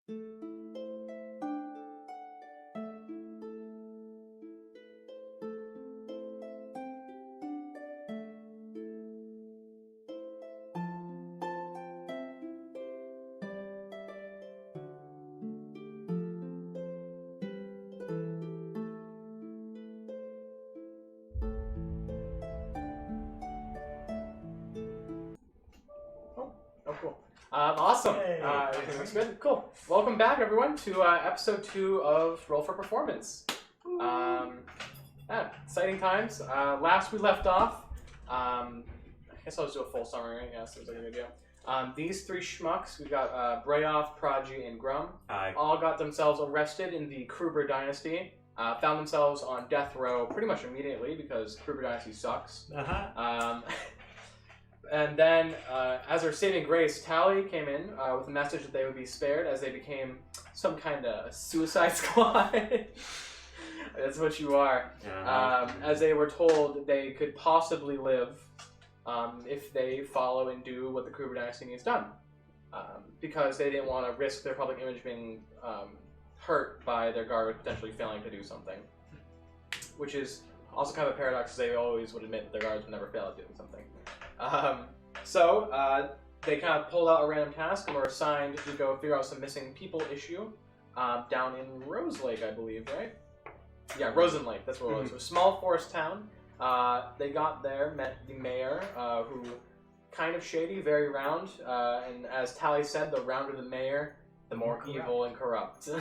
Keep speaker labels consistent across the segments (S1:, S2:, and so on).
S1: Cool. Awesome. Everything looks good. Cool. Welcome back, everyone, to episode 2 of Roll for Performance. Exciting times. Last we left off, I guess I'll just do a full summary. I guess it was like a video. These 3 schmucks, we got Brayoff, Prodigy, and Grum, all got themselves arrested in the Kruber Dynasty. Found themselves on death row pretty much immediately because Kruber Dynasty sucks. And then, as our saving grace, Tally came in with a message that they would be spared as they became some kind of suicide squad. That's what you are. As they were told they could possibly live if they follow and do what the Kruber Dynasty needs done. Because they didn't want to risk their public image being hurt by their guard potentially failing to do something. Which is also kind of a paradox because they always would admit that their guards would never fail at doing something. So they kind of pulled out a random task and were assigned to go figure out some missing people issue down in Rose Lake, I believe, right? Yeah, Rosen Lake, that's what it was. It was a small forest town. They got there, met the mayor, who kind of shady, very round, and as Tally said, the rounder the mayor, the more evil and corrupt. They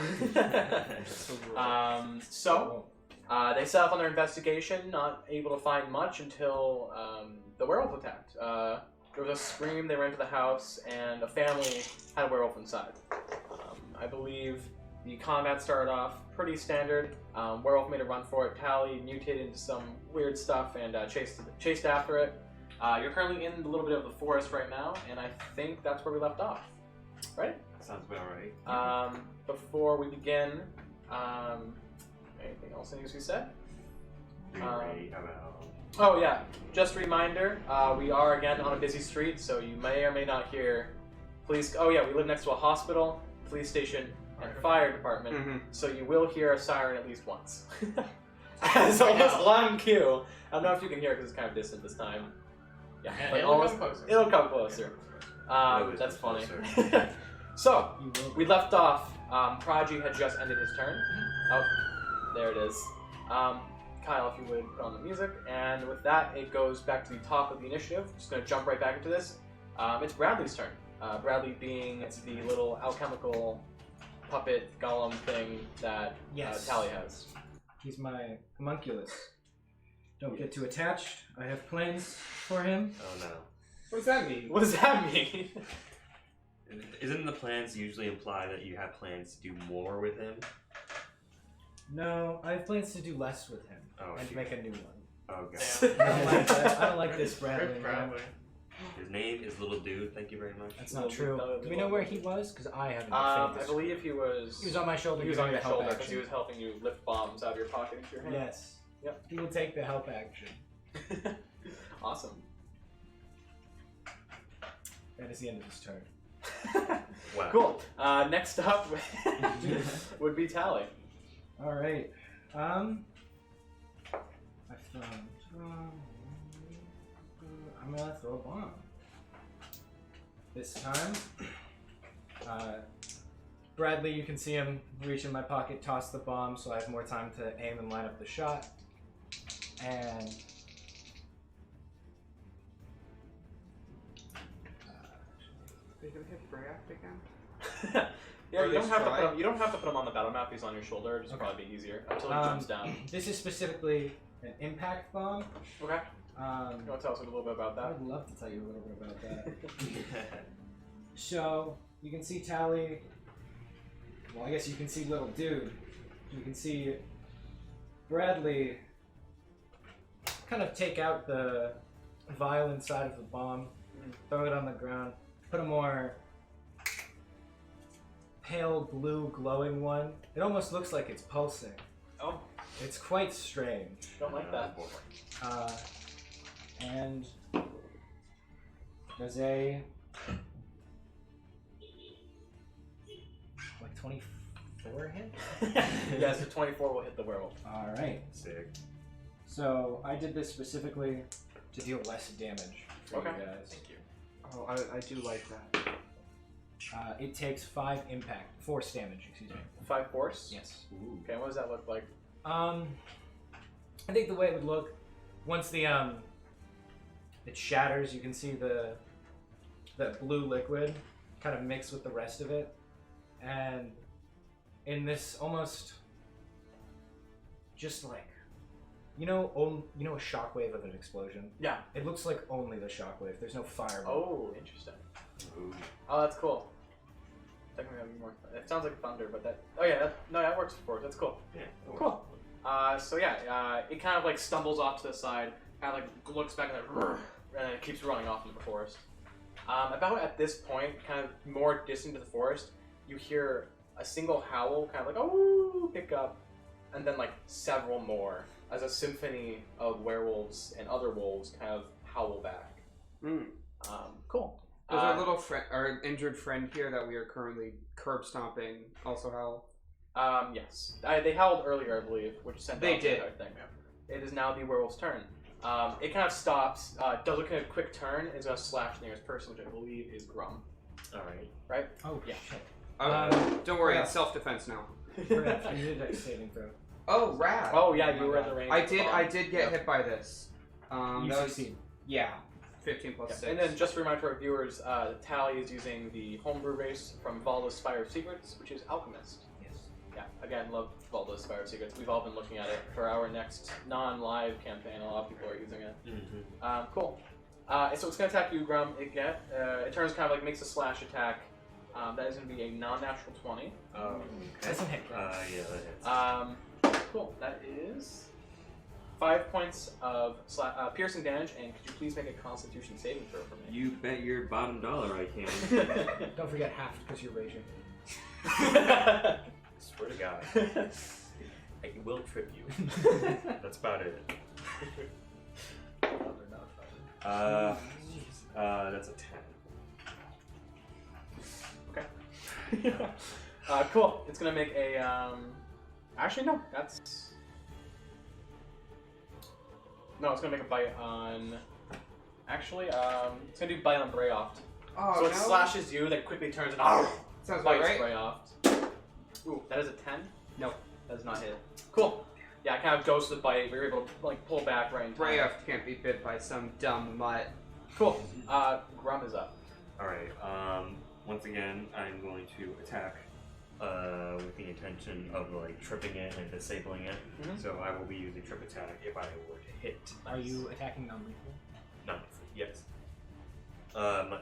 S1: set off on their investigation, not able to find much until the werewolf attacked. There was a scream, they ran to the house, and a family had a werewolf inside. I believe the combat started off pretty standard. Werewolf made a run for it. Tally mutated into some weird stuff and chased after it. You're currently in a little bit of the forest right now, and I think that's where we left off. Right?
S2: Sounds about right.
S1: Before we begin, anything else that needs to be said? Oh yeah, just a reminder, we are again on a busy street, so you may or may not hear police. Oh yeah, we live next to a hospital, police station, and fire department, so you will hear a siren at least once. It's almost on cue. I don't know if you can hear it because it's kind of distant this time. Yeah, but it'll come closer. That's funny. So, we left off, Prodigy had just ended his turn. Oh, there it is. Kyle, if you would put on the music, and with that, it goes back to the top of the initiative. Just going to jump right back into this. It's Bradley's turn. Bradley being the little alchemical puppet golem thing that Tally has.
S3: He's my homunculus. Don't get too attached. I have plans for him.
S2: Oh no.
S1: What does that mean? What does that mean?
S2: Isn't the plans usually imply that you have plans to do more with him?
S3: No, I have plans to do less with him and make a new one.
S2: Oh god.
S3: I don't like that. I don't like this Bradley.
S2: His name is Little Dude. Thank you very much.
S3: That's not true. Do we know where he was? Because I haven't.
S1: I believe he was.
S3: He was on my shoulder.
S1: He was on your shoulder because he was helping you lift bombs out of your pocket into your hand.
S3: Yes.
S1: Yep.
S3: He will take the help action.
S1: Awesome.
S3: That is the end of his turn.
S2: Wow.
S1: Cool. Next up would be Tally.
S3: All right. I'm gonna throw a bomb. This time, Bradley, you can see him reach in my pocket, toss the bomb, so I have more time to aim and line up the shot. And
S4: Are you gonna hit Brayoff again?
S1: Yeah, you don't have to put him on the battle map. He's on your shoulder. It'll just probably be easier until he jumps down.
S3: This is specifically an impact bomb.
S1: Okay. You want to tell us a little bit about that?
S3: I would love to tell you a little bit about that. So you can see Tally. Well, I guess you can see Little Dude. You can see Bradley kind of take out the vial inside of the bomb, throw it on the ground, put a more pale blue glowing one. It almost looks like it's pulsing.
S1: Oh.
S3: It's quite strange.
S1: Don't like that.
S3: And there's a like 24 hit?
S1: Yes, the 24 will hit the werewolf.
S3: All right.
S2: Sick.
S3: So I did this specifically to deal less damage for
S1: Okay.
S3: you guys.
S1: Thank you.
S4: Oh, I do like that.
S3: It takes 5 force damage, excuse me.
S1: 5 force?
S3: Yes.
S2: Ooh.
S1: Okay, what does that look like?
S3: I think the way it would look, once the it shatters, you can see the blue liquid kind of mix with the rest of it, and in this almost just like you know a shockwave of an explosion.
S1: Yeah.
S3: It looks like only the shockwave. There's no fireball.
S1: Oh, interesting.
S2: Ooh.
S1: Oh, that's cool. Technically, that'd be more. It sounds like thunder, but that. Oh yeah, that works for us. That's cool.
S2: Yeah.
S1: Cool. So yeah, it kind of like stumbles off to the side, kind of like looks back and it keeps running off into the forest. About at this point, kind of more distant to the forest, you hear a single howl, kind of like oh, pick up, and then like several more as a symphony of werewolves and other wolves kind of howl back. Cool.
S4: Does our little friend, our injured friend here that we are currently curb stomping, also howl?
S1: Yes. They howled earlier, I believe, which sent
S4: They
S1: out
S4: did.
S1: the thing. It is now the werewolf's turn. It kind of stops, does a kind of quick turn, and is going to slash the nearest person, which I believe is Grum.
S2: Alright.
S1: Right?
S3: Oh
S1: Yeah.
S3: shit.
S4: Don't worry,
S3: yeah.
S4: it's self-defense now.
S3: Perhaps you did a saving throw.
S4: Oh, rad.
S1: Oh, yeah, you were in the range.
S4: I did get
S1: Yep.
S4: hit by this.
S3: You
S4: that was-
S3: succeed.
S4: Yeah, 15 plus
S1: Yeah.
S4: 6.
S1: And then just to remind to our viewers, Tally is using the homebrew race from Valda's Spire of Secrets, which is Alchemist.
S3: Yes.
S1: Yeah, again, love Valda's Spire of Secrets. We've all been looking at it for our next non-live campaign. A lot of people are using it.
S2: Mm-hmm.
S1: Cool. So it's going to attack you, Grum. It turns kind of like makes a slash attack. That is going to be a non-natural 20.
S3: Doesn't hit.
S2: Yeah, that hits.
S1: Cool. That is 5 points of piercing damage, and could you please make a Constitution saving throw for me?
S2: You bet your bottom dollar I can.
S3: Don't forget half because you're raging.
S2: Swear to God. I will trip you. That's about it. That's a 10.
S1: Okay. Cool. It's gonna make a. Actually, no. That's. No, it's gonna make a bite on. Actually, it's gonna do bite on Brayoft.
S4: Oh,
S1: So it
S4: no?
S1: slashes you, then quickly turns and
S4: Sounds about
S1: bites
S4: right.
S1: Brayoft. Ooh, that is a 10. No, that does not hit. Cool. Yeah, it kind of goes to the bite. We were able to like pull back right in time.
S4: Brayoff can't be bit by some dumb mutt.
S1: Cool. Grum is up.
S2: Alright, once again, I'm going to attack with the intention of like tripping it and disabling it.
S1: Mhm.
S2: So I will be using trip attack if I were to hit.
S3: Are you attacking non-lethal?
S2: No, yes.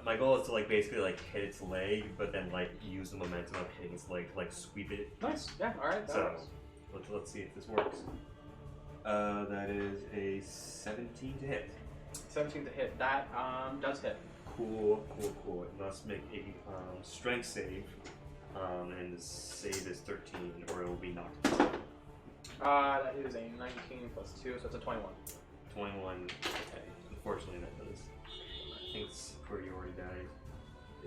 S2: My goal is to like basically like hit its leg, but then like use the momentum of hitting its leg to like sweep it.
S1: Nice. Yeah. All right. That
S2: So
S1: works.
S2: let's see if this works. That is a 17 to hit.
S1: 17 to hit. That does hit.
S2: Cool. It must make a strength save, and the save is 13, or it will be knocked out.
S1: That is a 19 plus 2, so it's a 21.
S2: 21. Okay, unfortunately that does. I think superiority die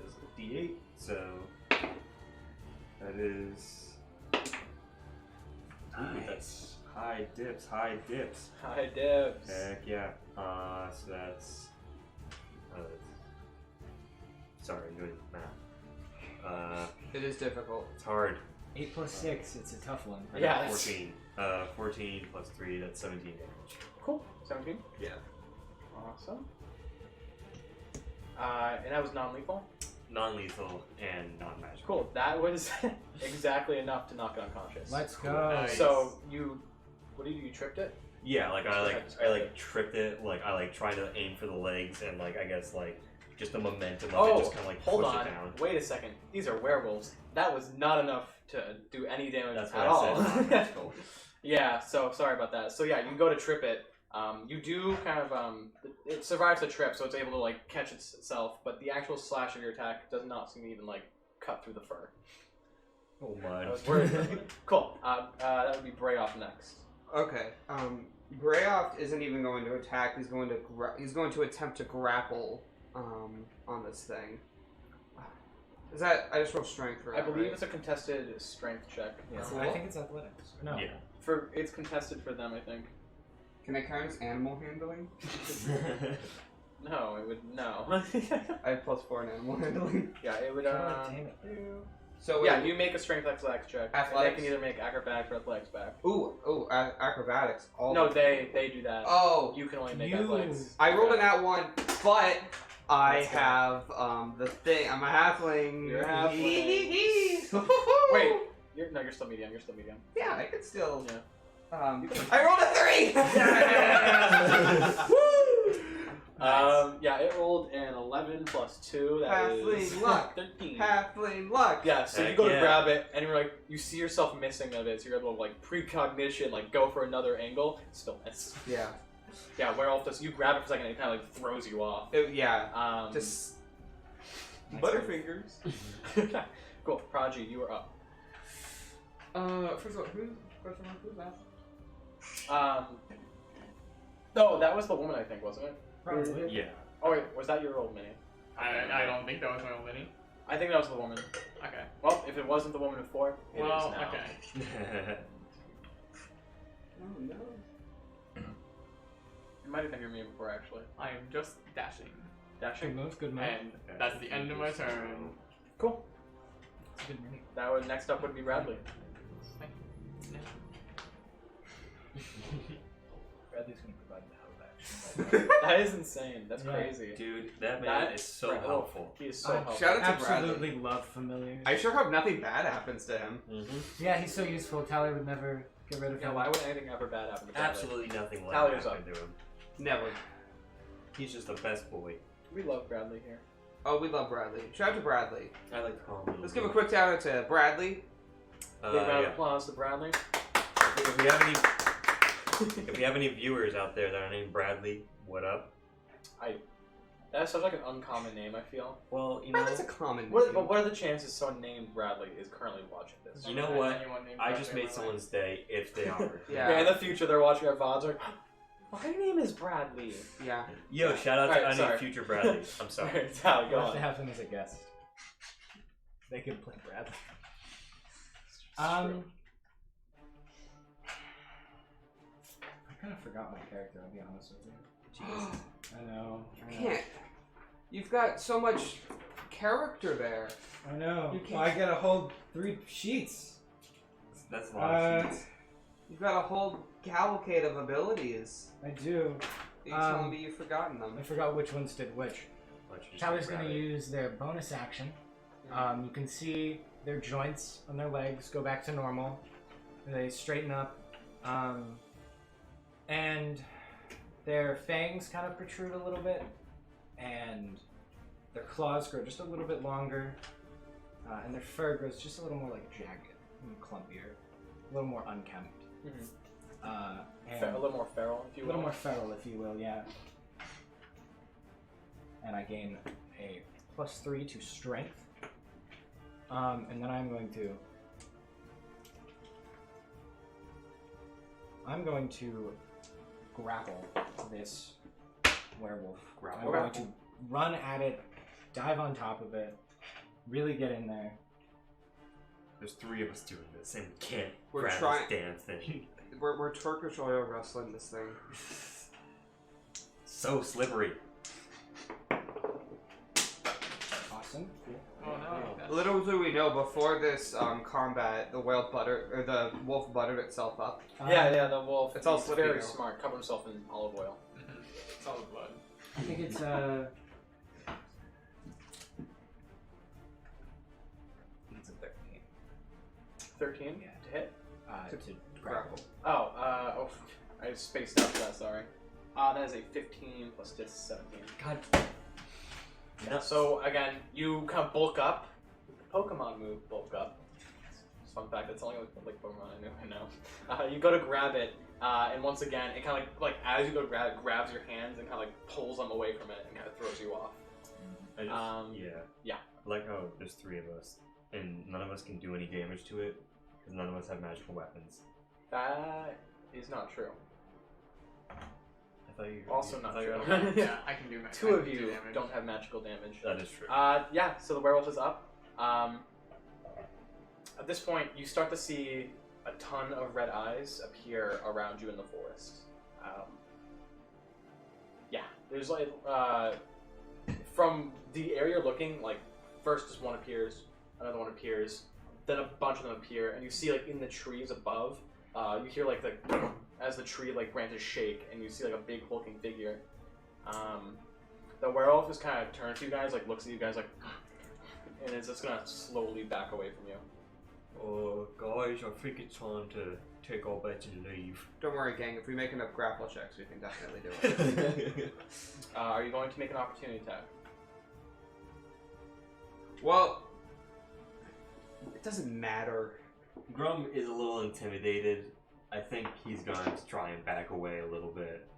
S2: is a D8, so that is. Ooh, that's high dips.
S1: Hi, Dibs.
S2: Heck yeah. So that's. Sorry, I'm doing math.
S4: It is difficult.
S2: It's hard.
S3: 8 plus 6, it's a tough one.
S2: I
S1: Yeah,
S2: got
S1: that's-
S2: 14. 14 plus 3, that's 17 damage.
S1: Cool. 17.
S2: Yeah.
S1: Awesome. And that was non-lethal.
S2: Non-lethal and non-magical.
S1: Cool. That was exactly enough to knock it unconscious.
S3: Let's
S2: Cool.
S3: go.
S2: Nice.
S1: So you, what did you tripped it?
S2: Yeah, like
S1: Just
S2: I
S1: go
S2: like
S1: ahead and
S2: I
S1: describe
S2: like
S1: it.
S2: tripped it, like I like tried to aim for the legs and like I guess like just the momentum of
S1: Oh,
S2: it just kinda like
S1: hold
S2: push
S1: on.
S2: it down.
S1: Wait a second. These are werewolves. That was not enough to do any damage
S2: That's
S1: at
S2: what
S1: all.
S2: I said, non-magical.
S1: Yeah. So sorry about that. So yeah, you go to trip it. You do kind of it survives the trip, so it's able to like catch itself. But the actual slash of your attack does not seem to even like cut through the fur.
S2: Oh
S1: I
S2: my.
S1: was worried. Cool. That would be Brayoff next.
S4: Okay. Brayoff isn't even going to attack. He's going to attempt to grapple on this thing. Is that I just roll strength for
S1: I
S4: that,
S1: believe
S4: right?
S1: it's a contested strength check.
S3: Yeah,
S4: Cool.
S3: I think it's athletics. No.
S2: Yeah.
S1: It's contested for them, I think.
S4: Can I count as animal handling?
S1: No, it would no.
S4: I have +4 in animal handling.
S1: Yeah, it would.
S3: Tame it.
S4: So
S1: Yeah, you make a strength athletics check. And
S4: Athletics?
S1: they can either make acrobatics or athletics back.
S4: Ooh, acrobatics.
S1: No, they do that.
S4: Oh,
S1: You can only make
S3: You-
S1: athletics.
S4: I rolled an at 1, but I
S3: That's good.
S4: have the thing. I'm a halfling.
S1: You're a halfling. Wait, you're still medium. You're still medium.
S4: Yeah, I could still.
S1: Yeah.
S4: I rolled a 3.
S1: Yeah, it rolled an 11 plus 2. That is
S4: Halfling luck.
S1: 13.
S4: Halfling luck.
S1: Yeah, so you
S2: Heck
S1: go to
S2: yeah.
S1: grab it, and you're like, you see yourself missing a bit, so you're able to like precognition, like go for another angle, still miss.
S4: Yeah.
S1: Yeah, werewolf does. You grab it for a second, and it kind of like throws you off.
S4: Yeah. Just
S1: Butterfingers. Cool, Prodigy, you are up.
S4: First of all, who's that?
S1: No, that was the woman, I think, wasn't it?
S3: Probably.
S2: Yeah.
S1: Oh wait, was that your old mini?
S5: I don't think that was my old mini.
S1: I think that was the woman.
S5: Okay.
S1: Well, if it wasn't the woman before, it is
S5: Well,
S1: now.
S5: okay.
S4: Oh no.
S1: It might have been your meme before, actually.
S5: I am just dashing.
S3: Good
S1: Dashing.
S3: move, good move.
S5: And that's the end of my turn.
S1: Cool.
S3: It's a good mini.
S1: That would next up would be Bradley.
S3: Bradley's gonna provide the help action.
S1: That is insane. That's
S3: Yeah.
S1: crazy.
S2: Dude, that man is so
S1: Bradley-
S2: helpful.
S1: He is so helpful.
S4: Shout out to Bradley.
S3: Absolutely love familiars.
S4: I sure hope nothing bad happens to him.
S2: Mm-hmm.
S3: Yeah, he's so useful. Tally would never get rid of
S1: Yeah,
S3: him.
S1: why would anything ever bad happen to Bradley?
S2: Absolutely nothing will
S1: Tally
S2: ever
S1: is
S2: happen to him.
S4: Never.
S2: He's just the best boy.
S1: We love Bradley here.
S4: Oh, we love Bradley. Shout out to Bradley.
S2: I like to call him.
S4: Let's give a quick shout out to Bradley.
S1: Big round of
S2: Yeah.
S1: applause to Bradley.
S2: If we have any viewers out there that are named Bradley, what up?
S1: That's such like an uncommon name, I feel.
S2: Well, you know,
S4: That's a common
S1: But
S4: name.
S1: what are the chances someone named Bradley is currently watching this?
S2: You know
S5: Never
S2: what?
S5: had anyone named
S2: I just
S5: Bradley
S2: made
S5: in my
S2: someone's day if they are.
S4: Yeah.
S1: Yeah, in the future they're watching our VODs like, my name is Bradley.
S4: Yeah.
S2: Yo, shout out to
S1: Alright,
S2: any
S1: sorry.
S2: future Bradley. I'm sorry.
S1: Alright, Tally, go
S3: We'll have to
S1: on.
S3: have him as a guest. They could play Bradley.
S1: True.
S3: I kind of forgot my character. I'll be honest with you.
S2: Jesus.
S3: I know.
S4: Can't. You've got so much character there.
S3: I know.
S4: You can't-
S3: Well, I gotta hold 3 sheets.
S2: That's a lot of sheets.
S4: You've got a whole cavalcade of abilities.
S3: I do.
S4: Are you telling me you've forgotten them?
S3: I forgot which ones did which.
S2: Why don't you just
S3: Tally's
S2: make
S3: gonna
S2: Bradley?
S3: use their bonus action. You can see their joints on their legs go back to normal. They straighten up. And their fangs kind of protrude a little bit. And their claws grow just a little bit longer. And their fur grows just a little more like jagged and clumpier. A little more unkempt. And
S1: A little more feral, if you
S3: a
S1: will.
S3: little more feral, if you will, yeah. And I gain a +3 to strength. And then I'm going to grapple this werewolf.
S2: Grapple.
S3: I'm going to run at it, dive on top of it, really get in there.
S2: There's 3 of us doing this, and we can't
S4: We're
S2: grab
S4: trying-
S2: this damn thing.
S4: We're Turkish oil wrestling this thing.
S2: So slippery.
S3: Awesome. Cool.
S5: Oh no.
S4: Little do we know, before this combat, the wolf buttered itself up.
S1: Yeah, the wolf.
S4: It's all
S1: he's
S4: slippy
S1: very
S4: now.
S1: smart. Cover himself in olive oil.
S5: Solid blood.
S3: I think it's it's a 13.
S1: 13
S3: Yeah.
S1: to hit.
S3: To grapple.
S1: Oh, I spaced out for that, sorry. That is a 15 plus this 17.
S3: God.
S1: Yeah, so again, you kind of bulk up. Pokemon move, bulk up. Fun fact, that's only like Pokemon I know. You go to grab it, and once again, it kind of like as you go to grab it, grabs your hands and kind of like pulls them away from it and kind of throws you off.
S2: I just,
S1: yeah.
S2: I like how there's 3 of us, and none of us can do any damage to it, because none of us have magical weapons.
S1: That is not true.
S2: I thought you
S1: Also
S2: I
S1: not
S2: thought you
S1: true.
S2: were-
S5: Yeah, I can do magic.
S1: 2 of you don't have magical damage.
S2: That is true.
S1: Yeah, so the werewolf is up. At this point, you start to see a ton of red eyes appear around you in the forest. Yeah, there's like from the area you're looking, like first just one appears, another one appears, then a bunch of them appear, and you see like in the trees above, you hear like the as the tree like branches shake, and you see like a big hulking figure. The werewolf just kind of turns to you guys, like looks at you guys like, and is just gonna slowly back away from you.
S2: Guys, I think it's time to take our bets and leave.
S4: Don't worry, gang. If we make enough grapple checks, we can definitely do it.
S1: Are you going to make an opportunity attack?
S4: Well, it doesn't matter.
S2: Grum is a little intimidated. I think he's going to try and back away a little bit.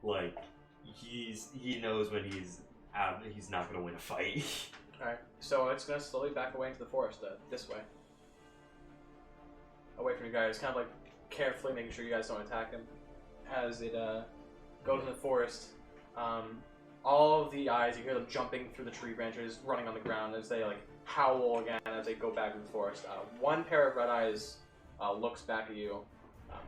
S2: Like, he knows when he's out, he's not going to win a fight.
S1: Alright, so it's going to slowly back away into the forest, this way. Away from you guys, kind of like carefully making sure you guys don't attack him. As it goes in the forest, all of the eyes, you hear them jumping through the tree branches, running on the ground as they like howl again as they go back in the forest. One pair of red eyes looks back at you,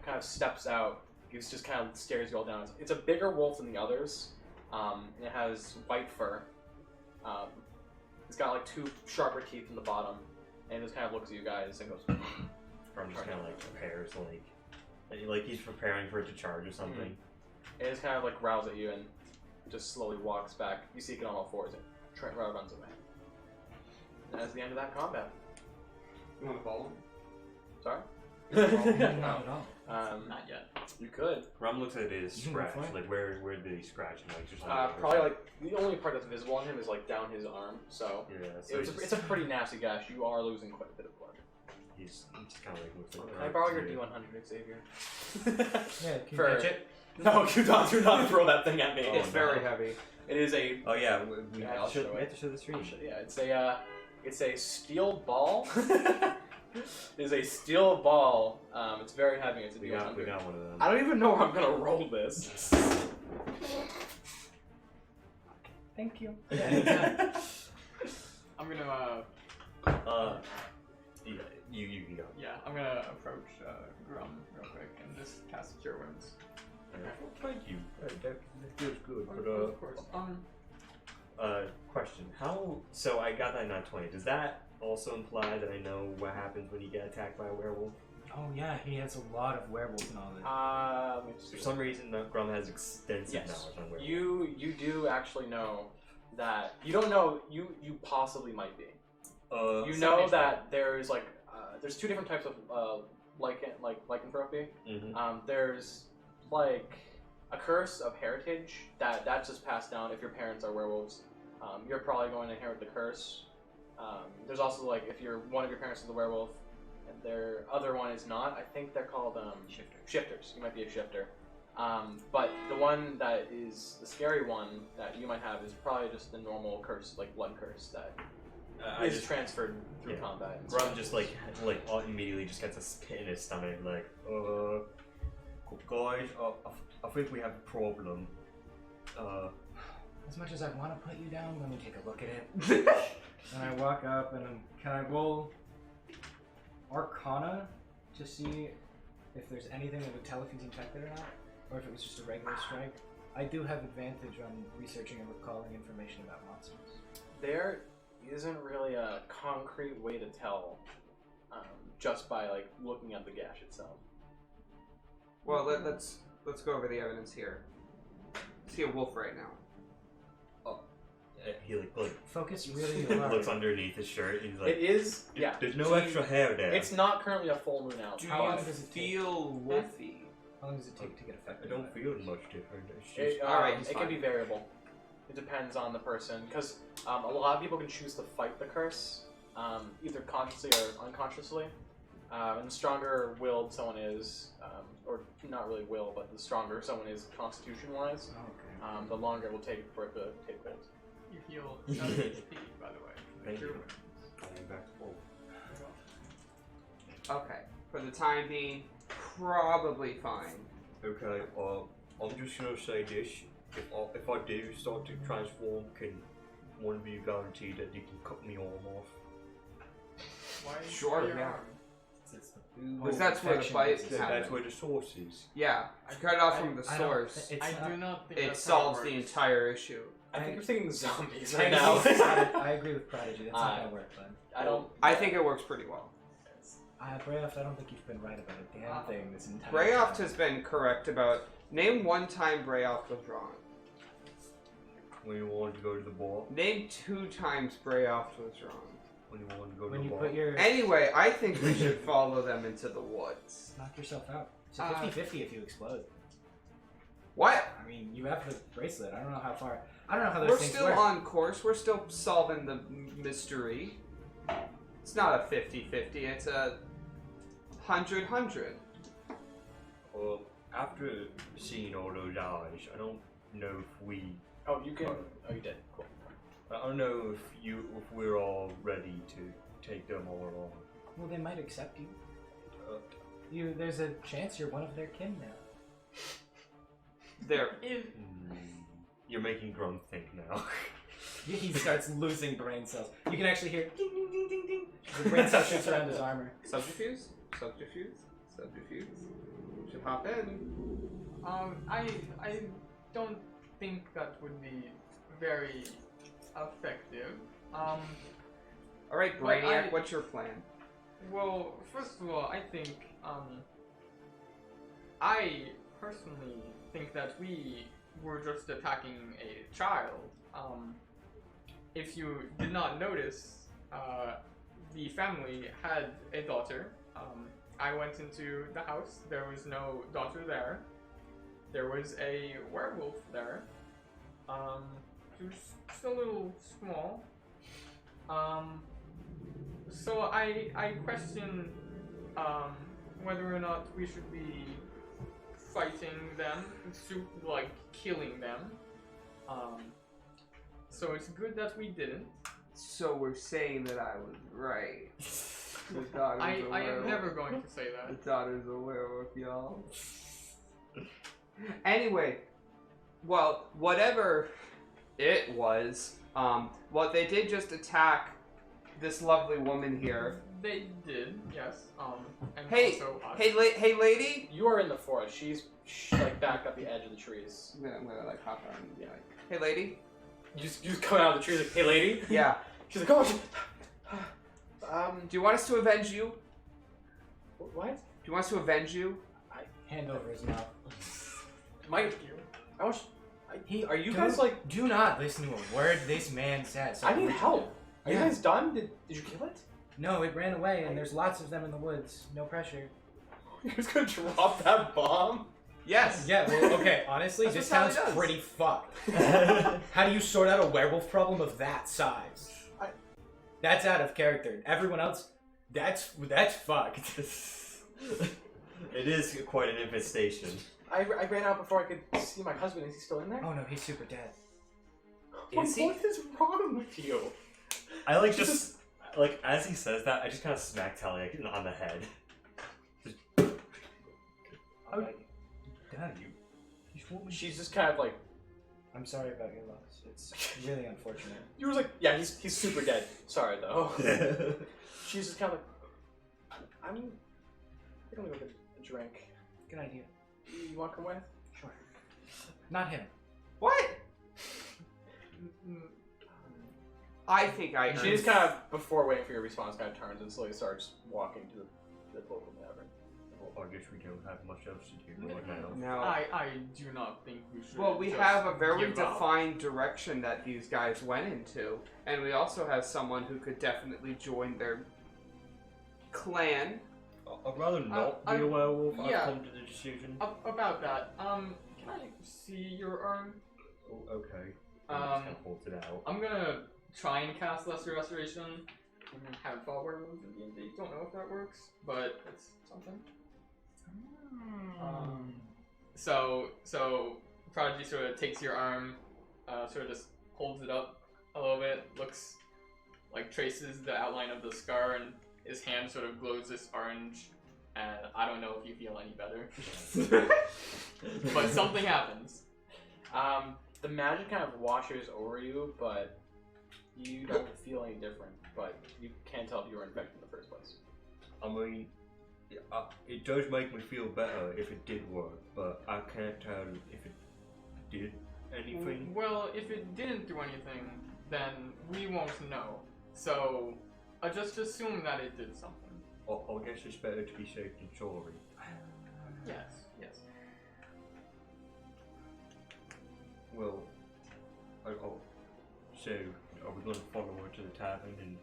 S1: kind of steps out, just kind of stares you all down. It's a bigger wolf than the others, and it has white fur. It's got like two sharper teeth in the bottom, and it just kind of looks at you guys and goes.
S2: Grum just kind of like prepares, like he's preparing for it to charge or something.
S1: Mm-hmm. It just kind of like growls at you and just slowly walks back. You see it get on all fours and Trent runs away. And that's the end of that combat.
S4: You want to follow him?
S1: Sorry?
S3: Not at all.
S5: Not yet.
S1: You could.
S2: Grum looks at his
S3: You can go
S2: scratch.
S3: for it.
S2: Like where did he scratch him? Like just
S1: Probably like the only part that's visible on him is like down his arm. So,
S2: yeah. So
S1: it's a pretty nasty gash. You are losing quite a bit of blood.
S2: He's just kind of like looks like.
S1: Can I borrow your D100, Xavier?
S3: Yeah, can you
S1: For-
S3: catch it?
S1: No, do not throw that thing at me.
S2: Oh,
S4: It's
S2: no.
S4: very heavy.
S1: It is a
S2: Oh yeah, we
S1: Yeah, I'll
S2: have to
S1: show it.
S2: show the stream.
S1: yeah. It's a steel ball. It is a steel ball. It's very heavy. It's a
S2: We
S1: D100.
S2: got one of them.
S1: I don't even know where I'm gonna roll this. Thank you.
S5: I'm gonna,
S2: Yeah, you can go.
S5: I'm gonna approach Grum real quick and just cast Cure Wounds.
S2: Thank you. That feels good.
S5: Of course.
S2: Question. So I got that nat 20. Does that also imply that I know what happens when you get attacked by a werewolf?
S3: Oh yeah, he has a lot of werewolf knowledge.
S1: Let me just
S2: For some reason, Grum has extensive
S1: Yes.
S2: knowledge on werewolves.
S1: you do actually know that you don't know you possibly might be. You know that there's like there's two different types of lycanthropy.
S2: Mm-hmm.
S1: There's like a curse of heritage that's just passed down if your parents are werewolves. You're probably going to inherit the curse. There's also like if one of your parents is a werewolf and their other one is not, I think they're called shifters. You might be a shifter. But the one that is the scary one that you might have is probably just the normal curse, like blood curse that is transferred through combat.
S2: Grum just like immediately just gets a pit in his stomach, like, guys, I think we have a problem.
S3: As much as I want to put you down, let me take a look at it. And I walk up and can I roll Arcana to see if there's anything that would tell if he's infected or not? Or if it was just a regular strike? I do have advantage on researching and recalling information about monsters.
S1: There isn't really a concrete way to tell just by like looking at the gash itself.
S4: Well, let's go over the evidence here. See a wolf right now.
S2: He like
S3: Focus really hard.
S2: looks underneath his shirt and he's like,
S1: It is, yeah.
S2: there's no extra hair there.
S1: It's not currently a full moon out.
S4: Do
S3: How long
S4: you
S3: does it take?
S4: feel wolfy?
S3: How long does it take to get
S2: I
S3: affected?
S2: don't feel much different. It's just,
S1: It,
S4: Alright, he's
S1: it can
S4: fine.
S1: be variable. It depends on the person, because a lot of people can choose to fight the curse, either consciously or unconsciously. And the stronger willed someone is, or not really will, but the stronger someone is constitution-wise,
S3: Oh, okay.
S1: the longer it will take for it to take hold.
S5: You heal 7 HP, by the way.
S2: Thank
S5: Cure
S2: you.
S5: Wounds.
S2: I'm back to full.
S4: Okay. For the time being, probably fine.
S2: Okay, I'm just gonna say this. If I do start to transform, can one of you guarantee that you can cut me arm off?
S5: Why
S4: Sure,
S5: your
S4: yeah.
S5: arm?
S4: Because that's where the bite
S2: That's
S4: happened.
S2: where the source is.
S4: Yeah, if you cut it off from the source,
S3: It's
S5: I
S3: not-
S5: do not think
S4: it
S5: that's how
S4: solves the
S5: works.
S4: entire issue.
S1: I think you're thinking zombies
S3: I
S1: right now.
S3: I agree with Prodigy. That's not gonna work, bud.
S1: I don't.
S4: I think it works pretty well.
S3: Brayoff, I don't think you've been right about a damn thing this entire
S4: Brayoff
S3: time.
S4: has been correct about. Name one time Brayoff was wrong.
S2: When you wanted to go to the bar.
S4: Name 2 times Brayoff was wrong.
S2: When you wanted to go to
S3: When
S2: the
S3: you
S2: bar.
S3: put your...
S4: Anyway, I think we should follow them into the woods.
S3: Knock yourself out. It's a 50-50 if you explode.
S4: What?
S3: I mean, you have the bracelet. I don't know how far... I don't know how those
S4: We're
S3: things
S4: still
S3: work.
S4: on course. We're still solving the mystery. It's not a 50-50. It's a 100-100.
S2: Well, after seeing all those eyes, I don't know if we.
S1: Oh, you can. Oh, you did. Cool.
S2: I don't know if we're all ready to take them all along.
S3: Well, they might accept you. There's a chance you're one of their kin now.
S4: There.
S2: You're making Grum think now.
S3: He starts losing brain cells. You can actually hear ding ding ding ding ding. The brain cell shoots around his armor.
S4: Subterfuge? Subterfuge? Subterfuge? Should hop in.
S5: I don't think that would be very effective.
S4: Alright,
S5: But
S4: Brainiac, what's your plan?
S5: Well, first of all, I think, I personally think that we were just attacking a child. If you did not notice, the family had a daughter. I went into the house, there was no daughter there. There was a werewolf there. He was still a little small. So I question whether or not we should be fighting them, like killing them. So it's good that we didn't.
S4: So we're saying that I was right. The daughter's
S5: I
S4: a
S5: am
S4: werewolf.
S5: never going to say
S4: The
S5: that.
S4: daughter's a werewolf, y'all. Anyway, well, whatever it was, well, they did just attack this lovely woman here.
S5: They did, yes. And
S4: Hey,
S5: also us.
S4: hey, lady.
S1: You are in the forest. She's like back up the edge of the trees.
S4: I'm gonna like hop on and be like, hey, lady.
S1: You just come out of the trees like, hey, lady.
S4: Yeah.
S1: She's like, oh.
S4: Do you want us to avenge you?
S1: What?
S4: Do you want us to avenge you?
S3: Hand over his mouth.
S1: Mike, I wish. Are you
S3: Don't-
S1: guys like?
S3: Do not listen to a word this man says.
S1: I need help. Are you
S3: Yeah.
S1: guys done? Did you kill it?
S3: No, it ran away, and there's lots of them in the woods. No pressure.
S1: You're just gonna drop that bomb?
S4: Yes.
S3: Yeah, well, okay, honestly,
S4: That's
S3: this
S4: what Sally
S3: sounds
S4: does.
S3: pretty fucked. How do you sort out a werewolf problem of that size? That's out of character. Everyone else, that's fucked.
S2: It is quite an infestation.
S1: I ran out before I could see my husband. Is he still in there?
S3: Oh no, he's super dead.
S2: Is he?
S1: What is wrong with you?
S2: I like just like as he says that, I just kind of smack Tally on the head.
S3: Oh, Dad,
S1: She's just kind of like.
S3: I'm sorry about your loss. It's really unfortunate.
S1: You were like, yeah, he's super dead. Sorry though. She's just kind of like. I'm gonna go get a drink.
S3: Good idea.
S1: You want to come with?
S3: Sure. Not him.
S4: What? I think I
S1: She just kind of, before waiting for your response, kind of turns and slowly starts walking to the local tavern.
S2: Well, I guess we don't have much else to do right now.
S4: No.
S5: I do not think we should.
S4: Well, we
S5: just
S4: have a very
S5: give up.
S4: defined direction that these guys went into, and we also have someone who could definitely join their clan.
S2: I'd rather not be
S5: I-
S2: a werewolf.
S5: yeah.
S2: I've come to the decision.
S5: About that. Can I see your arm?
S2: Oh, okay. I'm just gonna hold it out.
S5: I'm gonna try and cast Lesser Restoration. Haven't fought werewolves in D&D. Don't know if that works, but it's something. So Prodigy sort of takes your arm, sort of just holds it up a little bit, looks like traces the outline of the scar, and his hand sort of glows this orange. And I don't know if you feel any better, but something happens.
S1: The magic kind of washes over you, but You don't feel any different, but you can't tell if you were infected in the first place.
S6: I mean, it does make me feel better if it did work, but I can't tell if it did anything.
S5: Well, if it didn't do anything, then we won't know. So, I just assume that it did something.
S6: I guess it's better to be safe than sorry.
S5: Yes, yes.
S6: Well, so are we going to follow her to the tavern and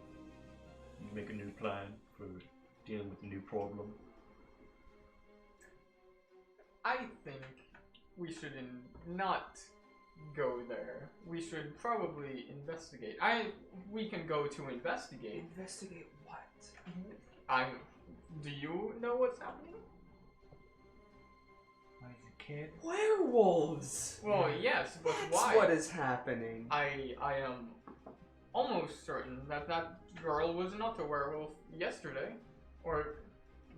S6: make a new plan for dealing with the new problem?
S5: I think we should not go there. We should probably investigate. We can go to investigate.
S4: Investigate what?
S5: Do you know what's happening?
S3: When he's a kid.
S4: Werewolves!
S5: Well, yes, but
S4: That's
S5: why?
S4: what is happening.
S5: I am almost certain that that girl was not a werewolf yesterday, or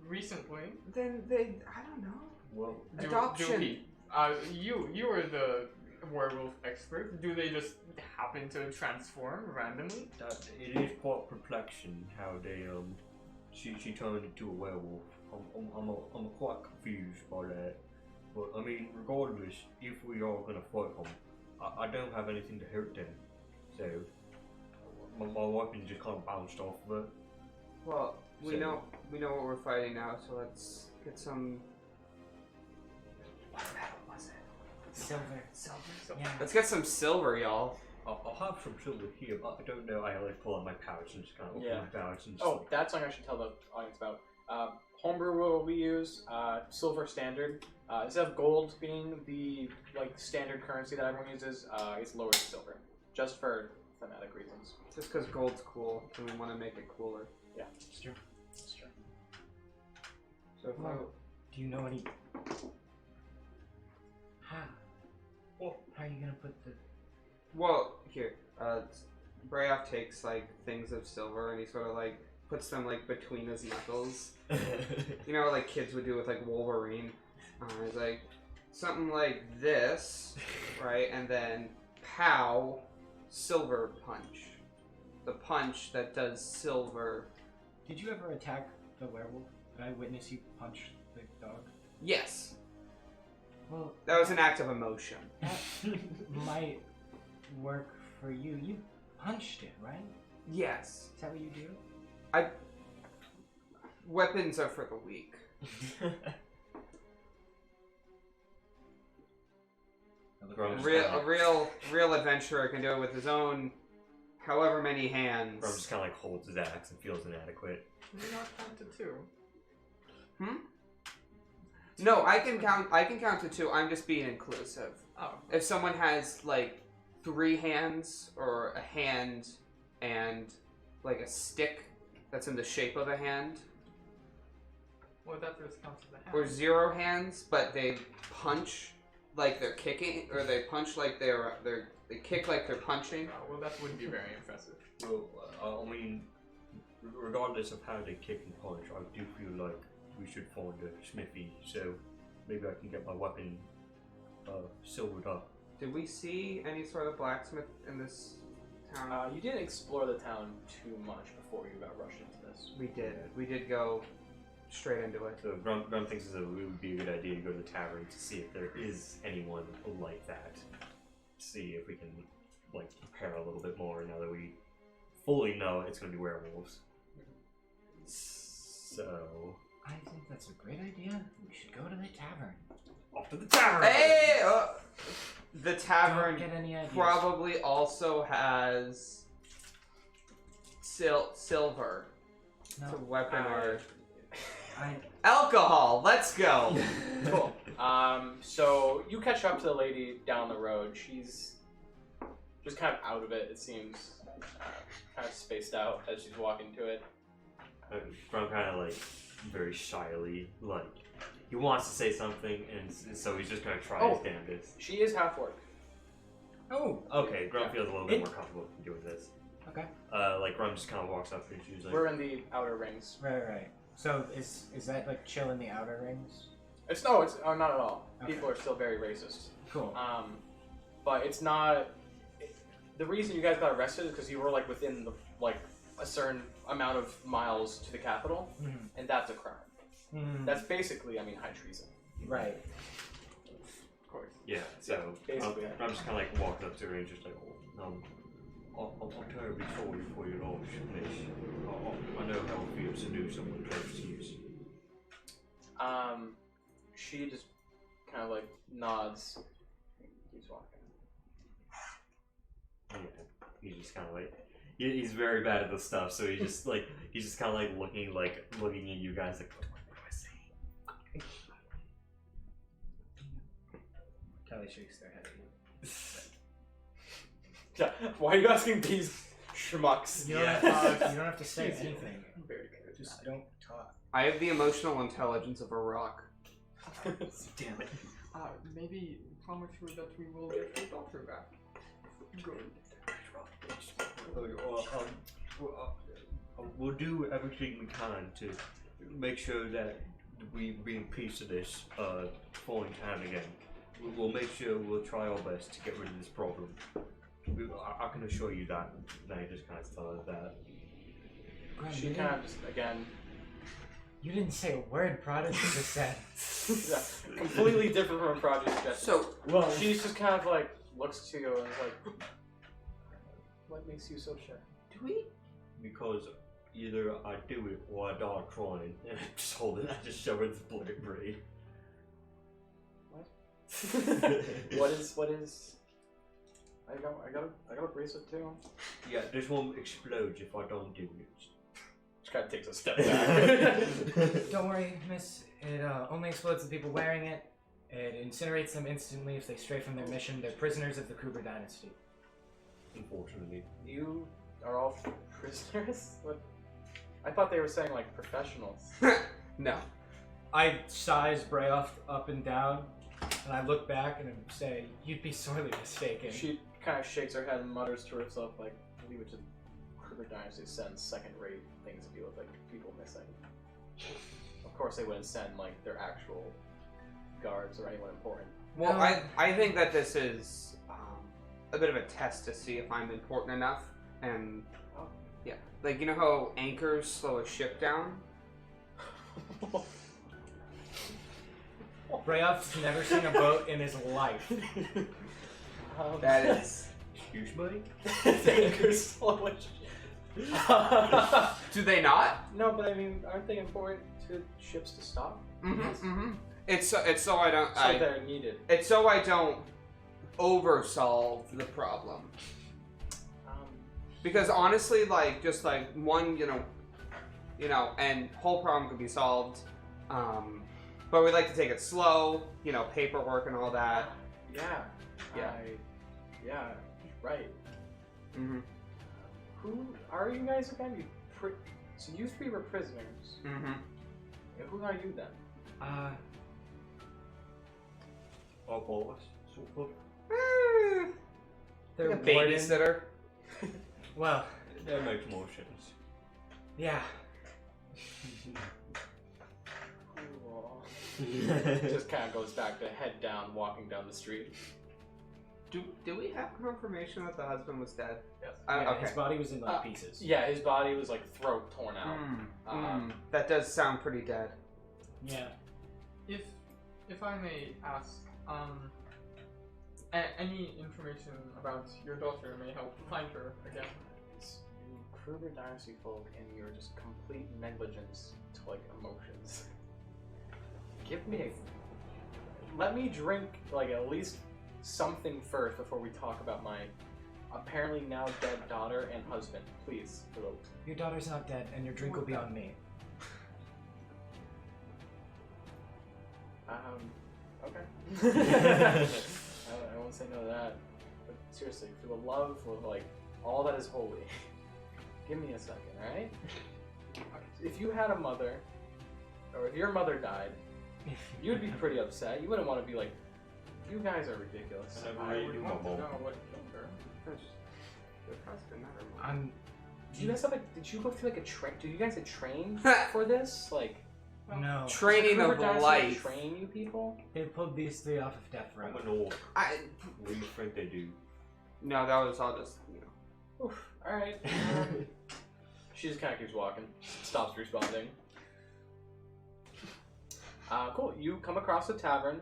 S5: recently.
S4: Then they, I don't know.
S6: Well,
S4: Adoption.
S5: You are the werewolf expert. Do they just happen to transform randomly?
S6: it is quite perplexing how they she turned into a werewolf. I'm quite confused by that. But I mean, regardless, if we are gonna fight them, I don't have anything to hurt them, so my weapon just kind of bounced off of it.
S4: Well, we
S6: So-
S4: know what we're fighting now, so let's get some. What metal was it?
S3: Silver.
S4: Silver.
S3: Yeah.
S4: Let's get some silver, y'all.
S6: I'll have some silver here, but I don't know. I like pull out my pouch and just kind of open
S1: Yeah.
S6: my pouch and just
S1: Oh, that's something I should tell the audience about. Homebrew will we use silver standard. Instead of gold being the standard currency that everyone uses, it's lowered to silver, just for thematic reasons.
S4: Just because gold's cool, and we want to make it cooler.
S1: Yeah,
S3: It's true.
S1: that's true.
S4: So if
S3: Well, do you know any? How? How are you gonna put the?
S4: well, here, Brayoff takes things of silver and he sort of puts them between his knuckles. You know, like kids would do with Wolverine. He's like something like this, right? And then pow, silver punch. The punch that does silver.
S3: Did you ever attack the werewolf? Did I witness you punch the dog?
S4: Yes,
S3: Well,
S4: that was an act of emotion.
S3: that might work for you. You punched it, right?
S4: Yes,
S3: Is that what you do?
S4: weapons are for the weak. A real adventurer can do it with his own, however many hands.
S6: Bro just kind of holds his axe and feels inadequate.
S5: Can we not count to two?
S4: No, I can count to two. I'm just being inclusive.
S5: Oh.
S4: If someone has 3 hands or a hand and a stick that's in the shape of a hand,
S5: Well, that just counts as a hand.
S4: or 0 hands but they punch like they're kicking, or they punch like they kick like they're punching.
S5: Oh, well, that would be very impressive.
S6: Well, I mean, regardless of how they kick and punch, I do feel like we should find a smithy, so maybe I can get my weapon silvered up.
S4: Did we see any sort of blacksmith in this town?
S1: You didn't explore the town too much before you got rushed into this.
S4: We did. We did go straight into it.
S6: So Grum thinks it would be a good idea to go to the tavern to see if there is anyone like that. See if we can prepare a little bit more now that we fully know it's going to be werewolves. So
S3: I think that's a great idea. We should go to the tavern.
S6: off to the tavern.
S4: Hey! The
S3: Don't
S4: tavern
S3: get any ideas.
S4: probably also has silver to
S3: No.
S4: weapon or
S3: I.
S4: alcohol. Let's go.
S1: Cool. So you catch up to the lady down the road. She's just kind of out of it. It seems kind of spaced out as she's walking to it.
S6: Grum kind of very shyly, he wants to say something, and so he's just gonna try his damnedest.
S1: She is half orc.
S3: Oh.
S6: Okay, Grum
S1: Yeah.
S6: feels a little bit more comfortable doing this.
S3: Okay.
S6: Grum just kind of walks up and she's like,
S1: We're in the outer rings.
S3: Right. So is that chill in the outer rings?
S1: It's not at all.
S3: Okay.
S1: People are still very racist.
S3: Cool.
S1: But it's not. the reason you guys got arrested is because you were like within the like a certain amount of miles to the capital, and that's a crime. That's basically, I mean, high treason.
S3: Right.
S5: Of course.
S2: Yeah, so
S1: basically.
S2: I'm just kind of like walking up to her and just like, I'm terribly sorry for your loss, miss. I know how it feels to lose someone close to you.
S1: She just kind of like nods, and keeps walking.
S2: Yeah, he's just kind of like, he's very bad at this stuff, so he's just kind of like looking at you guys like, what do I say?
S3: Kelly shakes their head.
S1: Yeah, why are you asking these schmucks?
S3: You don't, you don't have to say anything.
S5: Very good.
S3: Just don't talk.
S4: I have the emotional intelligence of a rock.
S3: Damn it.
S5: Maybe promise you that we will get your daughter back. Good.
S6: We'll do everything we can to make sure that we bring peace to this foreign town again. We'll make sure we'll try our best to get rid of this problem. I can assure you that. Now you just kind of tell her that.
S1: She kind of just, again...
S3: You didn't say a word, Prodigy just said.
S1: Yeah, completely different from a project suggestion.
S4: So,
S3: Well,
S1: She's just kind of like, looks to you and is like, what makes you so sure?
S4: do we?
S6: Because either I do it or I die trying. And I just hold it, I just show her the blade braid.
S1: What is... I got a bracelet too.
S6: Yeah, this one explodes if I don't do it.
S1: Just kind of takes a step back.
S3: don't worry, miss. It only explodes the people wearing it. It incinerates them instantly if they stray from their mission. They're prisoners of the Kruger dynasty.
S6: Unfortunately.
S1: You are all prisoners? What? I thought they were saying like professionals.
S4: No.
S3: I size Brayoff up and down, and I look back and say, "You'd be sorely mistaken."
S1: She kind of shakes her head and mutters to herself like, "We would just Kruger Dynasty sends second-rate things to deal with like people missing. Of course, they wouldn't send like their actual guards or anyone important."
S4: Well,
S3: No.
S4: I think that this is a bit of a test to see if I'm important enough, and yeah, like you know how anchors slow a ship down.
S3: Brayoff's never seen a boat in his life.
S4: That is.
S6: Excuse me?
S1: Anchors slow.
S4: Do they not?
S1: No, but I mean, aren't they important to ships to stop?
S4: Mm-hmm. It's so I don't.
S1: So they're needed.
S4: It's so I don't oversolve the problem. Because honestly, like just like one, you know, and whole problem could be solved. But we like to take it slow, you know, paperwork and all that.
S1: Yeah.
S4: Yeah.
S1: Yeah. Right.
S4: Mm-hmm.
S1: Who are you guys again? So you three were prisoners.
S4: Mm-hmm.
S1: Yeah, who are you then?
S6: Our boss, sort of.
S3: They're
S4: A
S3: warden.
S4: babysitter.
S3: Well,
S6: That makes more sense.
S3: yeah.
S1: Cool. Just kind of goes back to head down, walking down the street.
S4: Do we have confirmation that the husband was dead?
S1: Yes.
S3: Yeah,
S4: Okay.
S3: his body was in like pieces.
S1: Yeah, his body was like throat torn out.
S4: That does sound pretty dead.
S3: Yeah.
S5: If I may ask, any information about your daughter may help find her again.
S1: You Kruger Dynasty folk and your just complete negligence to like emotions. Let me drink like at least something first before we talk about my apparently now dead daughter and husband. Please, for the
S3: Your daughter's not dead, and your drink will be on me.
S1: Okay. I won't say no to that. But seriously, for the love of like all that is holy, give me a second, alright? If you had a mother, or if your mother died, you'd be pretty upset. You wouldn't want to be like, you guys are ridiculous.
S5: I would want to know what killed her.
S4: Your husband, never mind.
S1: Do you guys have like? Did you go through like a train? Do you guys have trained for this? Like,
S3: No.
S4: Training
S1: does the
S4: of
S1: Kruger Dynasty
S4: life.
S1: Train you people?
S3: They pulled these three off of death row.
S6: I'm an orc.
S4: I,
S6: What do you think they do?
S4: No, that was all just, you know.
S1: Oof. All right. She just kind of keeps walking. Stops responding. Cool. You come across the tavern.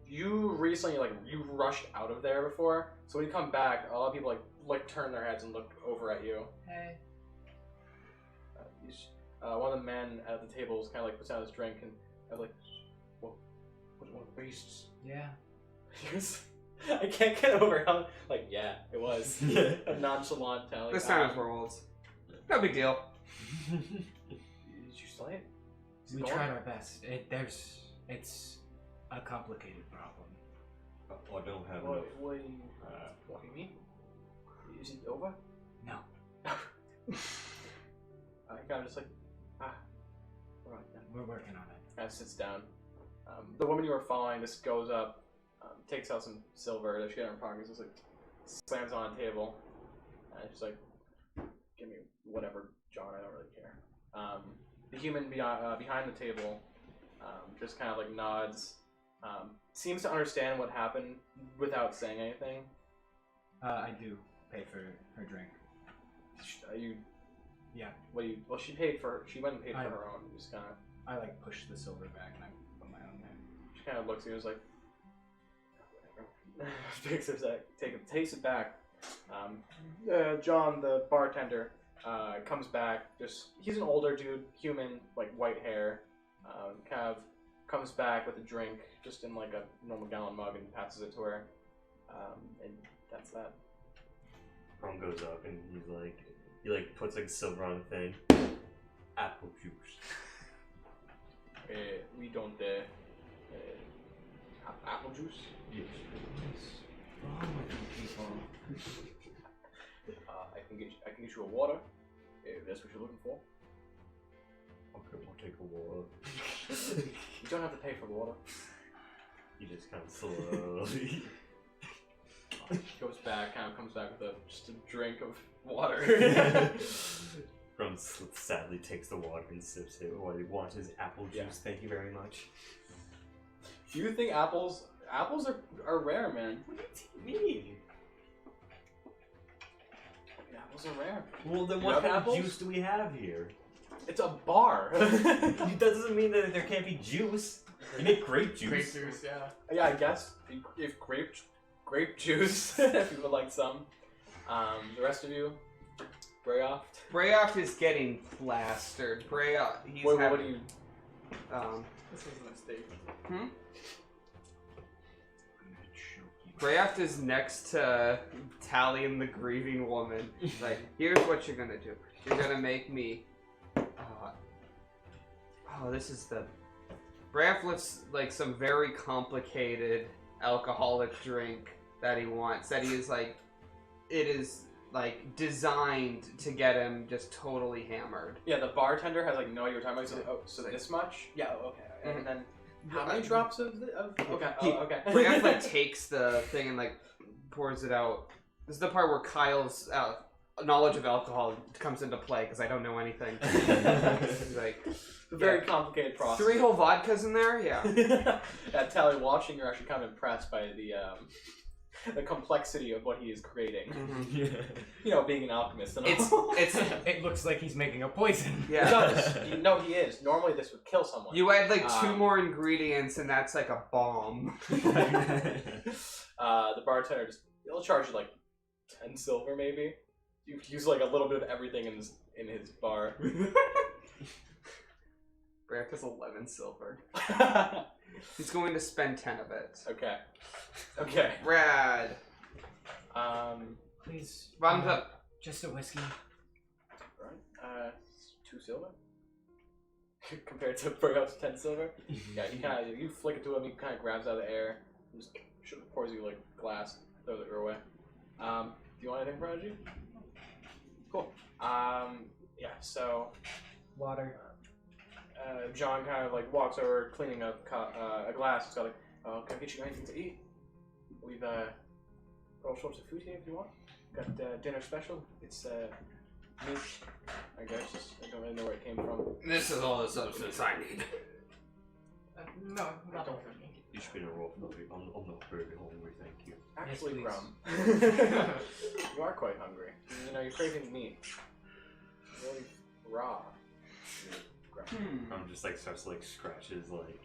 S1: You recently you rushed out of there before, so when you come back, a lot of people like turn their heads and look over at you.
S5: Hey.
S1: One of the men at the table is kind of puts out his drink and what one of the beasts?
S3: Yeah.
S1: He goes, I can't get over how yeah, it was a nonchalant tally.
S4: This time it's werewolves. No big deal.
S1: Did you slay it? Is it
S3: We
S1: going?
S3: tried our best. It's a complicated problem.
S6: I don't have
S1: What
S6: enough.
S1: do you mean? Is it over?
S3: No.
S1: I kind of just alright then.
S3: We're working on it.
S1: Kind of sits down. The woman you were following just goes up, takes out some silver that she had in her pocket, just slams on a table, and she's give me whatever, John, I don't really care. The human behind the table just kind of nods, seems to understand what happened without saying anything.
S3: I do pay for her drink.
S1: You
S3: Yeah.
S1: What do you? Well, she went and paid for
S3: I-
S1: her own. Just kind of.
S3: I push the silver back and I put my own there.
S1: She kind of looks at you and is whatever. Takes it, takes it back. John, the bartender, comes back. He's an older dude, human, white hair. Kind of comes back with a drink, just in a normal gallon mug, and passes it to her. And that's that.
S2: Ron goes up and he puts silver on the thing. Apple juice.
S1: We don't. Apple juice.
S2: Yes.
S3: What's wrong with you people?
S1: I can get you a water. If that's what you're looking for.
S2: Okay, I'll take a water.
S1: You don't have to pay for the water.
S2: He just kind of slowly.
S1: Goes back, kind of comes back with just a drink of water.
S2: Ron sadly takes the water and sips it. What he wants is apple juice.
S1: Yeah.
S2: Thank you very much.
S1: Do you think apples are rare, man?
S2: What do you mean?
S1: Apples are rare.
S2: Well, then
S1: You
S2: what
S1: have
S2: kind
S1: apples?
S2: of juice do we have here?
S1: It's a bar.
S2: That doesn't mean that there can't be juice. You make grape juice.
S5: Grape juice, yeah.
S1: Yeah, I guess if grape juice, if you would like some. The rest of you, Brayoff.
S4: Brayoff is getting plastered. Brayoff, he's
S1: What
S4: having,
S1: do you?
S5: This was a mistake.
S4: Brayoff is next to Tally and the grieving woman. Here's what you're gonna do. You're gonna make me. This is the. Brayoff looks like some very complicated alcoholic drink that he wants. That he is it is designed to get him just totally hammered.
S1: Yeah, the bartender has no idea what you're talking about. So this much? Yeah. Okay. And then how many drops of? Okay. Okay.
S4: Brayoff takes the thing and pours it out. This is the part where Kyle's knowledge of alcohol comes into play because I don't know anything. He's
S1: It's a very complicated process.
S4: 3 whole vodkas in there, yeah.
S1: At Tally, watching, you're actually kind of impressed by the complexity of what he is creating. You know, being an alchemist and all.
S3: It looks like he's making a poison.
S1: It
S4: Yeah.
S1: does. You know he is. Normally this would kill someone.
S4: You add 2 more ingredients and that's a bomb.
S1: The bartender he'll charge you 10 silver maybe. You use a little bit of everything in his bar.
S4: Brayoff has 11 silver. He's going to spend 10 of it.
S1: Okay.
S4: Rad.
S3: Please.
S4: Bottoms up.
S3: Just a whiskey.
S1: Right. 2 silver. Compared to Burghouse 10 silver. Yeah, he you flick it to him, he kind of grabs out of the air, and just pours you glass, throws it your way. Do you want anything, Prodigy? Cool. Yeah, so
S3: Water.
S1: John kind of walks over, cleaning a glass. He's got can I get you anything to eat? We've got all sorts of food here if you want. Got dinner special. It's meat. I guess I don't really know where it came from.
S4: This is all the substance I need.
S5: No, not for me.
S6: It's been a rough night. I'm not very hungry, thank you.
S1: Actually,
S3: please.
S1: Grum, you are quite hungry. You know, you're craving meat. Really raw. Grum.
S2: I'm just like starts to like scratches like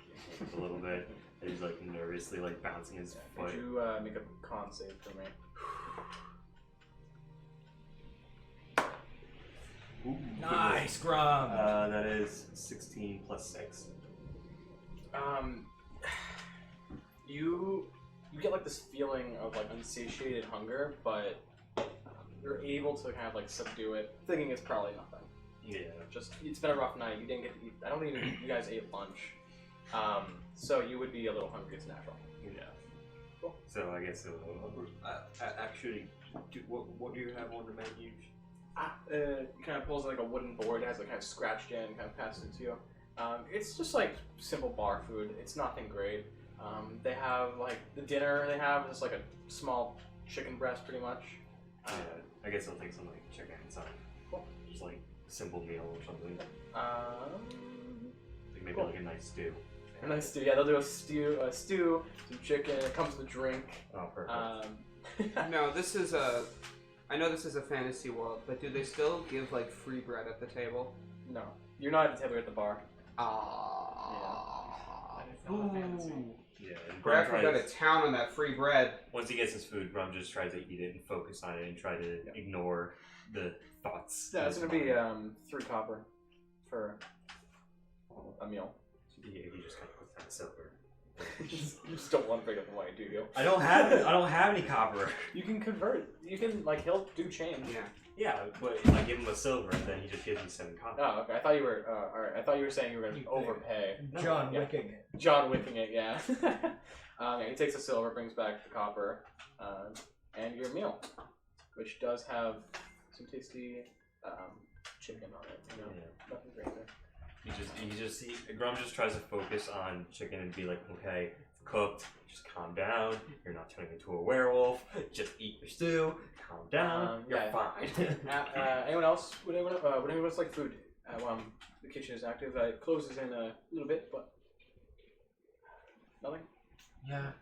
S2: a little bit. And he's like nervously like bouncing his foot.
S1: Could you make a con save for me?
S2: Ooh,
S3: Nice, Grum.
S2: that is 16 plus 6.
S1: You get like this feeling of like unsatiated hunger, but you're able to kind of like subdue it, thinking it's probably nothing.
S2: Yeah.
S1: Just it's been a rough night. You didn't get to eat. I don't think you guys ate lunch, so you would be a little hungry. It's natural.
S2: Yeah.
S1: Cool.
S2: So I guess
S6: Actually, what do you have on the menu?
S1: He kind of pulls like a wooden board, has like kind of scratched in, and kind of passes it to you. It's just like simple bar food. It's nothing great. They have like the dinner they have is like a small chicken breast, pretty much.
S2: yeah, I guess I'll take some like chicken and something.
S1: Cool.
S2: Just like simple meal or something. Like maybe
S1: Cool.
S2: like a nice stew.
S1: A nice stew. Yeah, they'll do a stew, some chicken. It comes with a drink.
S2: Oh, perfect.
S4: No, this is a. I know this is a fantasy world, but do they still give like free bread at the table?
S1: No, you're not at the table. You're at the bar.
S5: That is not a fantasy.
S2: Yeah, and
S4: Brad
S2: Grum
S4: can go to
S2: tries,
S4: town on that free bread.
S2: once he gets his food, Grum just tries to eat it and focus on it and try to ignore the thoughts.
S1: Yeah, it's
S2: in
S1: gonna
S2: his
S1: be
S2: mind.
S1: 3 copper for a meal.
S2: Yeah, he just kind of puts down silver.
S1: You just don't want to break up the white, do you?
S2: I don't have any copper.
S1: You can convert. You can like he'll do change.
S4: Yeah.
S2: Yeah, but I give him a silver and then he just gives me 7 copper.
S1: Oh, okay. I thought you were. All right. I thought you were saying you were gonna
S3: You
S1: overpay.
S3: John
S1: yeah.
S3: Wicking it.
S1: John Wicking it, yeah. Yeah. He takes the silver, brings back the copper, and your meal, which does have some tasty chicken on it. You know,
S2: Yeah.
S1: nothing crazy.
S2: Grum just tries to focus on chicken and be like, okay, it's cooked, just calm down. You're not turning into a werewolf. Just eat your stew. Calm down. You're
S1: yeah.
S2: fine.
S1: Anyone else? Would anyone else like food? The kitchen is active. It closes in a little bit, but nothing.
S3: Yeah.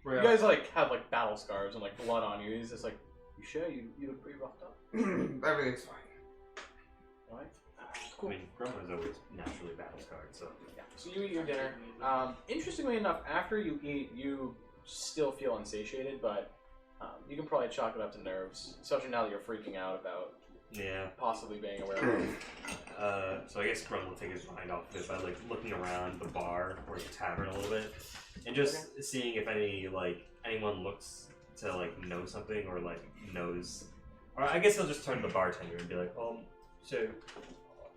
S1: You guys like have like battle scars and like blood on you. He's just like, you sure? You look pretty roughed up.
S4: Everything's fine.
S1: Alright.
S2: I
S1: Cool.
S2: mean, Grum is always naturally battle scarred, so.
S1: Yeah. So you eat your dinner. Interestingly enough, after you eat, you still feel unsatiated, but you can probably chalk it up to nerves, especially now that you're freaking out about
S2: Yeah.
S1: possibly being a werewolf.
S2: So I guess Grum will take his mind off of it by like looking around the bar or the tavern a little bit, and just seeing if anyone looks to like know something or like knows. Or I guess he'll just turn to the bartender and be like,
S6: So,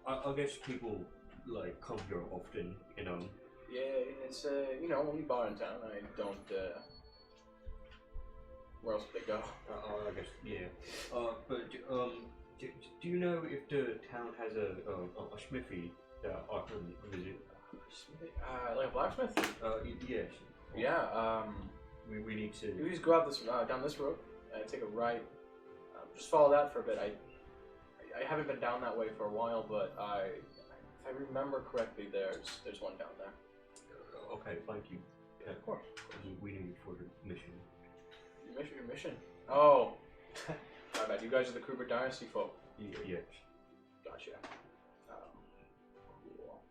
S6: I guess people like come here often, you know.
S1: Yeah, it's only bar in town. I don't. Where else would they go?
S6: I guess yeah. But do you know if the town has a smithy that I can visit?
S1: Like a blacksmith?
S6: Yes.
S1: Yeah.
S6: We need to.
S1: You just go out this down this road, take a right. Just follow that for a bit. I haven't been down that way for a while, but if I remember correctly, there's one down there.
S6: Okay, thank you.
S1: Yeah, of course.
S6: We need for the mission.
S1: Your mission. Oh, my bad. You guys are the Kruger Dynasty folk.
S6: Yes.
S1: Gotcha. Cool.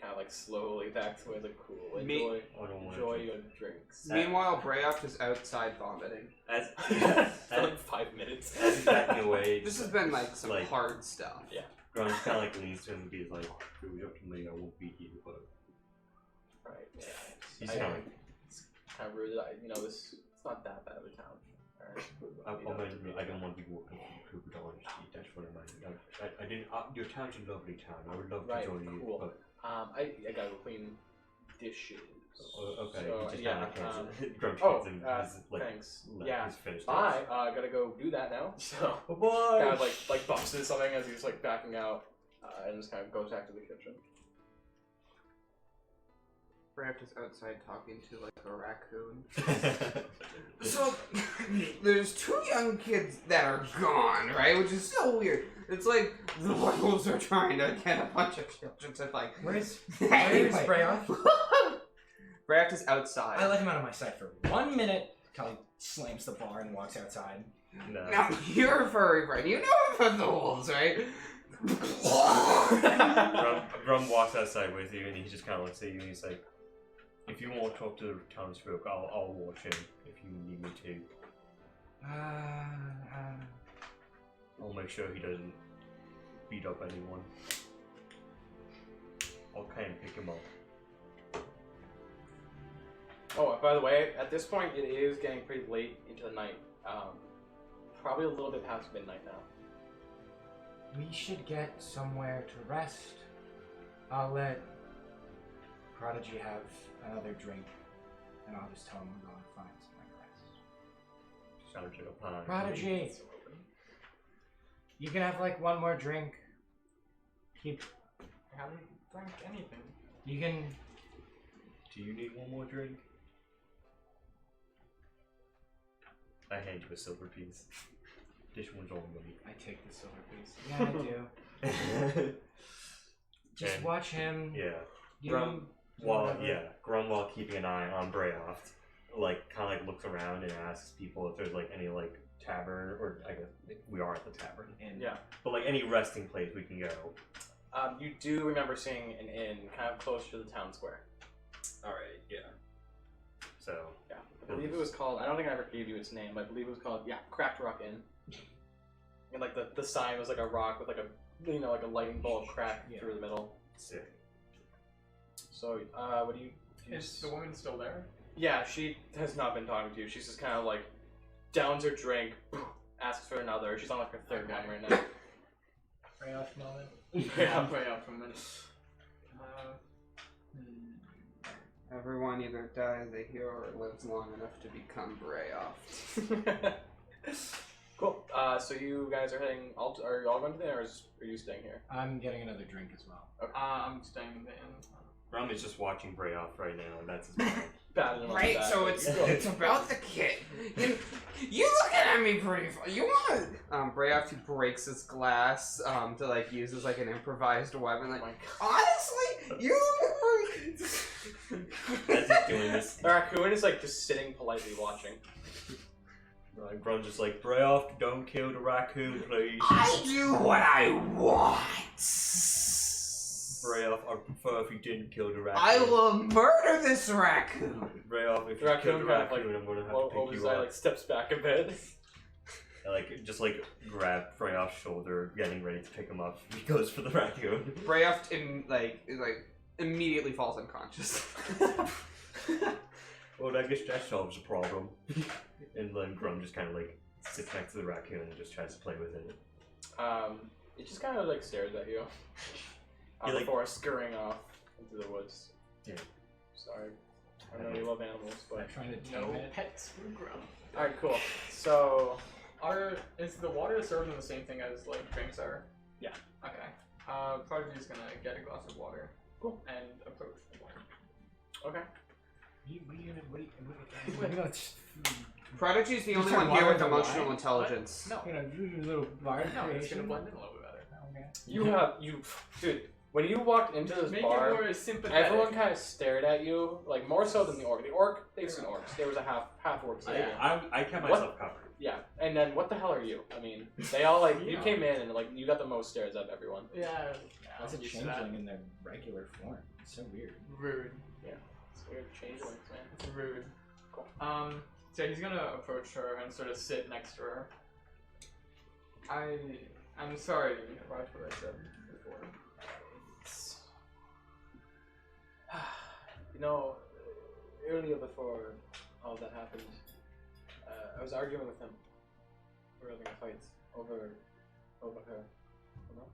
S1: Kind of like slowly back to where the cool.
S4: Me-
S1: Enjoy,
S6: I don't want
S1: enjoy
S6: to.
S1: your drinks.
S4: Meanwhile, Brayoff is outside vomiting.
S2: as
S1: For like 5 minutes.
S2: as he's backing away,
S4: This has been like some
S2: Like-
S4: hard stuff.
S2: Grum kind of like leans to him and be like,
S6: If it was up to me, I won't be here, but
S1: Right. Yeah.
S2: he's
S1: I-
S2: kind of like,
S1: It's kind of rude. It's not that bad of a town. Alright.
S6: I don't want to be walking on the Cooper Dynasty. That's what I meant. I didn't. Your town's a lovely town. I would love
S1: Right,
S6: to join you.
S1: cool.
S6: But
S1: I gotta go clean dishes.
S6: okay.
S1: So,
S2: he just
S1: yeah.
S2: kind of hands Grum
S1: Oh,
S2: hands him his like
S1: thanks.
S2: like,
S1: Yeah.
S2: his finished
S1: I gotta go do that now. So
S2: Bye.
S1: kind of like bumps into something as he's like backing out, and just kind of goes back to the kitchen.
S4: Brayoff is outside talking to like a raccoon. So, there's 2 young kids that are gone, right? Which is so weird. It's like the werewolves are trying to get a bunch of children to like.
S3: Where's
S4: Anyway.
S3: Brayoff?
S4: Braft is outside.
S3: I let him out of my sight for 1 minute. Callie slams the bar and walks outside.
S2: No.
S4: Now, you're a furry friend. You know about the wolves, right?
S2: Grum walks outside with you, and he just kind of looks at you, and he's like, "If you want to talk to the townsfolk, I'll watch him if you need me to. I'll make sure he doesn't beat up anyone. I'll kind of pick him up."
S1: Oh, by the way, at this point, it is getting pretty late into the night. Probably a little bit past midnight now.
S3: We should get somewhere to rest. I'll let Prodigy have another drink, and I'll just tell him we're going to find somewhere to rest.
S2: Sounds like a plan.
S3: Prodigy! You can have like one more drink. Keep.
S5: I haven't drank anything.
S3: You can.
S2: Do you need one more drink? I hand you a silver piece. This one's all money.
S3: I take the silver piece. Yeah, I do. Just
S2: And-
S3: watch him.
S2: Yeah.
S3: You
S2: Grum,
S3: do
S2: while
S3: whatever.
S2: Grum, while keeping an eye on Brayoft, like kind of like looks around and asks people if there's like any like tavern, or I guess we are at the tavern,
S3: And
S1: Yeah.
S2: but like any resting place we can go.
S1: You do remember seeing an inn kind of close to the town square.
S2: All right. Yeah. So.
S1: Yeah. I believe it was called, I don't think I ever gave you its name, but I believe it was called, Cracked Rock Inn. And like the sign was like a rock with like a, like a lightning bolt crack through the middle.
S2: Sick.
S1: So, what do you...
S5: Is the woman still there?
S1: Yeah, she has not been talking to you. She's just kind of like downs her drink, asks for another. She's on like her third one right now.
S3: Right off moment.
S5: I'll play out for a minute.
S4: Everyone either dies a hero or lives long enough to become Brayoff.
S1: Cool. So you guys are heading. Are you all going to the inn, or are you staying here?
S3: I'm getting another drink as well.
S5: I'm staying in the inn.
S2: Grum is just watching Brayoff right now, and that's his plan.
S1: Patting him on the
S4: Right,
S1: back.
S4: so it's about the kid. You looking at me pretty funny. You want? Brayoff, he breaks his glass to like use as like an improvised weapon. Like,
S1: Oh my
S4: honestly, you look
S2: As he's doing this,
S1: The raccoon is like just sitting politely watching.
S2: Grum's just like, Brayoff, don't kill the raccoon, please.
S4: I do what I want.
S2: Brayoff, I prefer if you didn't kill the raccoon.
S4: I will murder this raccoon.
S2: Brayoff, if
S1: The
S2: you
S1: raccoon
S2: kill the
S1: kind of,
S2: raccoon,
S1: like,
S2: I'm gonna have
S1: Well,
S2: to pick you up.
S1: like steps back a bit.
S2: And, like, just like grab Brayoff's shoulder, getting ready to pick him up. He goes for the raccoon.
S4: Brayoff immediately falls unconscious.
S2: Well, I guess that solves the problem. And then Grum just kind of like sits next to the raccoon and just tries to play with it.
S1: It just kind of like stares at you. Before scurrying off into the woods.
S2: Yeah.
S1: Sorry. I know you love animals,
S3: I'm
S1: but
S3: trying to
S5: No
S3: tame it.
S5: pets for Grum.
S1: alright, cool. So
S5: Is the water served in the same thing as like drinks are?
S1: Yeah.
S5: Okay. Prodigy's gonna get a glass of water.
S1: Cool.
S5: And approach the water.
S1: okay.
S4: Prodigy's the only
S3: turn
S4: one here
S3: water
S4: with
S3: into
S4: emotional
S3: wine?
S4: intelligence.
S5: No.
S3: You know, do a little bard
S5: No, it's
S3: creation.
S5: gonna blend in a little bit better.
S3: Okay.
S1: Dude, when you walked into this
S5: Make
S1: bar,
S5: it more sympathetic.
S1: everyone kind of stared at you, like more so than the orc. The orc, they've seen orcs. There was a half orc.
S2: I kept
S1: What?
S2: myself covered.
S1: Yeah, and then what the hell are you? I mean, they all like you
S5: Yeah.
S1: came in and like you got the most stares out of everyone.
S5: Yeah.
S3: That's a
S5: I'm used to that.
S3: changeling in their regular form. It's so weird.
S5: Rude.
S1: It's weird, changelings, man.
S5: It's rude.
S1: Cool.
S5: So he's gonna approach her and sort of sit next to her. I'm sorry about what I said before.
S1: You know, earlier before all that happened, I was arguing with him. We were having a fight over her. You know?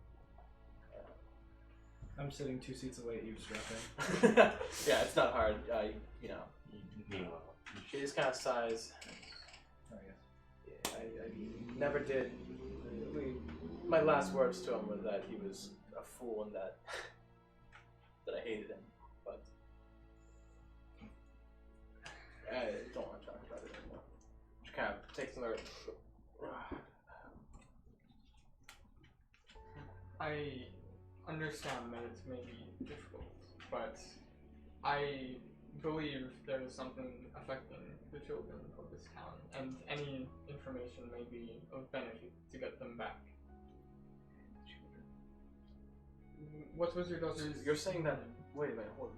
S3: I'm sitting 2 seats away eavesdropping.
S1: Yeah, it's not hard. You know,
S2: Meanwhile,
S1: she just kind of sighs.
S3: Oh, yes.
S1: Yeah, I never did. My last words to him were that he was a fool and that I hated him. But I don't want to talk about it anymore. She kind of takes another.
S5: I understand that it may be difficult, but I believe there is something affecting the children of this town, and any information may be of benefit to get them back. What was your daughter's?
S1: You're saying that? Wait a minute. Hold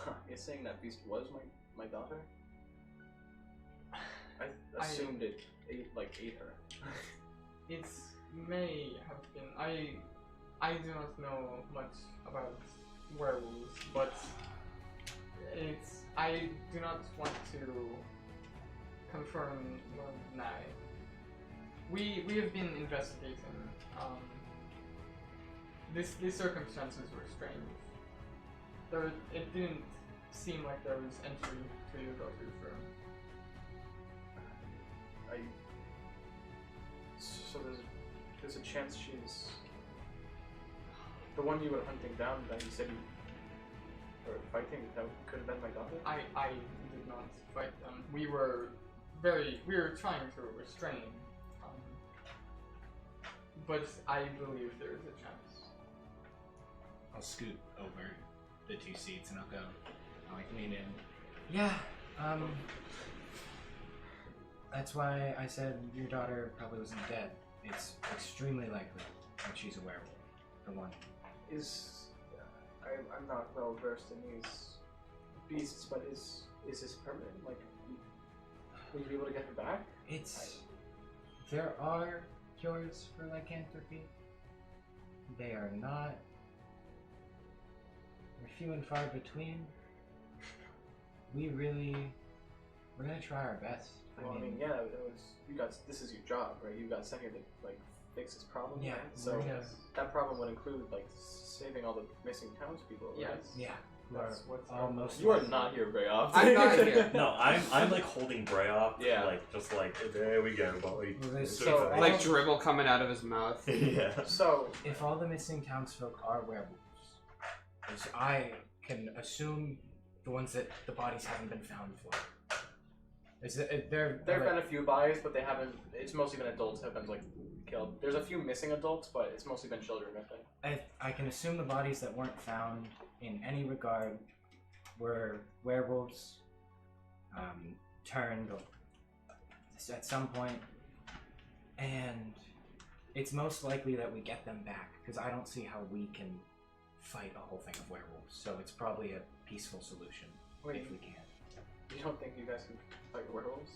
S1: on. You're saying that beast was my daughter? I assumed it ate her.
S5: It may have been. I do not know much about werewolves, but I do not want to confirm nor deny. We have been investigating. These circumstances were strange. It didn't seem like there was entry to your daughter's room.
S1: So there's a chance she's the one you were hunting down. That you said you were fighting. That could have been my daughter.
S5: I did not fight them. We were trying to restrain. But I believe there is a chance.
S3: I'll scoot over the 2 seats and I'll go. I'll lean in. Yeah, that's why I said your daughter probably wasn't dead. It's extremely likely that she's a werewolf. For one.
S1: I'm not well versed in these beasts, but is this permanent? Like, will you be able to get her back?
S3: There are cures for lycanthropy. They are not. They're few and far between. We're gonna try our best.
S1: Well, I mean, yeah, this is your job, right? You got sent here to fix this problem.
S3: Yeah.
S1: Right? So that problem would include saving all the missing townspeople, right?
S5: Yes.
S3: Yeah.
S1: That's what's
S3: almost.
S1: You are not here very often.
S4: I'm not here.
S2: No, I'm like holding Bray off.
S1: Yeah.
S2: Just there we go, boy.
S1: So,
S4: Like dribble coming out of his mouth.
S2: Yeah.
S1: So
S3: if all the missing townsfolk are werewolves, as I can assume the ones that the bodies haven't been found for. There have
S1: been a few bodies, but they haven't. It's mostly been adults have been killed. There's a few missing adults, but it's mostly been children, I think.
S3: I can assume the bodies that weren't found in any regard were werewolves turned at some point, and it's most likely that we get them back because I don't see how we can fight a whole thing of werewolves. So it's probably a peaceful solution if we can.
S1: You don't think you guys can fight werewolves?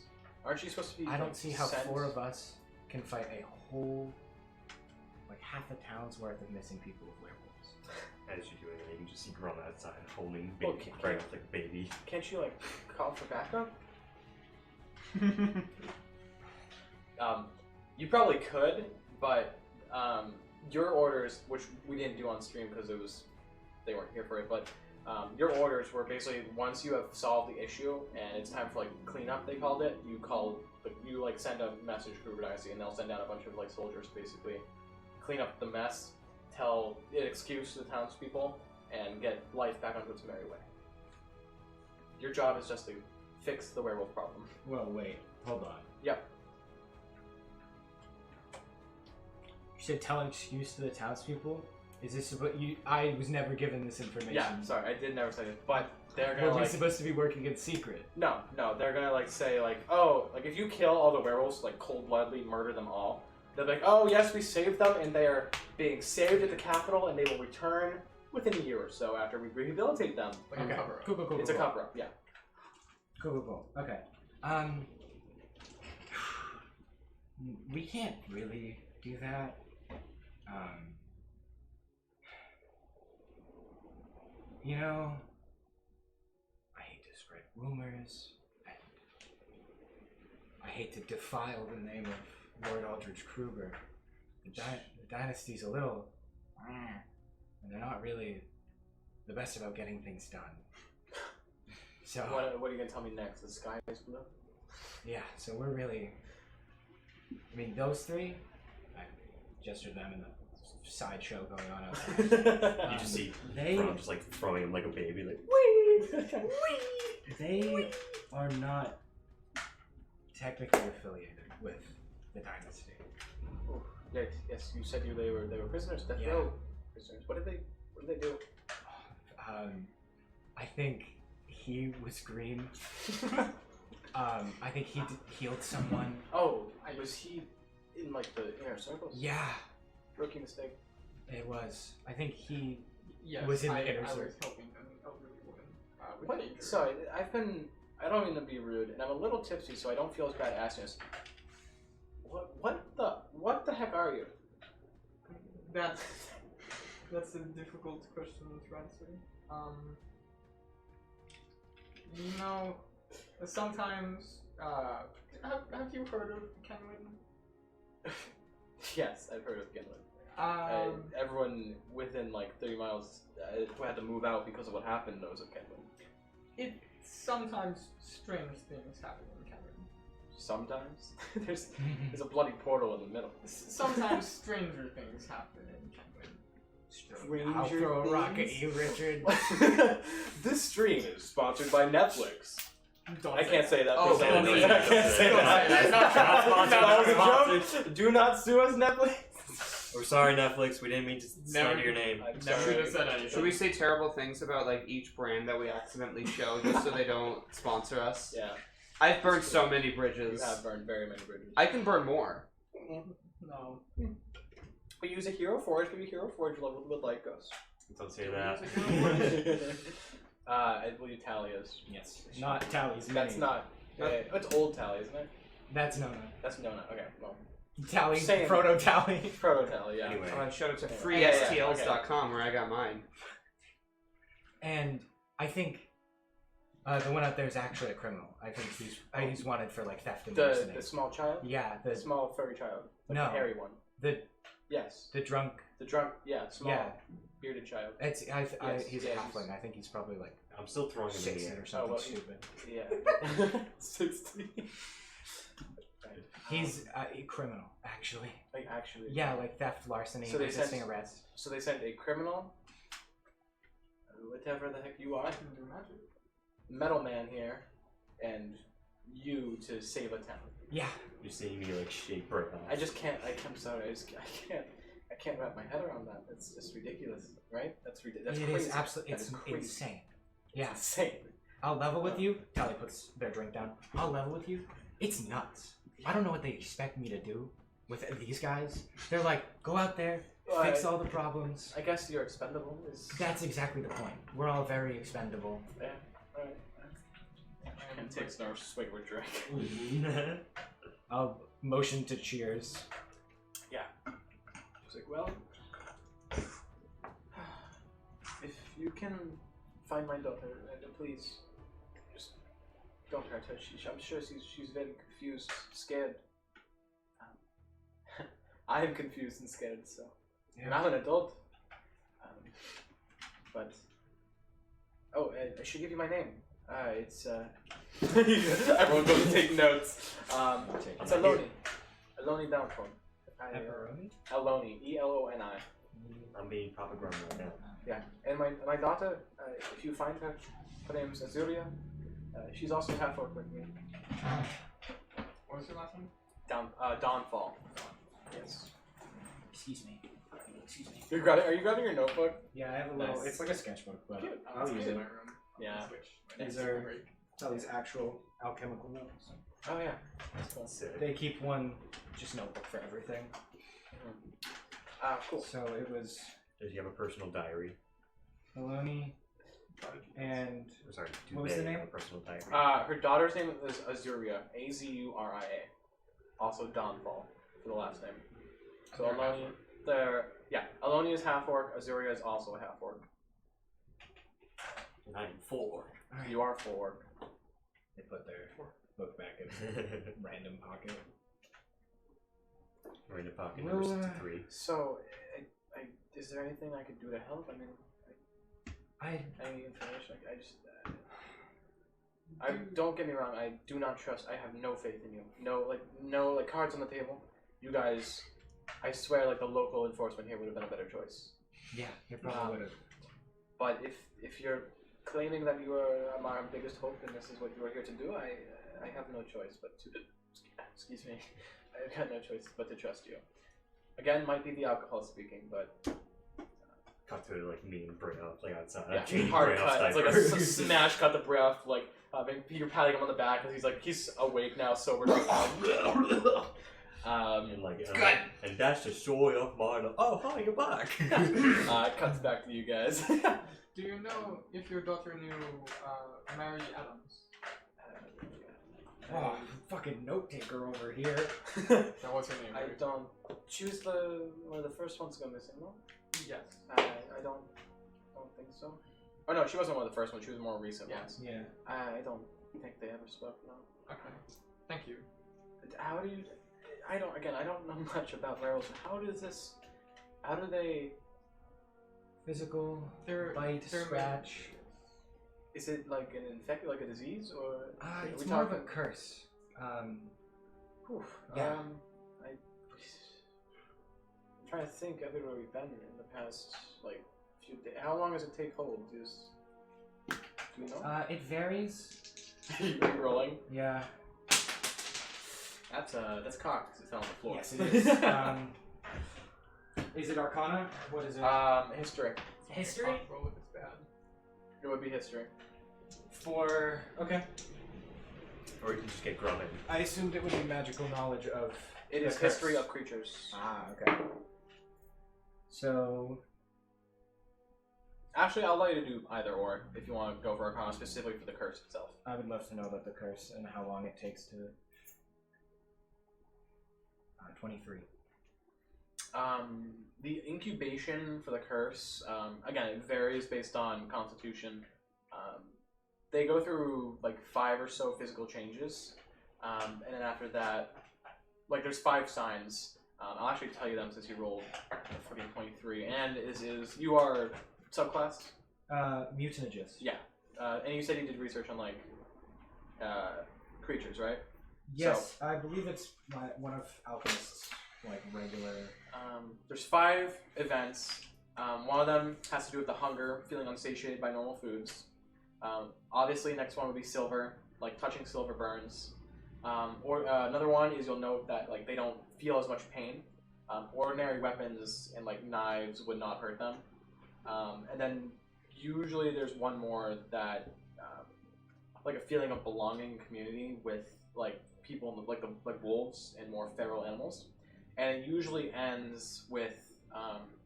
S1: Aren't you supposed to be?
S3: I don't see how
S1: sent?
S3: 4 of us can fight a whole, half a town's worth of missing people with werewolves.
S2: As you're doing it, you can just see Grum outside holding
S1: Well,
S2: baby, Bray off like a baby.
S1: Can't you call for backup? You probably could, but your orders, which we didn't do on stream because they weren't here for it, but your orders were basically once you have solved the issue and it's time for cleanup, they called it. You send a message to Group Dynasty and they'll send out a bunch of soldiers basically clean up the mess, tell an excuse to the townspeople, and get life back onto its merry way. Your job is just to fix the werewolf problem.
S3: Well, wait, hold on.
S1: Yep.
S3: You said tell an excuse to the townspeople? Is this I was never given this information.
S1: Yeah, sorry, I did never say this, but they're gonna
S3: We're supposed to be working in secret.
S1: No, they're gonna say oh, if you kill all the werewolves, cold-bloodedly murder them all, they'll be like, oh yes, we saved them, and they are being saved at the capital, and they will return within a year or so after we rehabilitate them.
S5: Like a cover-up.
S3: Cool.
S1: It's a cover-up, yeah.
S3: Cool. Okay. We can't really do that. I hate to spread rumors, and I hate to defile the name of Lord Aldrich Kruger. The dynasty's a little, and they're not really the best about getting things done. So
S1: What are you gonna tell me next? The sky is blue?
S3: yeah, so we're really, those 3, I gestured them in the sideshow going on outside.
S2: You just see
S3: they-
S2: Grum just throwing him like a baby,
S3: They are not technically affiliated with the dynasty.
S1: Oh, yes, you said they were prisoners, death
S3: Yeah.
S1: row prisoners. What did they do?
S3: I think he was green. I think he healed someone.
S1: Oh, was he in like the inner circles?
S3: Yeah,
S1: Rookie mistake.
S3: it was. I think he
S5: Yes,
S3: was in the inner
S5: I was
S3: circle.
S5: helping an elderly woman with
S1: What?
S5: danger.
S1: Sorry, I don't mean to be rude, and I'm a little tipsy, so I don't feel as bad asking this. What the heck are you?
S5: That's a difficult question to answer. You know, sometimes, have you heard of Kenwin?
S1: Yes, I've heard of Kenwin. Everyone within like 30 miles who had to move out because of what happened knows of Kenwin.
S5: Sometimes strange things happen in Kenwin.
S1: Sometimes there's a bloody portal in the middle.
S5: Sometimes stranger things happen in Kenwin.
S3: I'll throw a rock at you, Richard.
S1: This stream is sponsored by Netflix.
S5: Don't
S1: I can't say that.
S2: Oh,
S1: I
S2: don't
S1: can't say that. That was a joke. Do not sue us, Netflix.
S2: We're sorry, Netflix. We didn't mean to slander your name.
S1: I'm
S5: Never
S1: sorry.
S5: have said anything.
S4: Should we say terrible things about like each brand that we accidentally show just so they don't sponsor us?
S1: Yeah,
S4: I've burned so many
S1: you
S4: bridges.
S1: have burned very many bridges.
S4: I can burn more.
S5: No.
S1: We use a Hero Forge, but a Hero Forge level with light ghost.
S2: Don't say that.
S1: I believe Tally is.
S3: Yes, not Tally's
S1: That's
S3: name.
S1: not. It's old Tally, isn't it?
S3: That's Nona.
S1: That's Nona. Okay, well,
S3: Tally,
S1: Same.
S3: proto Tally.
S1: Proto Tally. Yeah.
S2: Anyway.
S4: Oh, I showed it to
S1: Yeah, yeah,
S4: freestls.com where I got mine.
S3: And I think the one out there is actually a criminal. I think he's wanted for like theft and larceny.
S1: The small child.
S3: Yeah,
S1: The
S3: the
S1: small furry child. Like
S3: No.
S1: the hairy one. Yes.
S3: the drunk.
S1: The drunk. Yeah. Small
S3: Yeah,
S1: bearded child.
S3: it's
S1: Yes,
S3: he's
S1: yeah,
S3: a halfling. I think he's probably like
S2: I'm still throwing him in
S3: 60
S2: the air.
S3: or something
S1: well,
S3: stupid.
S1: Yeah. 60.
S3: He's a criminal, actually.
S1: Like actually.
S3: Yeah, like theft, larceny,
S1: So they
S3: resisting
S1: sent-
S3: arrest.
S1: So they sent a criminal, whatever the heck you are,
S5: I can do magic.
S1: metal man here, and you to save a town.
S3: Yeah,
S2: You're seeing me like shake right now.
S1: I just can't. I'm sorry. I can't wrap my head around that. It's just ridiculous, right? That's ridiculous. That's
S3: it
S1: crazy.
S3: is absolutely.
S1: That
S3: It's
S1: is crazy.
S3: insane. Yeah,
S1: It's insane.
S3: I'll level with you. Tally puts their drink down. I'll level with you. It's nuts. I don't know what they expect me to do with these guys. They're like, go out there, fix all the problems.
S1: I guess you're expendable.
S3: That's exactly the point. We're all very expendable.
S1: Yeah. All right. And takes another swig of a drink.
S3: I'll motion to cheers.
S1: She's like, well, if you can find my daughter, please, just don't hurt her. I'm sure she's very confused, scared. I am confused and scared, so. And I'm an adult. But. Oh, I should give you my name. It's. Everyone goes to take notes. It's Eloni. Eloni Downfall.
S3: Pepperoni?
S1: Eloni. Eloni.
S2: I'm being Papa Grum right now.
S1: Yeah. And my daughter, if you find her, her name's Azuria. She's also half orc like me.
S5: What was your last name?
S1: Dawnfall. Yes.
S3: Excuse me. Excuse me.
S1: Are you grabbing your notebook?
S3: Yeah, I have a little.
S1: Nice.
S3: It's like a sketchbook, but
S1: Cute.
S3: I'll use
S5: in
S3: it.
S5: my room.
S1: Yeah.
S3: These are Tally's actual alchemical notes.
S1: Oh yeah. That's cool.
S2: Sick.
S3: They keep one just notebook for everything.
S1: Cool.
S3: So it was
S2: Does he have a personal diary?
S3: Maloney and
S2: Or sorry, do
S3: What was
S2: they
S3: the name?
S2: have a personal diary?
S1: Her daughter's name is Azuria. Azuria. Also Dawnfall for the last name. So
S5: And they're
S1: Eloni, Eloni is half orc. Azuria is also a half orc.
S2: And I'm 4.
S1: You are full orc.
S3: they put their book back in random pocket.
S2: We're in the pocket
S3: Well,
S2: number 63.
S1: So, is there anything I could do to help? I mean, any information? Don't get me wrong. I do not trust. I have no faith in you. No, cards on the table. You guys, I swear, like the local enforcement here would have been a better choice.
S3: Yeah, you probably would have.
S1: But if you're claiming that you are my biggest hope and this is what you are here to do, I have no choice but to. Excuse me. I've got no choice but to trust you. Again, might be the alcohol speaking, but
S2: cut to like me and Brea like outside.
S1: Yeah,
S2: Changing
S1: hard
S2: Brea's
S1: cut. It's like a
S2: diaper.
S1: smash cut to breath. Like you're patting him on the back because he's awake now, sober.
S2: And like and that's the story of my life. Oh, hi, you're back.
S1: It cuts back to you guys.
S5: Do you know if your daughter knew Mary Adams?
S3: Oh, fucking note taker over here.
S5: That was her name,
S1: I
S5: right?
S1: don't. She was one of the first ones to go missing, no?
S5: Yes.
S1: I don't think so. Oh no, she wasn't one of the first ones. She was more recent
S5: Yeah.
S1: ones.
S3: Yeah.
S1: I don't think they ever spoke. No.
S5: Okay. Thank you.
S1: How do you? I don't know much about werewolves. How do they?
S3: Physical,
S5: They're
S3: bite,
S5: they're
S3: scratch.
S1: Is it like an infected, like a disease, or? are
S3: It's
S1: we
S3: more of a
S1: talking-
S3: curse.
S1: Oof.
S3: Yeah.
S1: I'm trying to think everywhere we've been in the past, like, few days. How long does it take hold? Do we know?
S3: It varies.
S1: You rolling?
S3: Yeah.
S1: That's cocked. It's on the floor.
S3: Yes, it is. Is it Arcana? What is it?
S1: History.
S3: History?
S5: Roll if it's bad.
S1: It would be history.
S3: Okay.
S2: Or you can just get Grumman.
S3: I assumed it would be magical knowledge of.
S1: It
S3: the
S1: is
S3: curse.
S1: history of creatures.
S3: Okay. So.
S1: Actually, I'll allow you to do either or if you want to go for Arcana specifically for the curse itself.
S3: I would love to know about the curse and how long it takes to. 23.
S1: The incubation for the curse, again, it varies based on constitution. They go through like 5 or so physical changes, and then after that, like there's 5 signs. I'll actually tell you them since you rolled a fucking 23, and you are subclass?
S3: Mutanagus.
S1: Yeah, and you said you did research on like creatures, right?
S3: Yes, I believe it's one of alchemists, like regular.
S1: There's 5 events. One of them has to do with the hunger, feeling unsatiated by normal foods. Obviously, next one would be silver, like touching silver burns. Or another one is you'll note that like they don't feel as much pain. Ordinary weapons and like knives would not hurt them. And then usually there's one more that like a feeling of belonging in community with like people like wolves and more feral animals. And it usually ends with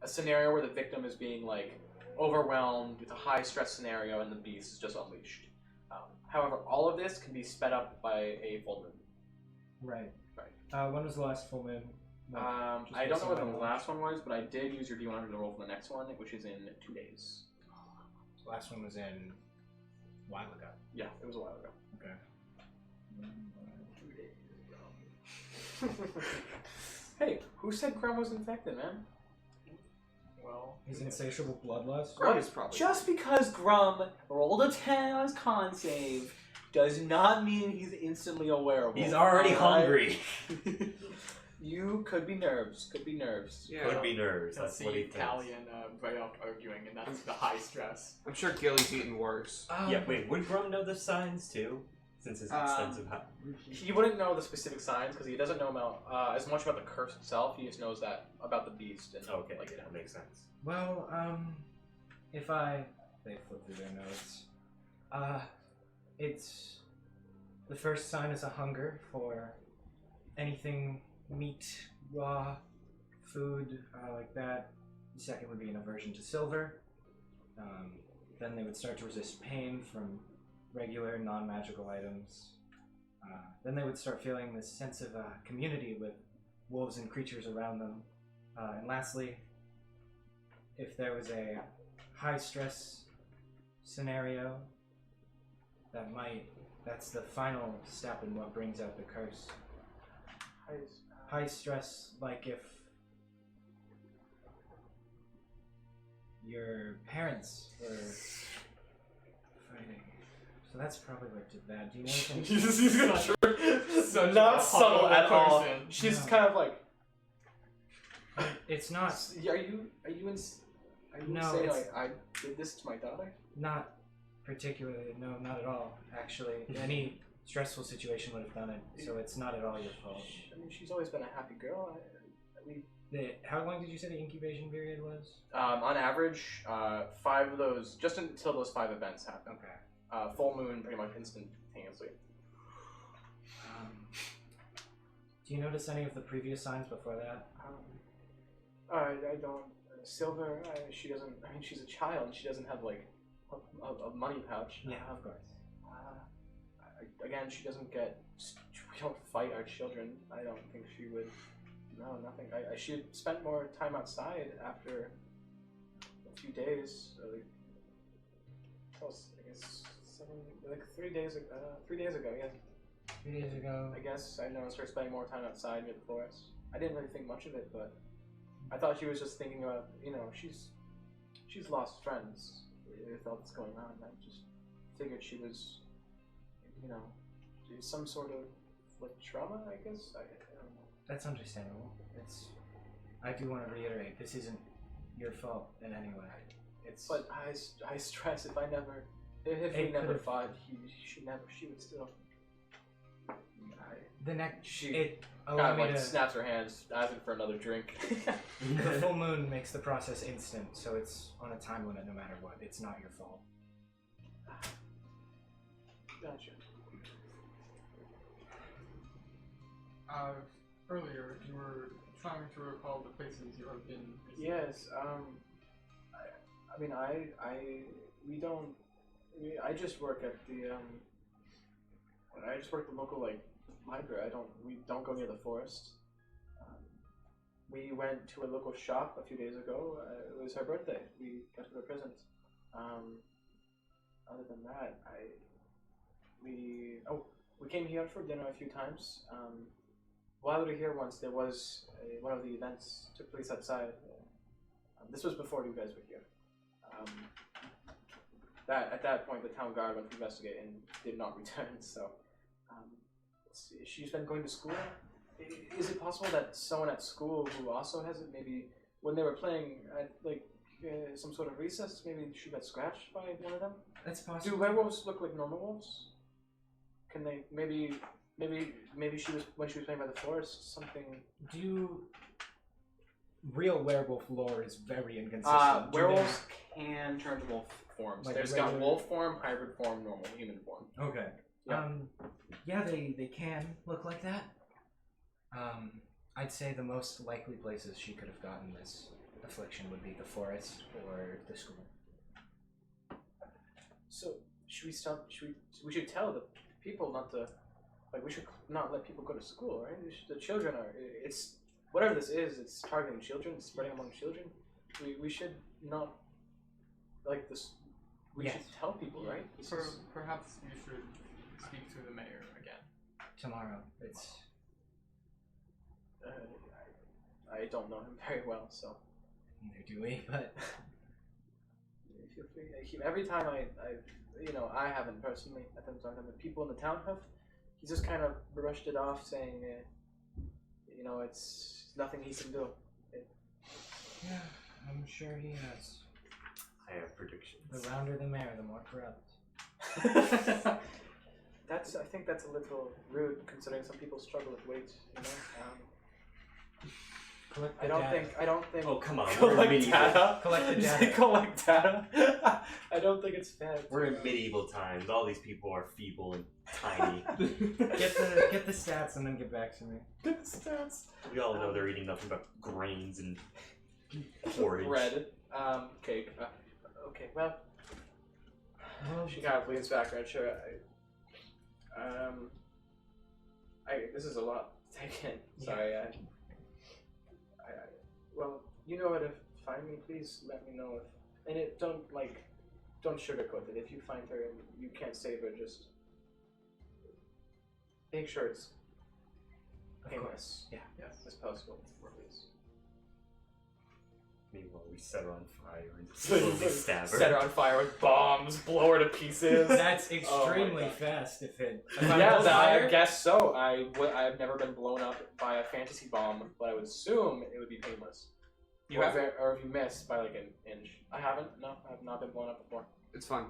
S1: a scenario where the victim is being like overwhelmed with a high stress scenario and the beast is just unleashed. However, all of this can be sped up by a full moon.
S3: Right.
S1: Right.
S3: When was the last full moon?
S1: I don't know what the last one was, but I did use your D100 to roll for the next one, which is in 2 days.
S3: The last one was in a while ago.
S1: Yeah, it was a while ago.
S3: Okay.
S1: 2 days ago. Hey, who said Grum was infected, man?
S5: Well,
S3: His insatiable bloodlust.
S4: Grum is probably.
S1: Just because Grum rolled a 10 on his con save does not mean he's instantly a werewolf.
S2: He's already
S1: alright?
S2: hungry.
S1: You could be nerves. Could be nerves.
S4: Yeah.
S2: Could be nerves.
S5: let's
S2: That's what he
S5: see
S2: thinks.
S5: Callie and Bray arguing, and that's the high stress.
S4: I'm sure Gilly's eaten worse.
S2: Yeah, wait, would Grum know the signs too? Since his extensive
S1: He wouldn't know the specific signs because he doesn't know about as much about the curse itself. He just knows that about the beast. And
S2: Okay,
S1: like,
S2: that makes sense.
S3: Well, if they flip through their notes. It's the first sign is a hunger for anything meat, raw, food like that. The second would be an aversion to silver. Then they would start to resist pain from regular non-magical items. Then they would start feeling this sense of community with wolves and creatures around them. And lastly, if there was a high stress scenario, that's the final step in what brings out the curse. High stress, like if your parents were fighting. So that's probably what did that. Do you want anything?
S1: He's gonna
S5: Such a
S1: not subtle at all.
S5: person.
S1: She's
S3: No.
S1: kind of like,
S3: It's not
S1: are you
S3: No,
S1: saying
S3: it's-
S1: like I did this to my daughter?
S3: not particularly. No, not at all. Actually, any stressful situation would have done it. So it's not at all your fault.
S1: I mean, she's always been a happy girl.
S3: How long did you say the incubation period was?
S1: On average, 5 of those, just until those 5 events happen.
S3: Okay.
S1: Full moon, pretty much instantaneously.
S3: Do you notice any of the previous signs before that?
S1: I don't. Silver, she doesn't. I mean, she's a child. She doesn't have like a money pouch.
S3: Yeah, of course.
S1: Again, she doesn't get. We don't fight our children. I don't think she would. No, nothing. She had spent more time outside after a few days. I guess 3 days ago. 3 days ago, yeah.
S3: 3 days ago.
S1: I guess I noticed her spending more time outside near the forest. I didn't really think much of it, but I thought she was just thinking about, she's lost friends with all that's going on. I just figured she was, some sort of like trauma, I guess. I don't know.
S3: That's understandable. I do want to reiterate, this isn't your fault in any way.
S1: But I stress if we never fought, she would still.
S3: Allow me to.
S1: Snaps her hands, asking for another drink.
S3: The full moon makes the process instant, so it's on a time limit no matter what. It's not your fault.
S1: Gotcha.
S5: Earlier, you were trying to recall the places you have been.
S1: Yes. I just work at the I just work at the local library. We don't go near the forest. We went to a local shop a few days ago. It was her birthday. We got her a present. Other than that, we came here for dinner a few times. While we were here once, there was one of the events took place outside. This was before you guys were here. At that point, the town guard went to investigate and did not return. So, she's been going to school. Is it possible that someone at school who also has it, maybe when they were playing at some sort of recess, maybe she got scratched by one of them?
S3: That's possible.
S1: Do werewolves look like normal wolves? Can they maybe she was when she was playing by the forest something?
S3: Real werewolf lore is very inconsistent.
S1: Werewolves can turn to wolf forms.
S3: Like
S1: There's got wolf form, hybrid form, normal human form.
S3: Okay.
S1: Yeah.
S3: Yeah, they can look like that. I'd say the most likely places she could have gotten this affliction would be the forest or the school.
S1: So should we stop? We should tell the people not to. We should not let people go to school, right? The children are. It's whatever this is. It's targeting children, it's spreading among children. We should not this. We should tell people, right?
S5: Perhaps you should speak to the mayor again.
S3: Tomorrow. It's.
S1: I don't know him very well, so.
S3: Neither do we, but.
S1: Feel free. Every time I haven't personally at the time, but people in the town have. He just kind of brushed it off, saying, it's nothing he can do.
S3: Yeah, I'm sure he has.
S2: I have predictions.
S3: The rounder the mayor, the more corrupt.
S1: I think that's a little rude, considering some people struggle with weight. I don't think.
S2: Oh, come on.
S1: Collect data.
S3: Collect the data.
S1: Collect data. I don't think it's fair.
S2: We're in medieval times. All these people are feeble and tiny.
S3: Get the stats and then get back to me.
S1: Get the stats.
S2: We all know they're eating nothing but grains and porridge.
S1: Bread. Cake. Okay, well. She kind of leans back right sure. This is a lot to take in. Sorry. Well, you know where to find me. Please let me know don't sugarcoat it. If you find her and you can't save her, just make sure it's painless.
S3: Yeah.
S1: As possible, please.
S2: Meanwhile, we set her on fire and slowly stab her.
S1: Set her on fire with bombs, blow her to pieces.
S3: That's extremely fast if
S1: I guess so. I've never been blown up by a fantasy bomb, but I would assume it would be painless. Or if you miss by an inch. I haven't. No, I've not been blown up before.
S4: It's fun.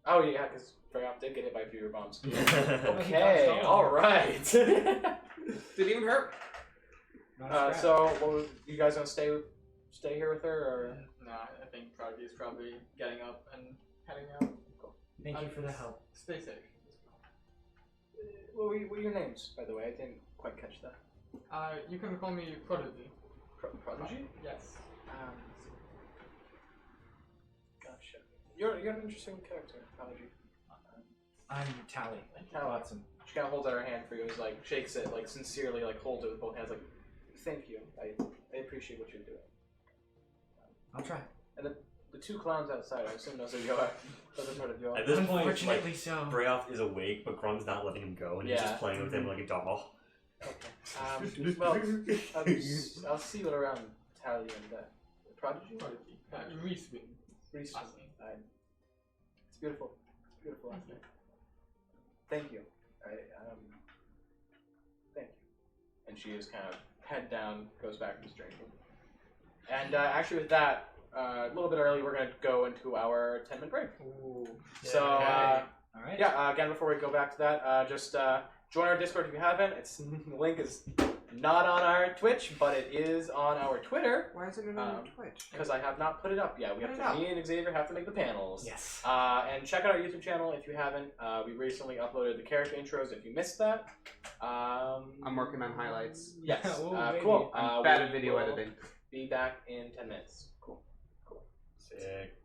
S1: Oh yeah, because Verop did get hit by a few of your bombs.
S3: Okay,
S1: all right.
S4: Did it even hurt?
S3: Not a scratch.
S1: So, you guys gonna stay here with her, or?
S5: No, I think Prodigy is probably getting up and heading out.
S3: Thank you for the help.
S5: Stay safe.
S1: What are your names, by the way? I didn't quite catch that.
S5: You can call me Prodigy.
S1: Prodigy?
S5: Yes.
S1: Gotcha. You're an interesting character, Prodigy.
S3: I'm Tally.
S1: Tally.
S3: Watson.
S1: She kind of holds out her hand for you. Is like shakes it, like sincerely, like holds it with both hands, like, thank you. I appreciate what you're doing.
S3: I'll try.
S1: And the two clowns outside, I assume those are your. Those are part of your.
S2: At this point, like,
S3: Unfortunately so.
S2: Brayoff is awake, but Grum's not letting him go, and he's
S1: Yeah.
S2: just playing with him like a doll.
S1: Okay. Well, I'll see you around, Tally and Prodigy.
S5: Prodigy. Reese.
S1: Reese.
S5: Awesome.
S1: It's beautiful. It's beautiful. Thank you. Thank you. And she is kind of head down, goes back to his drinking. And actually, with that, a little bit early, we're going to go into our 10-minute break.
S5: Ooh.
S1: So,
S3: All right.
S1: yeah, again, before we go back to that, just join our Discord if you haven't. The link is not on our Twitch, but it is on our Twitter.
S4: Why isn't it on Twitch?
S1: Because I have not put it up yet. Me and Xavier have to make the panels.
S3: Yes.
S1: And check out our YouTube channel if you haven't. We recently uploaded the character intros if you missed that.
S4: I'm working on highlights.
S1: Yes.
S3: Ooh,
S1: Cool.
S4: I'm bad at
S1: we
S4: video
S1: will
S4: editing.
S1: Be back in 10 minutes. Cool.
S2: Sick.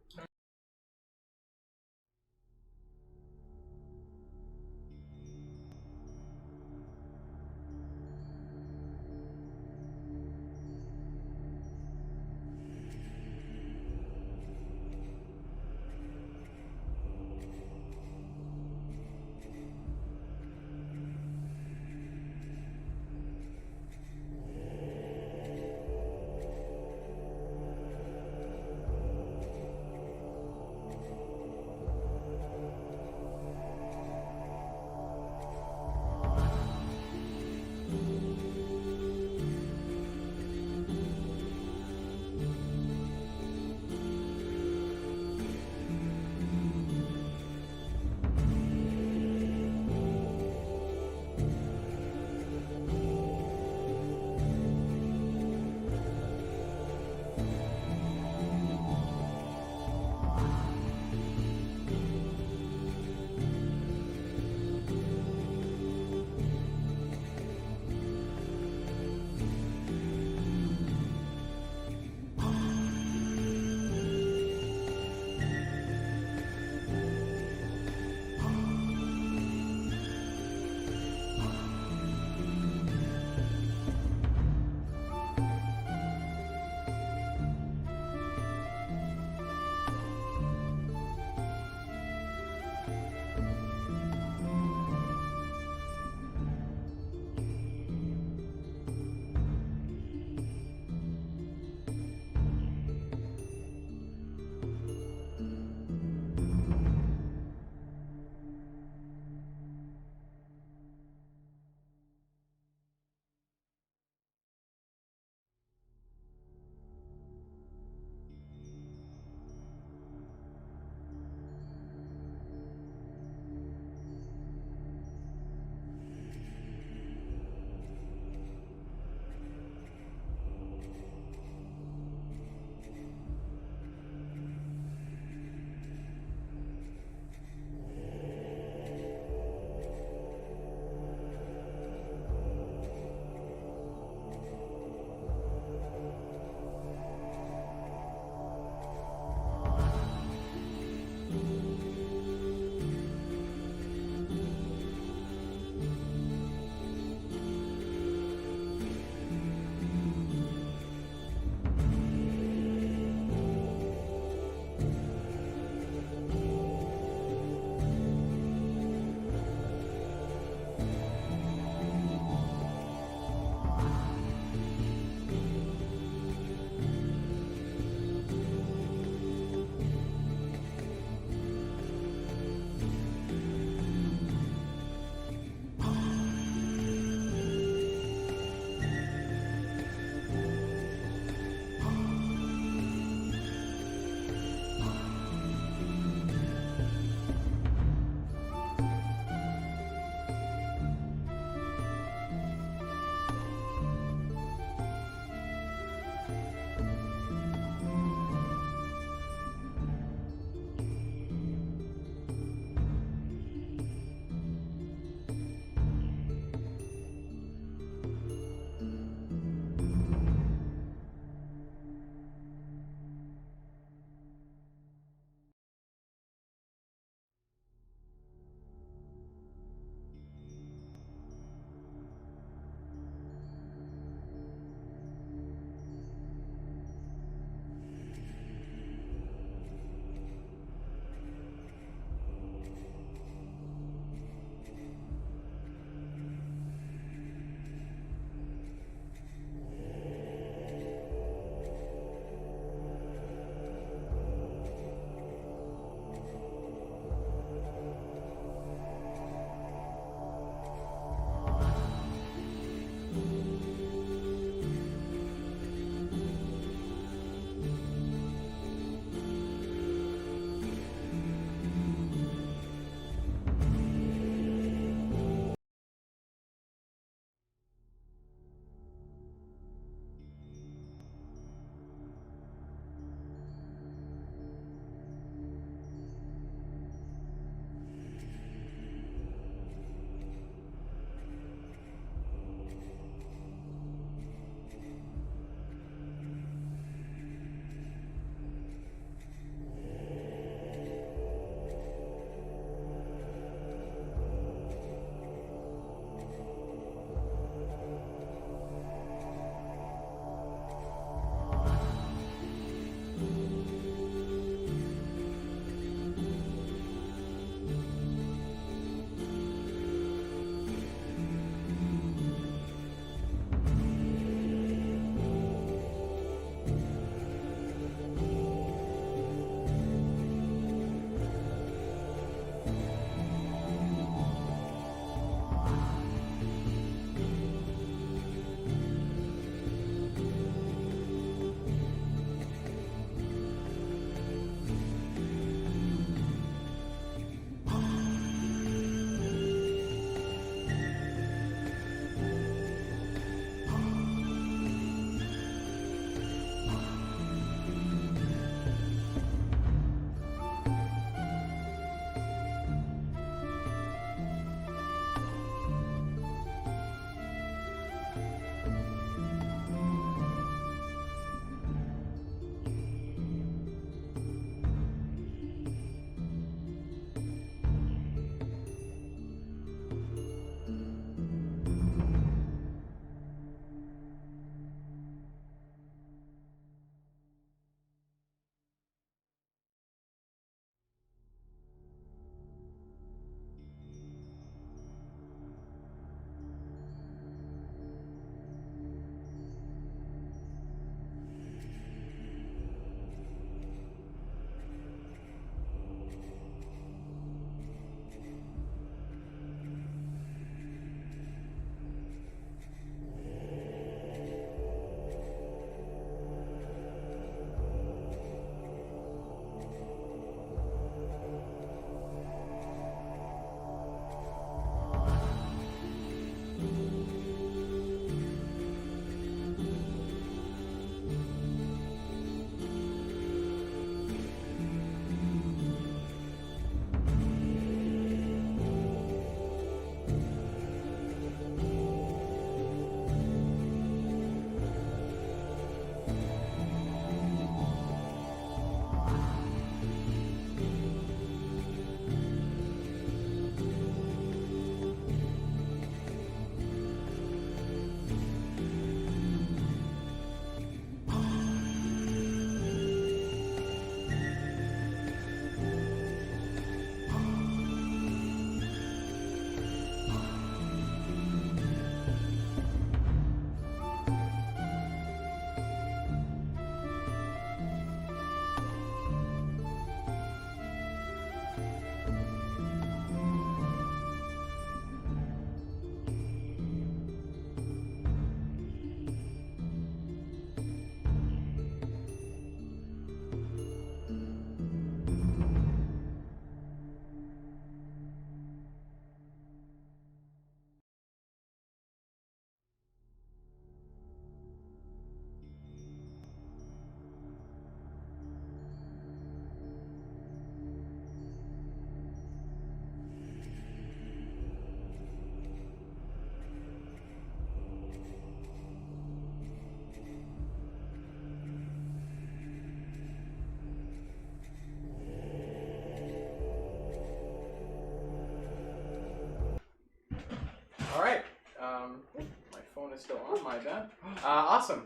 S1: like that. Awesome.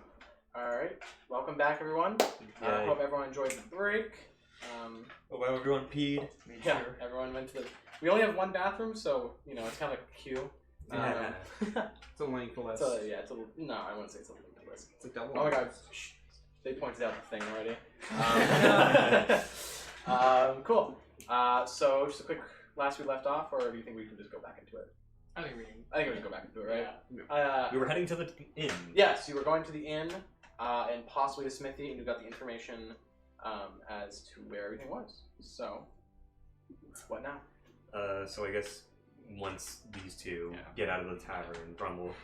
S1: All right. Welcome back, everyone.
S2: Yay.
S1: Hope everyone enjoyed the break.
S2: Oh, well, everyone peed. Made
S1: Yeah,
S2: sure.
S1: everyone went to the. We only have one bathroom, so it's kind of like a queue.
S2: Yeah.
S4: It's a lengthless.
S1: It's a no, I wouldn't say it's a list.
S4: It's a double.
S1: Oh my god, shh. They pointed out the thing already. Cool. So just a quick last we left off, or do you think we can just go back into it?
S5: I think we can.
S1: I think we can go back into it, right?
S5: Yeah.
S2: We were heading to the inn.
S1: Yes, you were going to the inn, and possibly the smithy, and you got the information as to where everything was. So, what now?
S2: So I guess once these two get out of the tavern, Brum will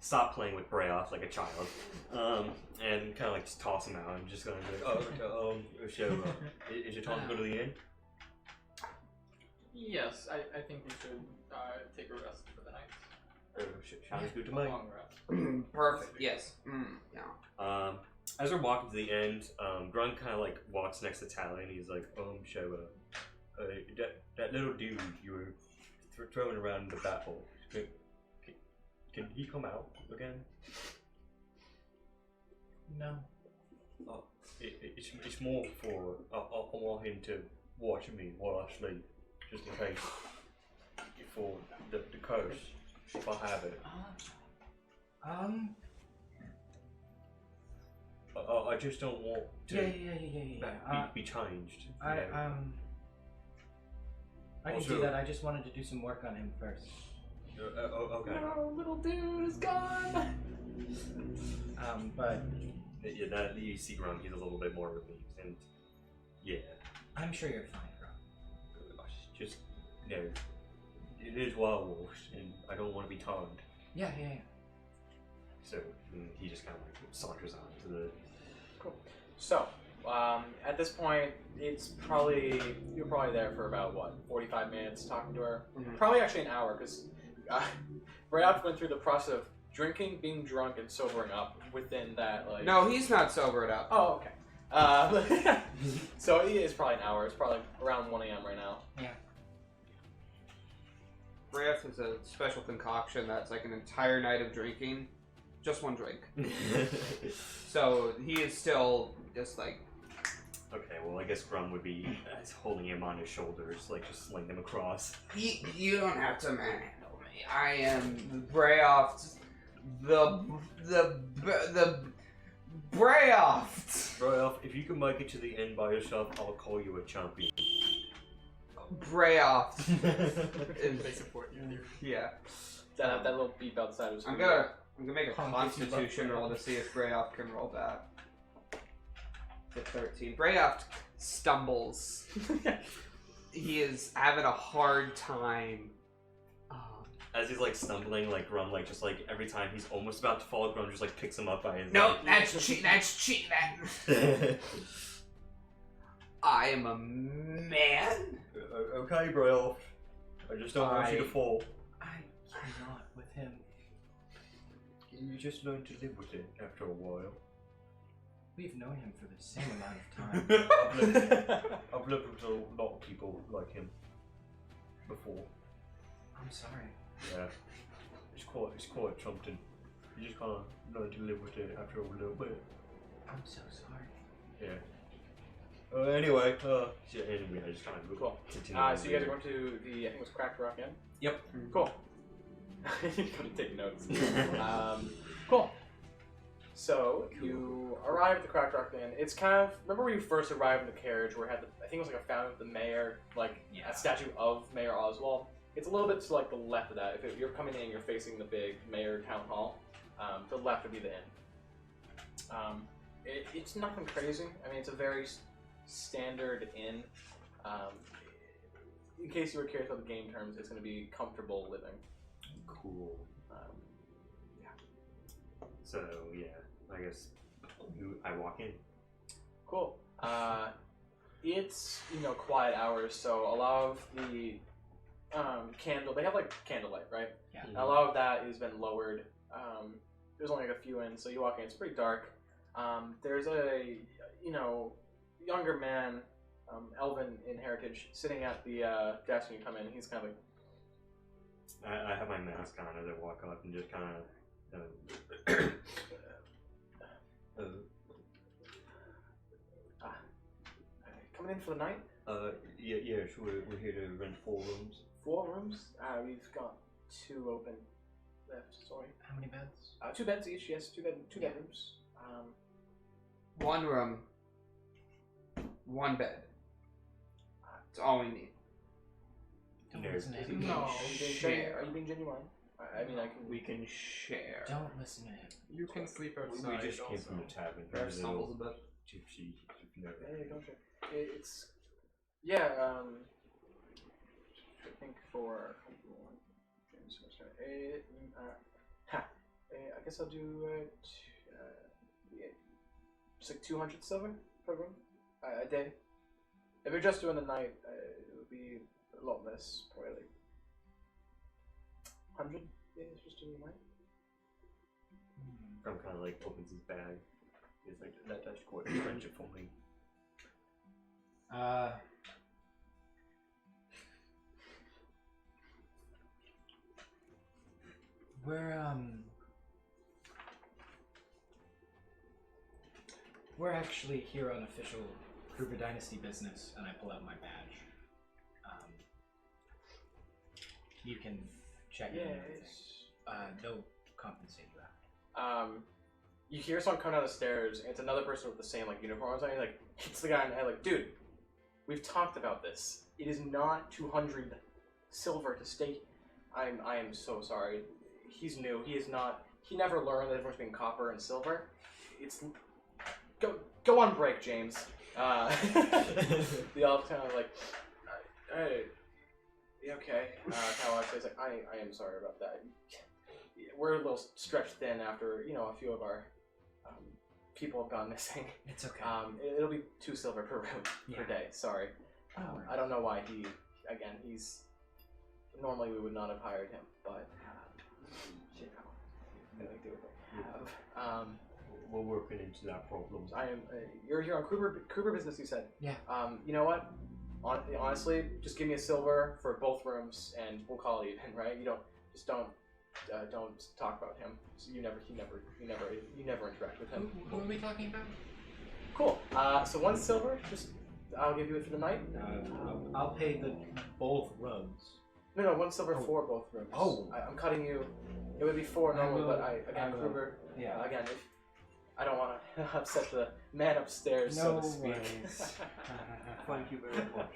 S2: stop playing with Brayoff like a child, and kind of like just toss him out and just gonna be like, is it time to go to the inn?
S5: Yes, I think we should take a rest for the night.
S2: Sounds good to
S5: A
S2: me.
S5: long rest.
S4: Perfect. Yes. Yeah.
S2: As we're walking to the end, Grunt kind of like walks next to Tally and he's like, that little dude you were throwing around in the battle, can he come out again?
S3: No.
S2: It's more for, I want him to watch me while I sleep, just in case, for the curse, if I have it. I just don't want to be changed.
S3: I can
S2: Also-
S3: do that. I just wanted to do some work on him first.
S2: Okay.
S1: No, little dude is gone.
S3: But
S2: Yeah, that you see Grunt, he's a little bit more relieved, and yeah,
S3: I'm sure you're fine, bro.
S2: just it is werewolves, and I don't want to be tamed.
S3: Yeah.
S2: So he just kind of like saunters on to the.
S1: Cool. So, at this point, you're probably there for about 45 minutes talking to her.
S4: Mhm.
S1: Probably actually an hour, because Brayoff went through the process of drinking, being drunk, and sobering up within that.
S4: No, he's not sobered up.
S1: Oh, okay. So it is probably an hour. It's probably around 1 a.m. right now.
S4: Braff is a special concoction that's like an entire night of drinking, just one drink. So he is still just like.
S2: Okay, well I guess Grum would be holding him on his shoulders, like just sling them across.
S4: You don't have to manhandle me. I am Brayoff, the Brayoff.
S2: Brayoff, if you can make it to the end by yourself, I'll call you a champion.
S4: Brayoff.
S5: They support you.
S4: Yeah.
S1: That little beep outside was.
S4: I'm gonna make a
S3: Punk
S4: Constitution roll to see if Brayoff can roll that. It's a 13. Brayoff stumbles. He is having a hard time.
S2: As he's like stumbling, like Grum, like just like every time he's almost about to fall, Grum just like picks him up by his.
S4: No,
S2: leg.
S4: that's cheat. That's cheat. I am a man.
S2: Okay, Brayoff. I just don't want you to fall.
S3: I cannot with him.
S2: You just learn to live with it after a while.
S3: We've known him for the same amount of time.
S2: I've lived with a lot of people like him before.
S3: I'm sorry.
S2: Yeah, it's quite something. You just kind of learn to live with it after a little bit.
S3: I'm so sorry.
S2: Yeah. Anyway, I just kind of
S1: Cool.
S2: continue.
S1: So you guys are going to the, I think it was Cracked Rock Inn?
S2: Yep.
S1: Cool. You're going to take notes. Cool. So you arrive at the Cracked Rock Inn. It's kind of, remember when you first arrived in the carriage where it had, I think it was like a fountain of the mayor, like a statue of Mayor Oswald? It's a little bit to like the left of that. If you're coming in, you're facing the big mayor town hall. To the left would be the inn. It's nothing crazy. I mean, it's a very standard inn. In case you were curious about the game terms, it's going to be comfortable living.
S2: Cool.
S1: Yeah.
S2: So yeah, I guess I walk in.
S1: Cool. It's quiet hours, so a lot of the they have like candlelight, right?
S3: Yeah.
S1: A lot of that has been lowered. There's only like a few in, so you walk in. It's pretty dark. There's a younger man, elven in heritage, sitting at the desk when you come in. He's kind of like,
S2: I have my mask on as I walk up and just kind of
S1: Coming in for the night?
S6: Yes, we're here to rent 4 rooms.
S1: 4 rooms? We've got 2 open left. Sorry.
S3: How many beds?
S1: 2 beds each. Yes, 2 bedrooms.
S4: 1 room, 1 bed. That's all we need.
S3: Don't
S6: No.
S3: listen to him.
S5: No.
S1: Are you being genuine? I mean, I can.
S4: We can share.
S3: Don't listen to him.
S5: You can sleep
S6: We
S5: outside.
S6: just came
S5: also.
S6: from the tavern.
S4: Bear
S6: We're a
S4: stumbles a
S6: little
S4: bit.
S6: tipsy, if you know that.
S1: Hey, don't share. It's. Yeah. I think for. I guess I'll do just like 200 silver per room a day. If you're just doing the night, it would be a lot less, probably like 100. Yeah, it's just doing the night.
S6: Grum kind of like opens his bag. He's like, that's quite expensive for me.
S3: We're actually here on official Kruger Dynasty business, and I pull out my badge. You can check in and everything. They'll compensate you after.
S1: You hear someone come down the stairs, and it's another person with the same like uniform on. He like hits the guy in the head, like, dude, we've talked about this. It is not 200 silver to stay. I am so sorry. He's new. He is not. He never learned the difference between copper and silver. It's go on break, James. The elf kind of like, hey, okay. Kind of says like, I am sorry about that. We're a little stretched thin after a few of our people have gone missing.
S3: It's okay.
S1: It'll be 2 silver per room per day. Sorry. I don't know why he's normally we would not have hired him, but
S6: We're working into that problem.
S1: I am. You're here on Kruger business. You said.
S3: Yeah.
S1: You know what? Honestly, just give me a silver for both rooms, and we'll call it even. Right? You don't talk about him. So you never interact with him.
S3: Who are we talking about?
S1: Cool. So 1 silver. I'll give you it for the night.
S3: I'll pay both rooms.
S1: No, 1 silver for both rooms.
S3: Oh.
S1: I'm cutting you. It would be 4 normally, but Kruger.
S3: Yeah.
S1: Again, if I don't want to upset the man upstairs, so to speak.
S6: Thank you very much.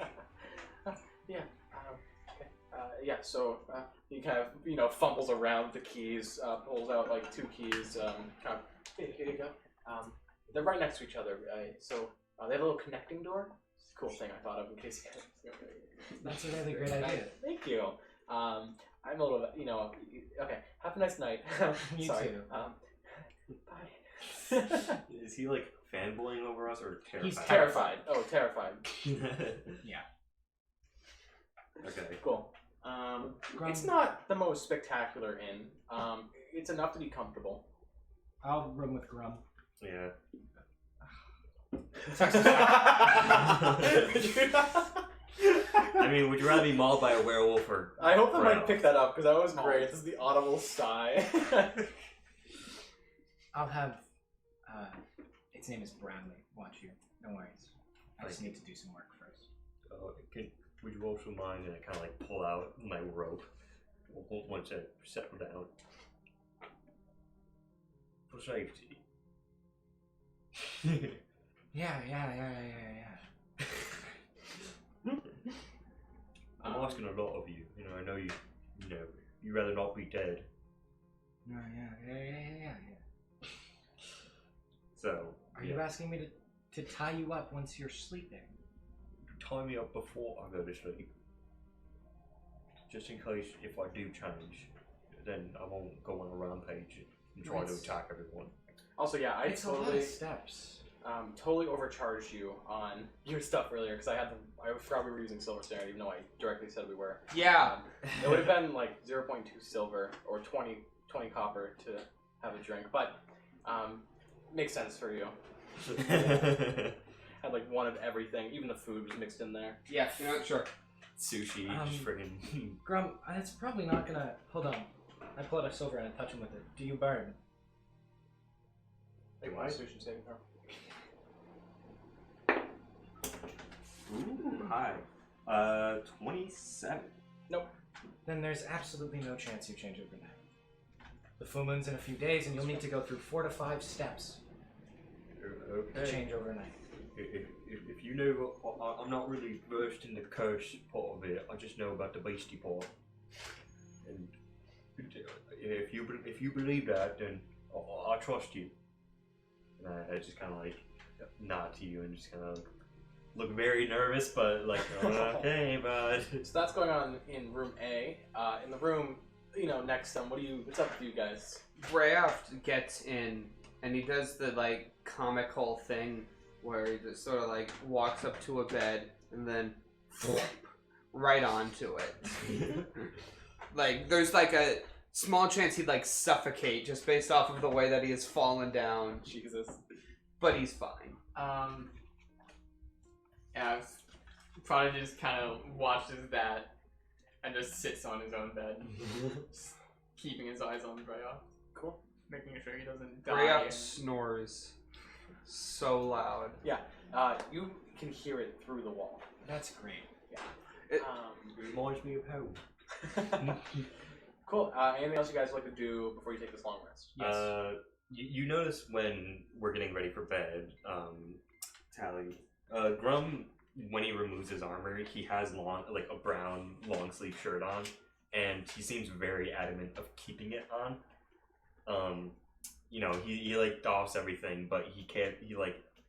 S1: Yeah. Okay. Yeah. So he kind of fumbles around the keys, pulls out like 2 keys. Kind of here you go. They're right next to each other. So they have a little connecting door. It's a cool thing I thought of in case.
S3: That's a really great idea.
S1: Thank you. I'm a little bit, okay. Have a nice night.
S3: You
S1: Sorry.
S3: too.
S1: Bye.
S2: Is he like fanboying over us or terrified?
S1: He's terrified. Oh, terrified.
S3: Yeah.
S2: Okay.
S1: Cool. It's not the most spectacular inn. It's enough to be comfortable.
S3: I'll room with Grum.
S2: Yeah. I mean, would you rather be mauled by a werewolf or?
S1: I hope they might
S2: Brown?
S1: pick that up because that was great. This is the audible sigh.
S3: I'll have. Its name is Bradley. Watch you. No worries. I just need to do some work first.
S6: Would you also mind? And I kind of like pull out my rope once I settle down for safety.
S3: Yeah.
S6: I'm asking a lot of you. I know you. You'd rather not be dead.
S3: Yeah.
S6: So.
S3: Are you asking me to tie you up once you're sleeping?
S6: Tie me up before I go to sleep. Just in case if I do change, then I won't go on a rampage and try to attack everyone.
S1: Also, yeah, I
S3: It's a lot of steps.
S1: totally overcharged you on your stuff earlier because I forgot we were using silver standard, even though I directly said we were.
S5: Yeah.
S1: It would have been like 0.2 silver or 20 copper to have a drink, but makes sense for you. Had like 1 of everything, even the food was mixed in there.
S4: Yeah, sure.
S2: Sushi,
S6: Just friggin'.
S3: Grum, it's probably not gonna. Hold on. I pull out a silver and I touch him with it. Do you burn?
S1: Make a Constitution saving throw.
S2: Ooh, hi. 27.
S3: Then there's absolutely no chance you change overnight. The full moon's in a few days, and you'll need to go through 4 to 5 steps to
S6: Okay.
S3: change overnight.
S6: If you know, I'm not really versed in the curse part of it. I just know about the beastie part. And if you believe that, then I trust you. And I just kind of like nod to you and just kind of look very nervous, but like okay, bud.
S1: So that's going on in room A. In the room, next to them, what's up with you guys?
S4: Brayoff gets in and he does the like comical thing where he just sort of like walks up to a bed and then right onto it. Like there's like a small chance he'd like suffocate just based off of the way that he has fallen down.
S1: Jesus.
S4: But he's fine.
S5: Yeah, Prodigy just kind of watches that and just sits on his own bed, just keeping his eyes on Brayoff.
S1: Cool.
S5: Making sure he doesn't die.
S4: Brayoff snores so loud.
S1: You can hear it through the wall.
S3: That's great.
S1: Yeah.
S6: Reminds me of home.
S1: Cool. Anything else you guys would like to do before you take this long rest?
S3: Yes.
S2: You notice when we're getting ready for bed, Tally, Grum, when he removes his armor, he has a brown long sleeve shirt on, and he seems very adamant of keeping it on. He like doffs everything, but he can't.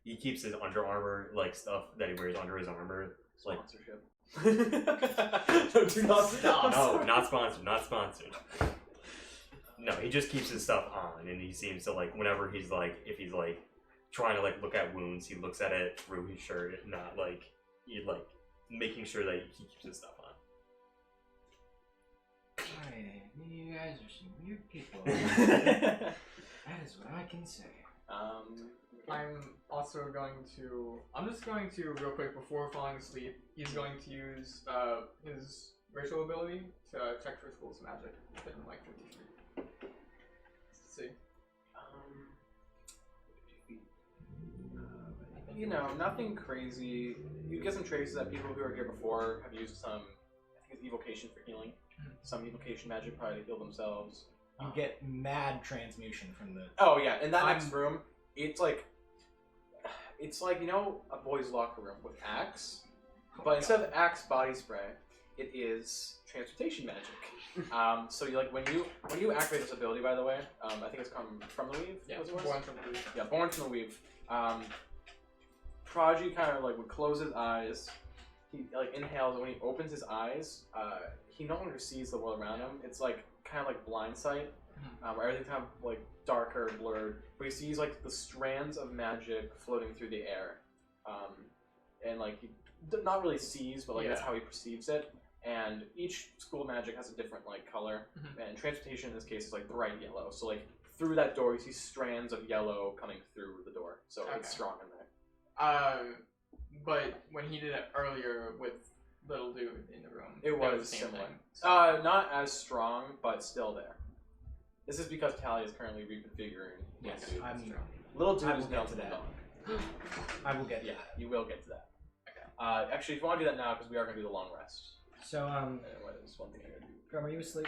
S2: He keeps his Under Armour stuff that he wears under his armor.
S1: Sponsorship. No, do not stop.
S2: No, not sponsored. Not sponsored. No, he just keeps his stuff on, and he seems to whenever he's if he's trying to look at wounds, he looks at it through his shirt, not making sure that he keeps his stuff on.
S3: Hey, you guys are some weird people. That is what I can say.
S5: I'm just going to, real quick, before falling asleep, he's going to use his racial ability to check for school's magic within 50 feet. Let's see.
S1: Nothing crazy. You get some traces that people who are here before have used some, I think it's evocation for healing. Some evocation magic probably to heal themselves.
S3: You get mad transmutation from the...
S1: Oh yeah, in that next room, it's like a boys' locker room with Axe, but instead of Axe body spray, it is transmutation magic. So you when you activate this ability, by the way, I think it's come from the weave.
S5: Yeah,
S1: was it was?
S5: born from the weave.
S1: Yeah, born from the weave. Prodigy kind of would close his eyes. He inhales, and when he opens his eyes, he no longer sees the world around him. It's kind of blind sight, where everything's kind of darker, blurred. But he sees the strands of magic floating through the air, and he not really sees, but that's how he perceives it. And each school magic has a different color, and transmutation in this case is bright yellow. So through that door, you see strands of yellow coming through the door. So it's strong in there.
S5: But when he did it earlier with little dude in the room,
S1: it was
S5: the same
S1: similar.
S5: thing.
S1: Not as strong, but still there. This is because Tally is currently reconfiguring.
S3: Yes,
S1: Dude.
S3: I
S1: Little dude
S3: will
S1: is
S3: get
S1: now
S3: to
S1: to
S3: that.
S1: that.
S3: I will get
S1: Yeah,
S3: that.
S1: you will get to that. Okay. Actually, if you want to do that now, because we are going to do the long rest.
S3: So,
S1: What is one thing I gotta do?
S3: Grum, are you asleep?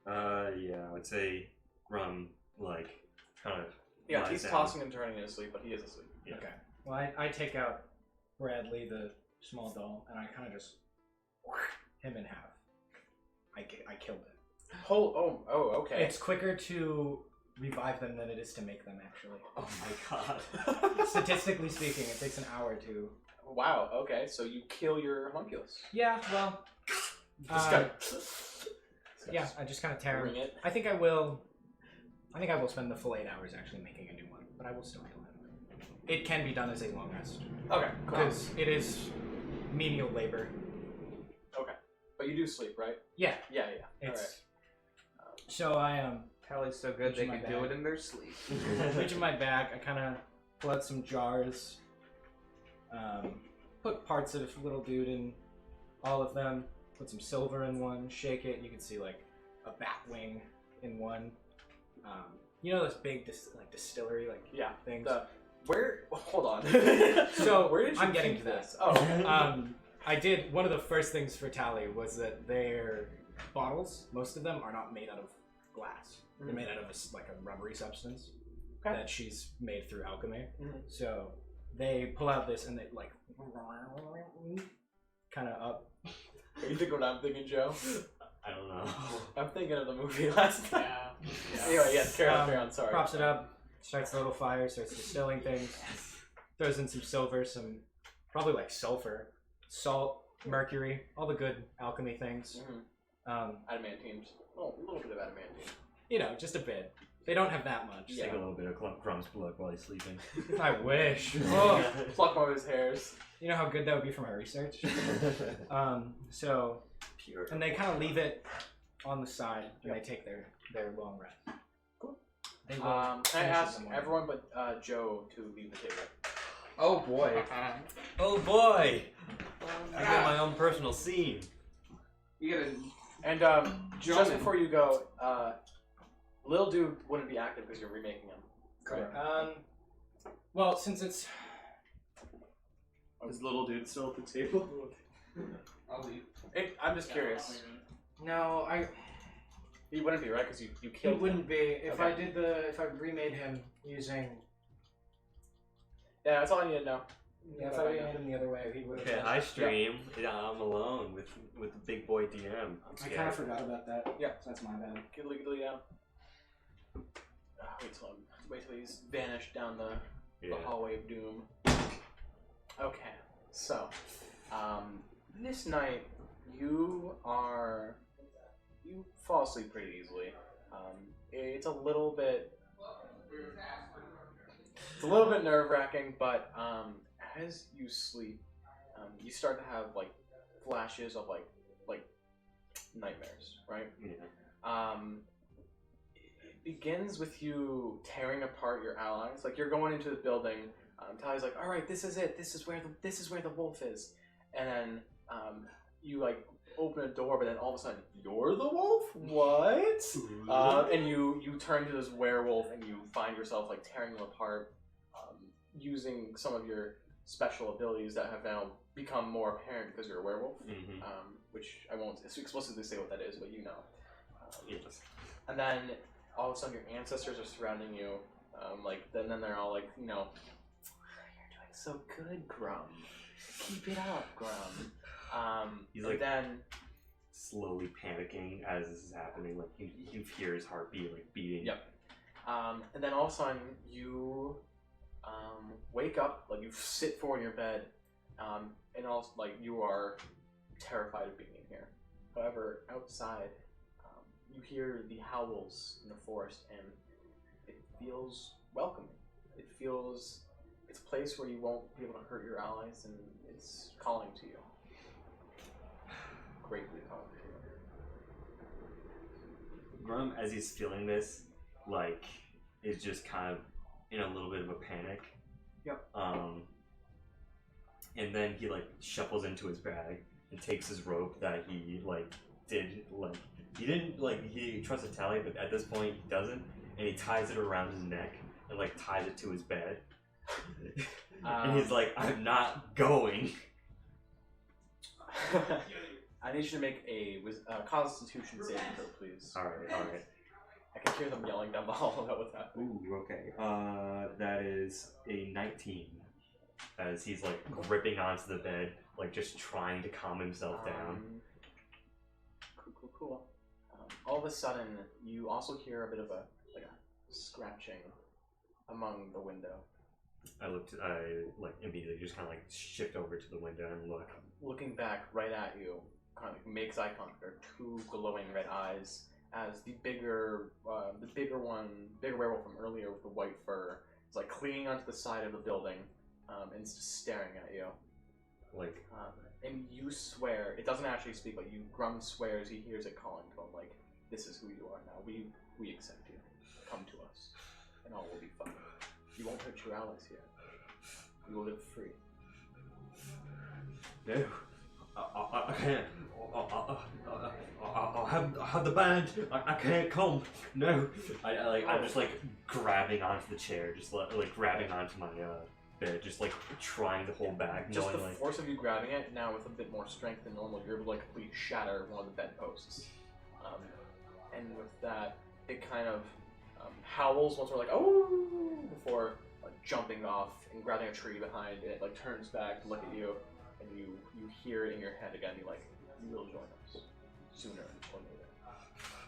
S2: Yeah, I would say Grum, kind of.
S1: Yeah,
S2: lies
S1: he's
S2: down.
S1: tossing and turning in his sleep, but he is asleep.
S2: Yeah.
S3: Okay. Well, I take out Bradley, the small doll, and I kind of just him in half. I killed it.
S1: Oh, okay.
S3: It's quicker to revive them than it is to make them, actually.
S2: Oh my god.
S3: Statistically speaking, it takes an hour to...
S1: Wow, okay, so you kill your homunculus.
S3: Yeah, well... yeah, I just kind of tear
S1: Ring
S3: him.
S1: it.
S3: I think I will spend the full 8 hours actually making a new one, but I will still kill him. It can be done as a long rest.
S1: Okay, cool.
S3: Because it is menial labor.
S1: Okay. But you do sleep, right?
S3: Yeah.
S1: Yeah.
S3: It's... So I
S4: Tally's so good they
S3: Reach in
S4: can
S3: my
S4: do
S3: bag.
S4: it in their sleep.
S3: reach in my bag, I kind of pull out some jars, put parts of little dude in all of them, put some silver in one, shake it, and you can see a bat wing in one. You know those big distillery things.
S1: Hold on.
S3: So
S1: where did you
S3: I'm getting
S1: keep
S3: to that.
S1: this? Oh.
S3: I did one of the first things for Tally was that their bottles, most of them, are not made out of glass. They're made out of a rubbery substance that she's made through alchemy. So they pull out this and they kind of up.
S1: You think what I'm thinking, Joe?
S2: I don't know.
S1: I'm thinking of the movie last night.
S5: Yeah.
S1: Anyway, yes, carry on, sorry.
S3: Props it up, starts a little fire, starts distilling things, throws in some silver, some probably sulfur, salt, mercury, all the good alchemy things.
S1: Adamantine. Oh, a little bit of adamantine.
S3: You know, just a bit. They don't have that much.
S2: Take a little bit of Grump's blood while he's sleeping.
S3: I wish.
S1: Pluck one of his hairs.
S3: You know how good that would be for my research?
S2: Pure.
S3: And they kind of leave it on the side and they take their long rest.
S1: Cool.
S3: They will
S1: Can I
S3: finish in
S1: ask
S3: the morning.
S1: everyone but Joe to leave the table?
S4: Oh boy.
S2: Oh boy! I got my own personal scene.
S4: You gotta.
S1: And
S4: Joe.
S1: just before you go, Lil Dude wouldn't be active because you're remaking him.
S3: Correct. Well, since it's
S7: Is little dude still at the table?
S4: I'll leave.
S1: I'm just curious.
S3: no,
S1: He wouldn't be, right? Because you
S3: it
S1: killed him.
S3: wouldn't be if
S1: Okay.
S3: if I remade him using
S1: Yeah, that's all I need to know.
S3: if I remade him the other way, he would have.
S2: Okay, I stream. Yeah, I'm alone with the big boy DM.
S3: I kind of forgot about that.
S1: Yeah.
S3: So that's my bad.
S1: Giddly giddly down. Wait till he's vanished down the hallway of doom. Okay, so this night you fall asleep pretty easily. It's a little bit nerve-wracking, but as you sleep, you start to have flashes of like nightmares, right?
S2: Yeah.
S1: It begins with you tearing apart your allies. Like you're going into the building. Tally's like, "All right, this is it. This is where the wolf is." And then you open a door, but then all of a sudden you're the wolf. What? And you turn to this werewolf, and you find yourself tearing them apart, using some of your special abilities that have now become more apparent because you're a werewolf. Which I won't explicitly say what that is, but you know.
S2: Yes.
S1: And then all of a sudden your ancestors are surrounding you, then they're all you're doing so good, Grum. Keep it up, Grum.
S2: He's
S1: and then
S2: slowly panicking as this is happening. You hear his heartbeat beating.
S1: Yep. And then all of a sudden you wake up, you sit forward in your bed, and also you are terrified of being in here. However, outside, you hear the howls in the forest, and it feels welcoming. It's a place where you won't be able to hurt your allies, and it's calling to you. Greatly calling to you.
S2: Grum, as he's feeling this, is just kind of in a little bit of a panic.
S1: Yep.
S2: And then he shuffles into his bag and takes his rope that he he didn't he trusted Tally, but at this point he doesn't, and he ties it around his neck and ties it to his bed. And he's like, "I'm not going."
S1: I need you to make a Constitution saving throw, please.
S2: All right.
S1: I can hear them yelling down the hall about what's happening.
S2: Ooh, okay. That is a 19. As he's gripping onto the bed, just trying to calm himself down.
S1: Cool. All of a sudden, you also hear a bit of a scratching among the window.
S2: I immediately just kind of shift over to the window and look.
S1: Looking back right at you, kind of makes eye contact. There are two glowing red eyes as the bigger werewolf from earlier with the white fur is clinging onto the side of the building, and it's just staring at you. And you swear, it doesn't actually speak, but Grum swears he hears it calling to him, this is who you are now. We accept you. Come to us, and all will be fine. You won't hurt your allies here. You will live free.
S2: No, I can't. I'll
S6: have the band. I can't come. No.
S2: I'm just like grabbing onto the chair, just like grabbing onto my bed, just like trying to hold back,
S1: Just
S2: knowing
S1: the
S2: like
S1: force of you grabbing it, now with a bit more strength than normal, you're able to like completely shatter one of the bedposts. And with that, it kind of howls once we're like, oh, before like jumping off and grabbing a tree behind, and it like turns back to look at you, and you hear it in your head again, you're like, you will join us sooner or later,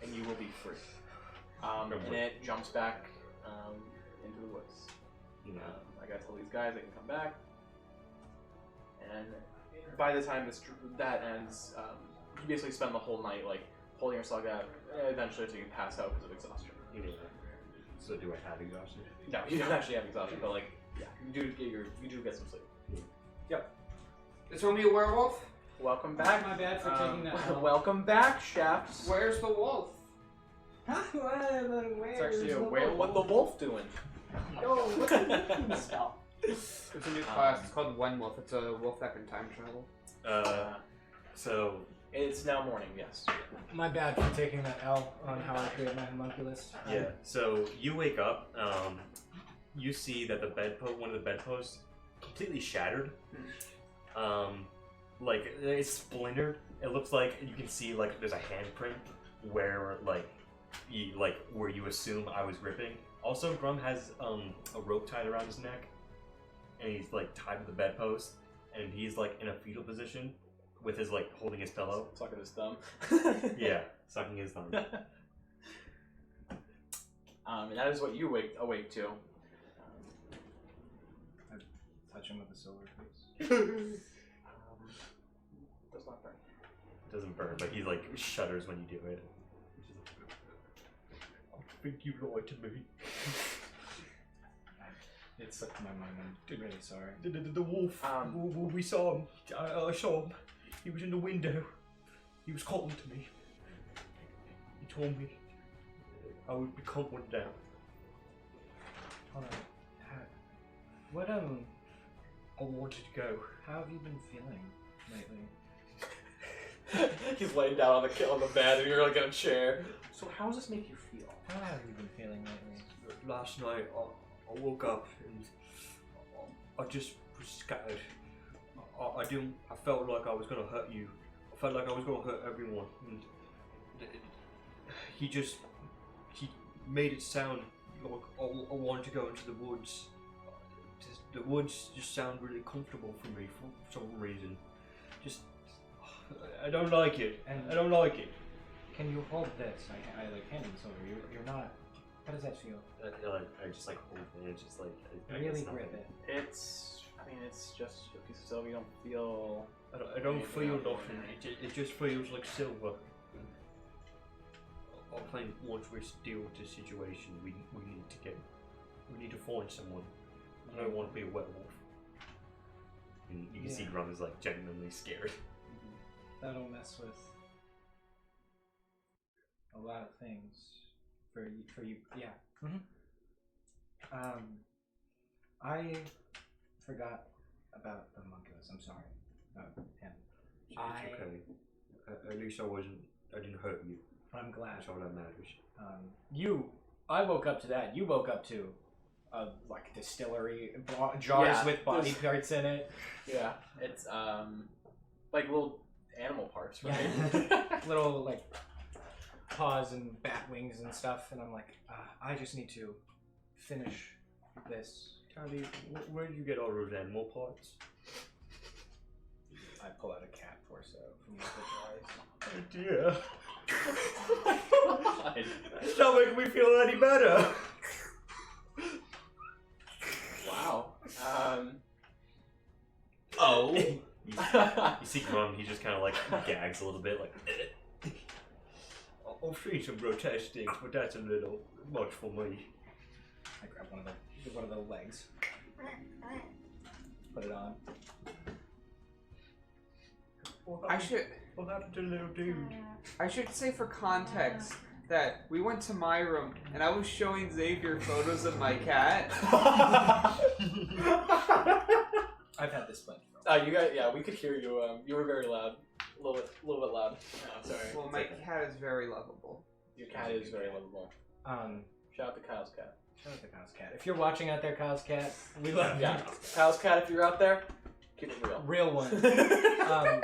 S1: and you will be free. And it jumps back into the woods. I gotta tell these guys they can come back, and by the time that ends, you basically spend the whole night like holding yourself out, eventually until you pass out because of exhaustion.
S2: So do I have exhaustion?
S1: No, you don't actually have exhaustion, but like, yeah, you do get some sleep. Yep.
S4: Is Romeo a werewolf?
S1: Welcome back.
S3: My bad for taking that out.
S1: Welcome back, chefs.
S4: Where's the wolf?
S1: It's actually a whale. What the wolf doing?
S3: Stop.
S4: It's a new class. It's called One Wolf. It's a wolf that can time travel.
S2: So
S1: It's now morning. Yes.
S3: My bad for taking that L on how I create my homunculus.
S2: yeah. So you wake up. You see that one of the bedposts, completely shattered. Like it's splintered. It looks like you can see like there's a handprint where where you assume I was ripping. Also, Grum has a rope tied around his neck, and he's like tied to the bedpost, and he's like in a fetal position with his like holding his pillow.
S1: Sucking his thumb.
S2: Yeah, sucking his thumb.
S1: And that is what you awake to.
S3: Touch him with a silver face.
S1: Does not burn.
S2: It doesn't burn, but he like shudders when you do it.
S6: I think you lied to me.
S3: It slipped my mind. I'm really sorry.
S6: The wolf. We saw him. I saw him. He was in the window. He was calling to me. He told me I would become one now.
S3: Hold on. What
S6: I wanted to go.
S3: How have you been feeling lately?
S1: He's laying down on the bed, and you're like in a chair. So how does this make you feel?
S3: How have you been feeling lately?
S6: Last night I woke up and I just was scattered. I felt like I was gonna hurt you. I felt like I was gonna hurt everyone. And he made it sound like I wanted to go into the woods. The woods just sound really comfortable for me for some reason. I don't like it. I don't like it.
S3: Can you hold this? I like hand this over. You're not. How does that feel?
S2: I just like hold it. It's just like
S3: Really grip it.
S1: It's just a piece of silver. You don't feel.
S6: I don't feel nothing. It just feels like silver. I think once we deal with this situation, we need to find someone. I don't want to be a werewolf.
S2: And you can see Grum is like genuinely scared.
S3: That'll mess with a lot of things for you. Yeah. I forgot about the homunculus. I'm sorry about him.
S6: It's okay. At least I didn't hurt you.
S3: I'm glad.
S6: That's all that matters.
S3: I woke up to that. You woke up to like distillery jars with body parts in it.
S1: Yeah, it's like little animal parts, right?
S3: Yeah. Little like paws and bat wings and stuff, and I'm like, I just need to finish this.
S6: Tally, where did you get all those animal parts?
S3: I pull out a cat torso from the jars.
S6: Oh dear.
S1: God.
S6: It's not making me feel any better.
S1: Wow.
S2: You see Grum, he just kind of like gags a little bit, like.
S6: I've seen some grotesque things, but that's a little much for me.
S3: I grab one of the legs, put it on.
S6: What
S4: I should
S6: happened to the little dude?
S4: say for context that we went to my room and I was showing Xavier photos of my cat.
S3: I've had this plenty.
S1: You guys, yeah, we could hear you. You were very loud. A little bit loud. Oh, sorry.
S4: Well, my cat is very lovable.
S1: Your cat is very lovable. Shout out to Kyle's cat.
S3: Shout out to Kyle's cat. If you're watching out there, Kyle's cat, we love
S1: Yeah.
S3: you.
S1: Kyle's cat, if you're out there, keep it real.
S3: Real one.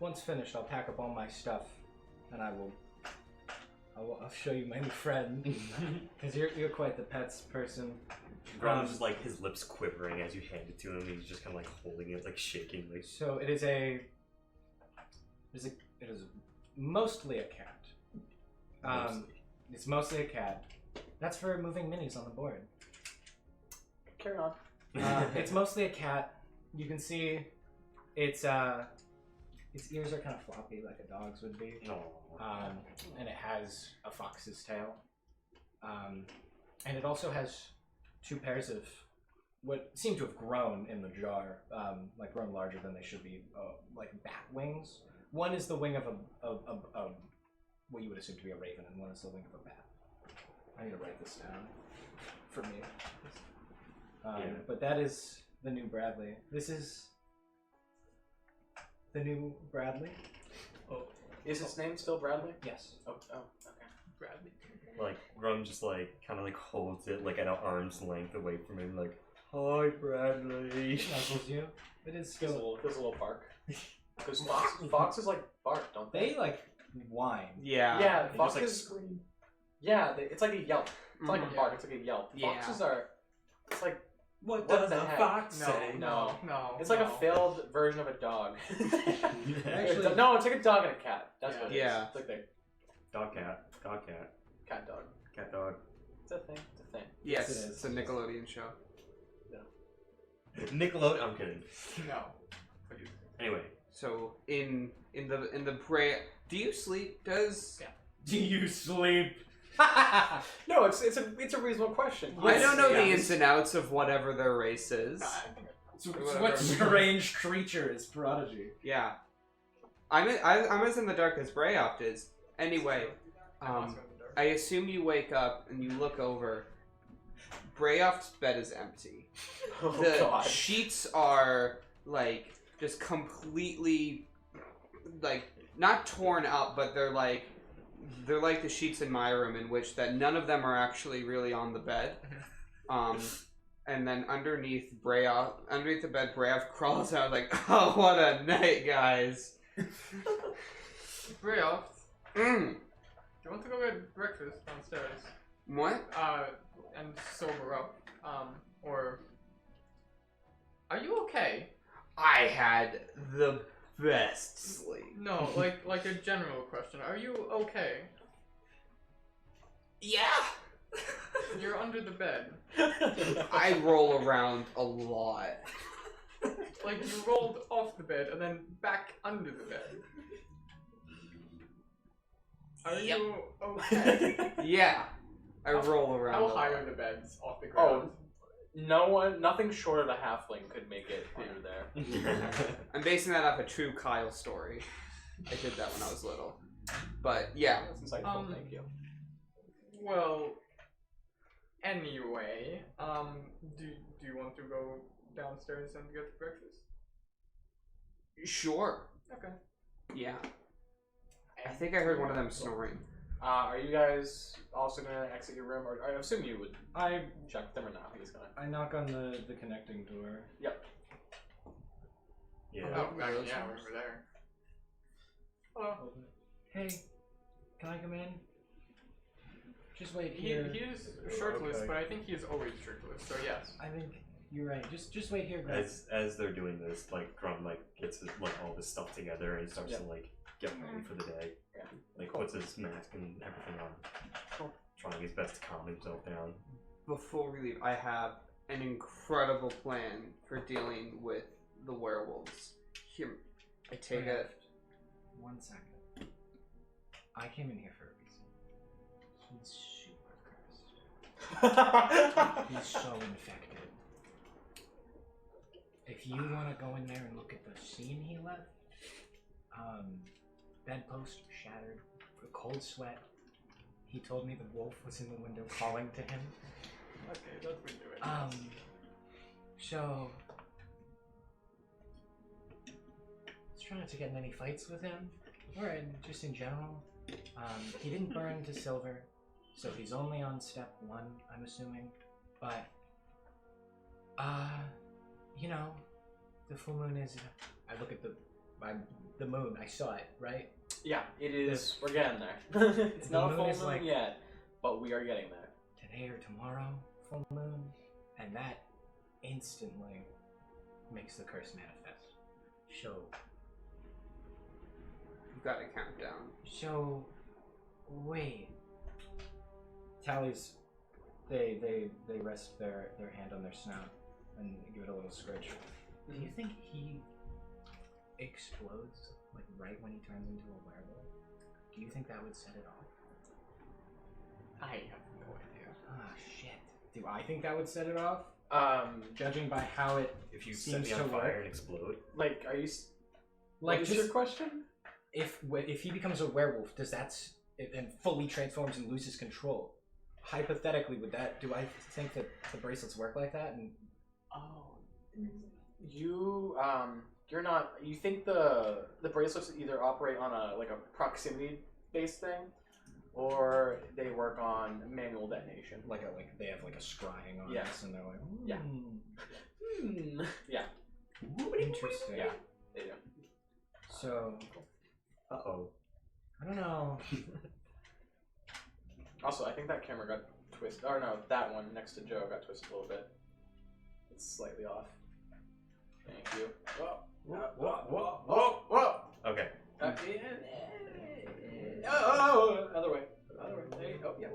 S3: Once finished, I'll pack up all my stuff, and I'll show you my new friend, because you're quite the pets person.
S2: Grum's just like his lips quivering as you hand it to him. He's just kind of like holding it, like shaking. Like
S3: So it is mostly a cat. It's mostly a cat. That's for moving minis on the board.
S1: Carry on.
S3: It's mostly a cat. You can see its ears are kind of floppy like a dog's would be. And it has a fox's tail. And it also has 2 pairs of what seem to have grown in the jar, like grown larger than they should be, like bat wings. One is the wing of a what you would assume to be a raven, and one is the wing of a bat. I need to write this down for me. But that is the new Bradley. This is the new Bradley.
S1: Oh, is its name still Bradley?
S3: Yes.
S1: Oh, okay.
S5: Bradley.
S2: Like Grum just like kind of like holds it like at an arm's length away from him, like, "Hi, Bradley."
S3: Snuggles you. It is
S1: Gives
S3: still.
S1: a little bark. Because foxes like bark, don't they?
S3: They like whine.
S4: Yeah.
S1: Yeah,
S2: They just,
S1: foxes.
S2: like, scream.
S1: Yeah, it's like a yelp. It's like
S4: Mhm.
S1: a bark. It's like a yelp.
S4: Yeah.
S1: Foxes are. It's like
S2: What
S1: What
S2: does
S1: the
S2: a
S1: heck?
S2: fox
S5: No,
S2: say?
S5: no, no.
S1: it's like
S5: no.
S1: a failed version of a dog.
S3: Actually-
S1: no, it's like a dog and a cat. That's what it is.
S4: Yeah.
S1: It's like the
S2: Dog cat, dog cat,
S1: cat dog.
S2: cat dog.
S1: It's a thing. It's a thing.
S4: Yes,
S3: Yes, it is.
S4: it's a Nickelodeon show.
S2: Nickelodeon. I'm kidding.
S5: No.
S2: Anyway,
S4: So in the prayer, do you sleep? Does
S3: Do you sleep?
S1: No, it's a reasonable question.
S4: I don't know the
S1: Yes.
S4: ins and outs of whatever their race is.
S3: What strange creature is Prodigy?
S4: Yeah, I'm as in the dark as Brayoft is. Anyway, I assume you wake up and you look over. Brayoft's bed is empty.
S1: Oh
S4: The
S1: god.
S4: sheets are like just completely like not torn up, but they're like the sheets in my room, in which that none of them are actually really on the bed. And then underneath the bed, Brayoff crawls out like, "Oh, what a night, guys!"
S5: Brayoff,
S4: Mm.
S5: do you want to go get breakfast downstairs?
S4: What?
S5: And sober up? Or are you okay?
S4: I had the best sleep.
S5: No, like a general question. Are you okay?
S4: Yeah.
S5: You're under the bed.
S4: I roll around a lot.
S5: Like you rolled off the bed and then back under the bed. Are
S4: Yep.
S5: you okay?
S4: Yeah. I roll around.
S5: How
S4: a
S5: high
S4: lot.
S5: are the beds off the ground?
S1: Nothing short of a halfling could make it through there.
S4: I'm basing that off a true Kyle story. I did that when I was little. But yeah.
S1: That's insightful. Thank you.
S5: Well, anyway, do you want to go downstairs and get breakfast?
S4: Sure.
S5: Okay.
S4: Yeah. I think I heard one of them snoring.
S1: Are you guys also gonna exit your room, or I assume you would
S3: I
S1: check them or not? He's gonna.
S3: knock on the connecting door.
S1: Yep.
S2: yeah.
S5: Oh,
S4: one of those
S5: yeah,
S4: ones?
S5: over there. Hello.
S3: Open it. Hey, can I come in? Just wait
S5: He
S3: here.
S5: is shirtless,
S2: Okay.
S5: but I think he is always shirtless. So yes.
S3: I think you're right. Just wait here, guys.
S2: As they're doing this, like Grum like gets his, like all this stuff together and starts
S1: Yep.
S2: to like get ready for the day.
S1: Yeah.
S2: Like puts his mask and everything on, trying his best to calm himself down.
S4: Before we leave, I have an incredible plan for dealing with the werewolves. Here, I take a.
S3: 1 second. I came in here for a reason. He's super cursed. He's so infected. If you want to go in there and look at the scene he left, bedpost shattered, a cold sweat. He told me the wolf was in the window calling to him.
S5: Okay, that would do it.
S3: So try not to get in any fights with him, or just in general. He didn't burn to silver, so he's only on step 1, I'm assuming. But, you know, the full moon is. I look at the moon. I saw it, right?
S1: Yeah, it is. We're getting there. It's not a full moon yet, but we are getting there.
S3: Today or tomorrow, full moon, and that instantly makes the curse manifest. So.
S4: You've got to count down.
S3: So, wait. Tallies, they rest their hand on their snout and give it a little scratch. Do you think he explodes like right when he turns into a werewolf? Do you think that would set it off?
S5: I have no idea.
S3: Ah, shit. Do I think that would set it off? Judging by how it
S2: If you set
S3: seems
S2: me
S3: to
S2: on fire
S3: work.
S2: and explode.
S1: Like, are you?
S3: Like,
S1: what is
S3: just
S1: your question?
S3: if he becomes a werewolf, does that and fully transforms and loses control? Hypothetically, would that? Do I think that the bracelets work like that? And
S1: You're not. You think the bracelets either operate on a proximity based thing, or they work on manual detonation.
S3: like they have like a scrying on
S1: Yeah.
S3: this, and they're like,
S1: Yeah. Yeah.
S3: Interesting.
S1: Yeah. They do.
S3: So,
S2: Uh-oh.
S3: I don't know.
S1: Also, I think that camera got twisted. Or no, that one next to Joe got twisted a little bit. It's slightly off. Thank you. Whoa. Whoa.
S2: Okay.
S1: Oh, other way. Other way. There you go. Yeah.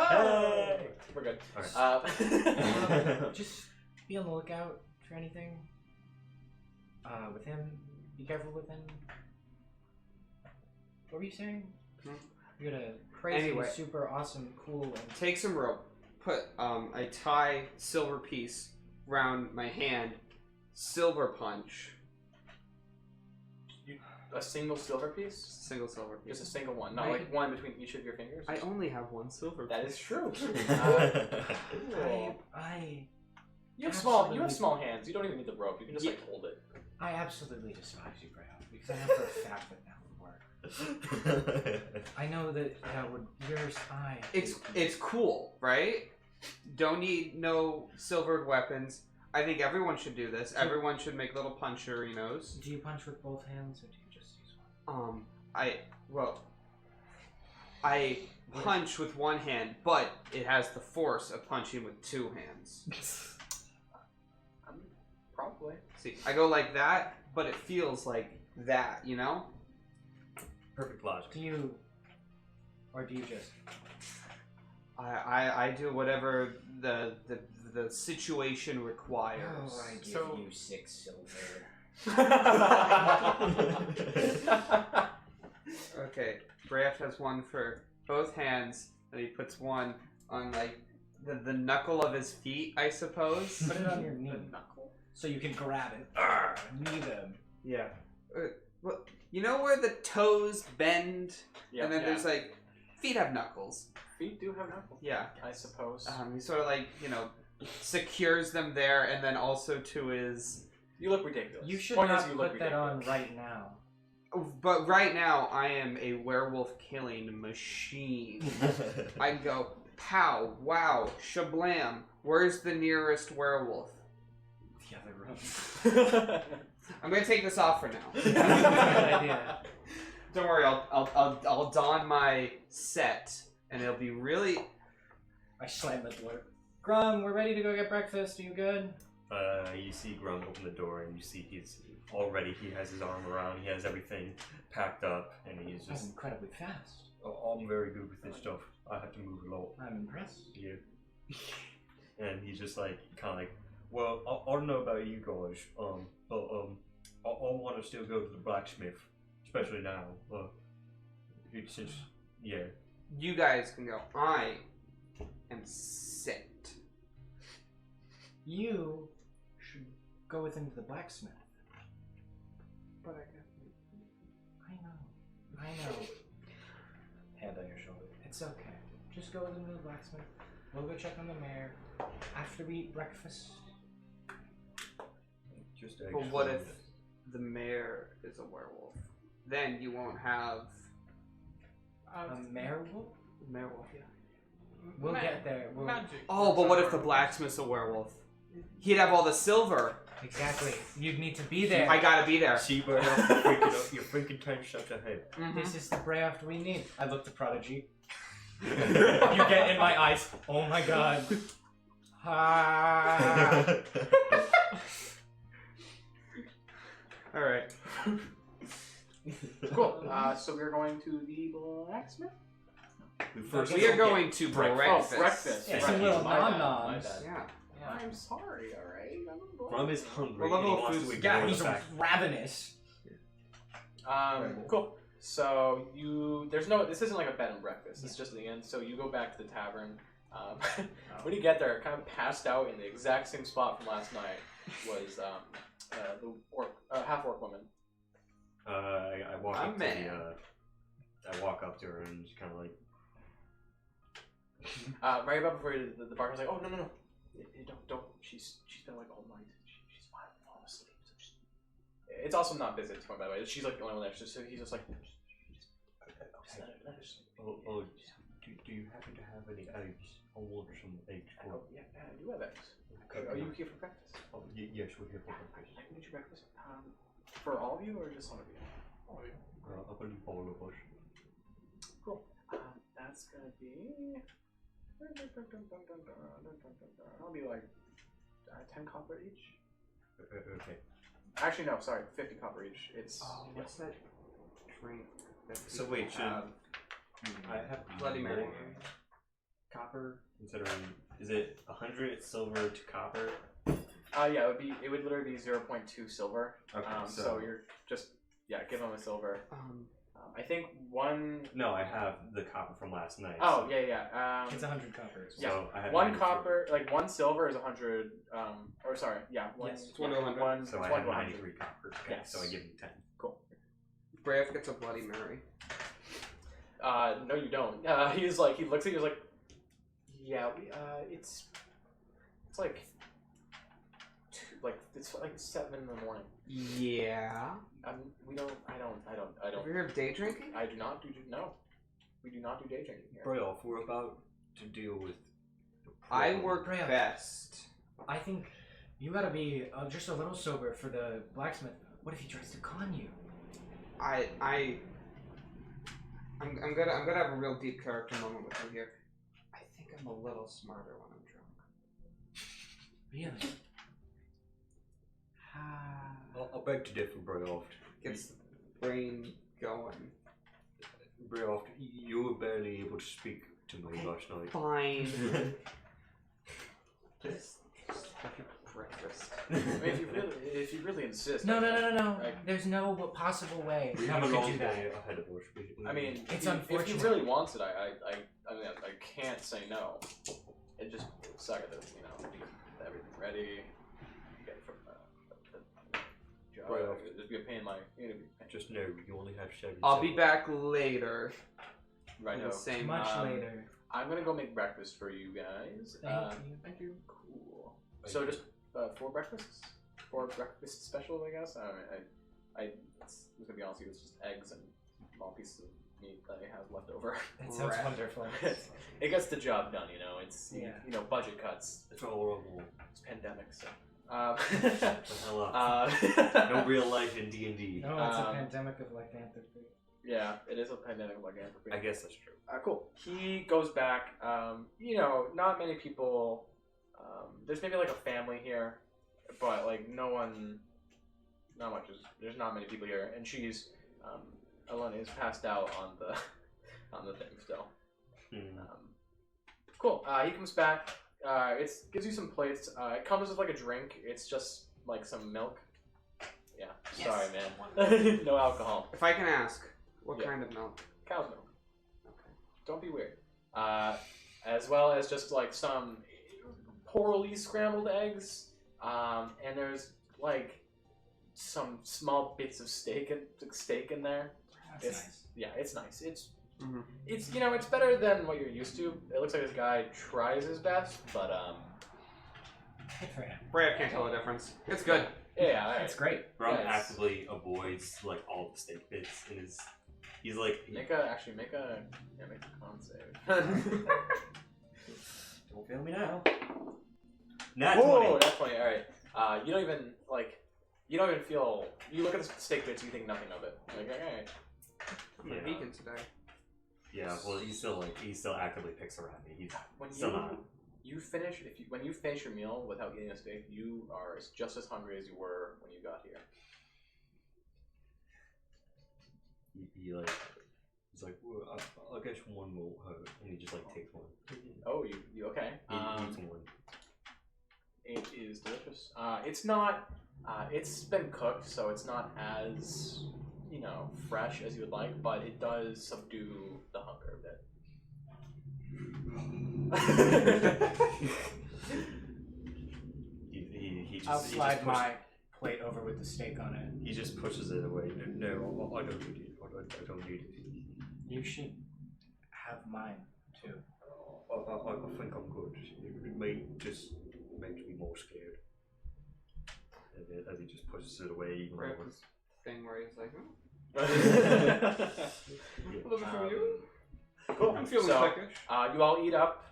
S2: Hey.
S1: We're good.
S2: Alright.
S3: Just be on the lookout for anything. With him, be careful with him. What were you saying? You got a crazy,
S4: Anyway.
S3: super awesome, cool, and
S4: Take some rope. Put I tie silver piece round my hand. Silver punch.
S1: A single silver piece?
S4: Single silver piece.
S1: Just a single one, not
S3: Right.
S1: like one between each of your fingers.
S4: I only have one silver.
S1: That is true. You have small hands. You don't even need the rope. You can just like hold it.
S3: I absolutely despise you, Graham, because I know for a fact that would work. I know that would yours.
S4: It's cool, right? Don't need no silvered weapons. I think everyone should do this. Everyone should make little puncherinos.
S3: Do you punch with both hands, or do you just use one?
S4: I punch with one hand, but it has the force of punching with two hands.
S1: Probably.
S4: See, I go like that, but it feels like that, you know?
S2: Perfect logic.
S3: Do you just?
S4: I do whatever the situation requires.
S3: Oh, I give
S5: So-
S3: you 6 silver.
S4: Okay, Braff has one for both hands, and he puts one on like the knuckle of his feet, I suppose.
S3: Put it on your knee,
S1: Knuckle.
S3: so you can grab it. Knee them.
S4: Yeah. Well, you know where the toes bend,
S1: Yeah.
S4: and then there's like feet have knuckles.
S1: Feet do have knuckles.
S4: Yeah.
S1: I suppose.
S4: He sort of like secures them there, and then also to his.
S1: You look ridiculous.
S3: You should
S1: Point
S3: not
S1: is, you look
S3: put that on
S1: ridiculous.
S3: right now.
S4: But right now, I am a werewolf killing machine. I go pow, wow, shablam. Where's the nearest werewolf?
S3: The other room.
S4: I'm gonna take this off for now.
S3: Good idea.
S4: Don't worry, I'll don my set, and it'll be really.
S3: I slam the door. Grum, we're ready to go get breakfast. Are you good?
S2: You see Grun open the door, and you see he has his arm around, he has everything packed up, and he's
S3: That's
S2: just,
S3: incredibly fast.
S2: oh, I'm very good with this stuff. I have to move a lot.
S3: I'm impressed.
S2: Yeah. And he's just like, kind of like, well, I don't know about you guys, but I want to still go to the blacksmith, especially now. Since, yeah.
S4: You guys can go. I am set.
S3: You should go with him to the blacksmith.
S4: But
S3: I know. Hand on your shoulder. It's okay. Just go with him to the blacksmith. We'll go check on the mayor after we eat breakfast.
S2: Just
S4: But what if the mayor is a werewolf, then you won't have
S3: A werewolf?
S4: werewolf. Yeah.
S3: We'll get there. We'll...
S5: Magic.
S4: Oh, but what if the blacksmith's a werewolf? He'd have all the silver.
S3: Exactly. You'd need to be there.
S4: I gotta be there.
S6: See, bro, you're freaking 10 steps ahead.
S3: This is the Brayoft we need. I look to Prodigy. You get in my eyes. Oh my god. Ah.
S4: All right.
S1: Cool. So we're going to the blacksmith.
S4: We are going to breakfast.
S1: Oh, breakfast.
S3: Yeah,
S1: Right.
S3: some little
S1: My bad,
S3: nom-noms.
S1: my bad.
S4: Yeah.
S1: I'm sorry, alright?
S6: Rum is hungry.
S4: What
S6: and he
S4: level
S6: wants
S4: of
S6: to
S4: food-
S6: ignore
S3: Yeah,
S6: the
S3: he's
S6: fact.
S3: ravenous.
S1: Cool. So this isn't like a bed and breakfast. It's just the end. So you go back to the tavern. When you get there, kind of passed out in the exact same spot from last night was the half-orc woman.
S6: I walk
S4: My
S6: up
S4: man.
S6: to I walk up to her and just kind of like.
S1: Right about before the barker's like, oh no, don't. She's been awake all night. She's finally fallen asleep. So it's also not Visit's point, by the way. She's like the only one there. So he's just like,
S6: Oh, do you happen to have any eggs? I want some eggs for.
S1: Yeah, I do have eggs.
S6: Okay.
S1: Are you here for breakfast?
S6: Oh, yes, we're here for breakfast.
S1: I can get you breakfast. For all of you or just some of you?
S5: All of you.
S6: I believe all of us.
S1: Cool. That's gonna be. I'll be like 10 copper each.
S6: Okay.
S1: Actually, no, sorry, 50 copper each. It's.
S4: Oh, what's that drink? That
S6: So
S4: people
S6: wait, should
S4: have?
S6: I have
S4: Bloody Mary.
S6: more copper? Considering, is it 100 silver to copper?
S1: Yeah, it would literally be 0.2 silver.
S6: Okay,
S1: so you're just give him a silver. I think one.
S6: No, I have the copper from last night.
S1: Oh yeah.
S3: It's 100 coppers.
S1: Yeah.
S6: So I have
S1: One
S6: 93.
S1: copper, like one silver is 100. Or sorry, yeah.
S3: Yes,
S4: it's 1 to 100.
S1: One,
S6: So
S1: it's
S6: I
S1: 1
S6: have
S1: to 100.
S6: 93 copper. Okay,
S1: Yes.
S6: so I give him 10.
S4: Brave gets a Bloody Mary.
S1: No, you don't. He's like, he looks at you, he's like, yeah, it's like, it's like 7 in the morning.
S4: Yeah.
S1: I don't.
S4: Have you heard of day drinking?
S1: I do not do, no. We do not do day drinking here.
S6: Bro, we're about to deal with. The
S4: I
S6: problem.
S4: work
S3: Brave.
S4: best.
S3: I think you gotta be just a little sober for the blacksmith. What if he tries to con you?
S4: I'm gonna have a real deep character moment with you here. I think I'm a little smarter when I'm drunk.
S3: Really?
S6: I'll beg to differ, Bryoft.
S4: Gets the brain going.
S6: Bryoft, you were barely able to speak to me last night.
S4: Fine. Just have your breakfast.
S1: I mean, if you really insist.
S3: No.
S1: Like,
S3: There's no possible way.
S6: We
S3: how
S6: have a
S3: we could
S6: long
S3: do that.
S6: day ahead of us. Basically.
S1: I mean,
S3: It's
S1: if
S3: unfortunate.
S1: he really wants it, I can't say no. It just sucks that, get everything ready, get it from the job.
S6: Right.
S1: It'd just be a pain in my. It'd be a pain.
S6: Just know you only have 7.
S4: I'll be back later.
S1: Right
S4: For
S1: now.
S4: the same.
S3: Much later.
S1: I'm gonna go make breakfast for you guys.
S3: Thank you.
S1: Cool.
S6: Thank
S1: So
S6: you.
S1: just 4 breakfasts? 4 breakfast specials, I guess. I'm gonna be honest with you. It's just eggs and small pieces of meat that I have left over.
S3: That sounds
S4: Right.
S3: wonderful.
S1: It gets the job done, It's
S3: Yeah.
S1: budget cuts.
S6: It's all wrong.
S1: It's pandemic, so.
S6: Shut the hell up. No real life in D&D.
S3: No, it's a pandemic of lycanthropy.
S1: Yeah, it is a pandemic like lycanthropy.
S6: I guess that's true.
S1: Cool. He goes back. Not many people. There's maybe like a family here, but like not much. There's not many people here, and she's Alana is passed out on the thing still. Cool. He comes back. It gives you some plates. It comes with like a drink. It's just like some milk. Yeah.
S3: Yes.
S1: Sorry, man. No alcohol.
S4: If I can ask, what
S1: Yeah.
S4: kind of milk?
S1: Cow's milk.
S4: Okay.
S1: Don't be weird. As well as just like some poorly scrambled eggs. And there's like some small bits of steak in there.
S3: That's
S1: It's
S3: nice.
S1: yeah, it's nice. It's
S4: Mhm.
S1: it's better than what you're used to. It looks like this guy tries his best, but
S3: Good for him.
S4: Brave can't tell the difference. It's good.
S1: Yeah, all right.
S3: That's great.
S2: Brum
S1: Yes.
S2: actively avoids like all the steak bits in his. He's like,
S1: Make a con save.
S6: Don't fail me now.
S2: Nat
S1: Whoa,
S2: 20.
S1: that's funny. All right. You don't even feel. You look at the steak bits, you think nothing of it. Like, okay.
S4: I'm a
S2: Yeah.
S4: vegan today.
S2: Yeah, well, he still actively picks around me. He's
S1: When
S2: still not.
S1: when you finish your meal without eating a steak, you are just as hungry as you were when you got here.
S2: He's like, well, I guess one won't hurt, and he just like takes one.
S1: Oh, you okay?
S2: He eats one.
S1: It is delicious. It's not. It's been cooked, so it's not as fresh as you would like, but it does subdue the hunger a bit.
S2: he just,
S3: I'll
S2: he just
S3: slide my plate over with the steak on it.
S2: He just pushes it away. No, I don't need it. I don't need it.
S3: You should have mine too.
S2: I think I'm good. It may just makes me more scared. As he just pushes it away even
S4: Right,
S2: more.
S4: this thing where he's like,
S2: Yeah.
S4: a little bit from you.
S1: Cool.
S4: I'm feeling
S1: so,
S4: quickish.
S1: you all eat up.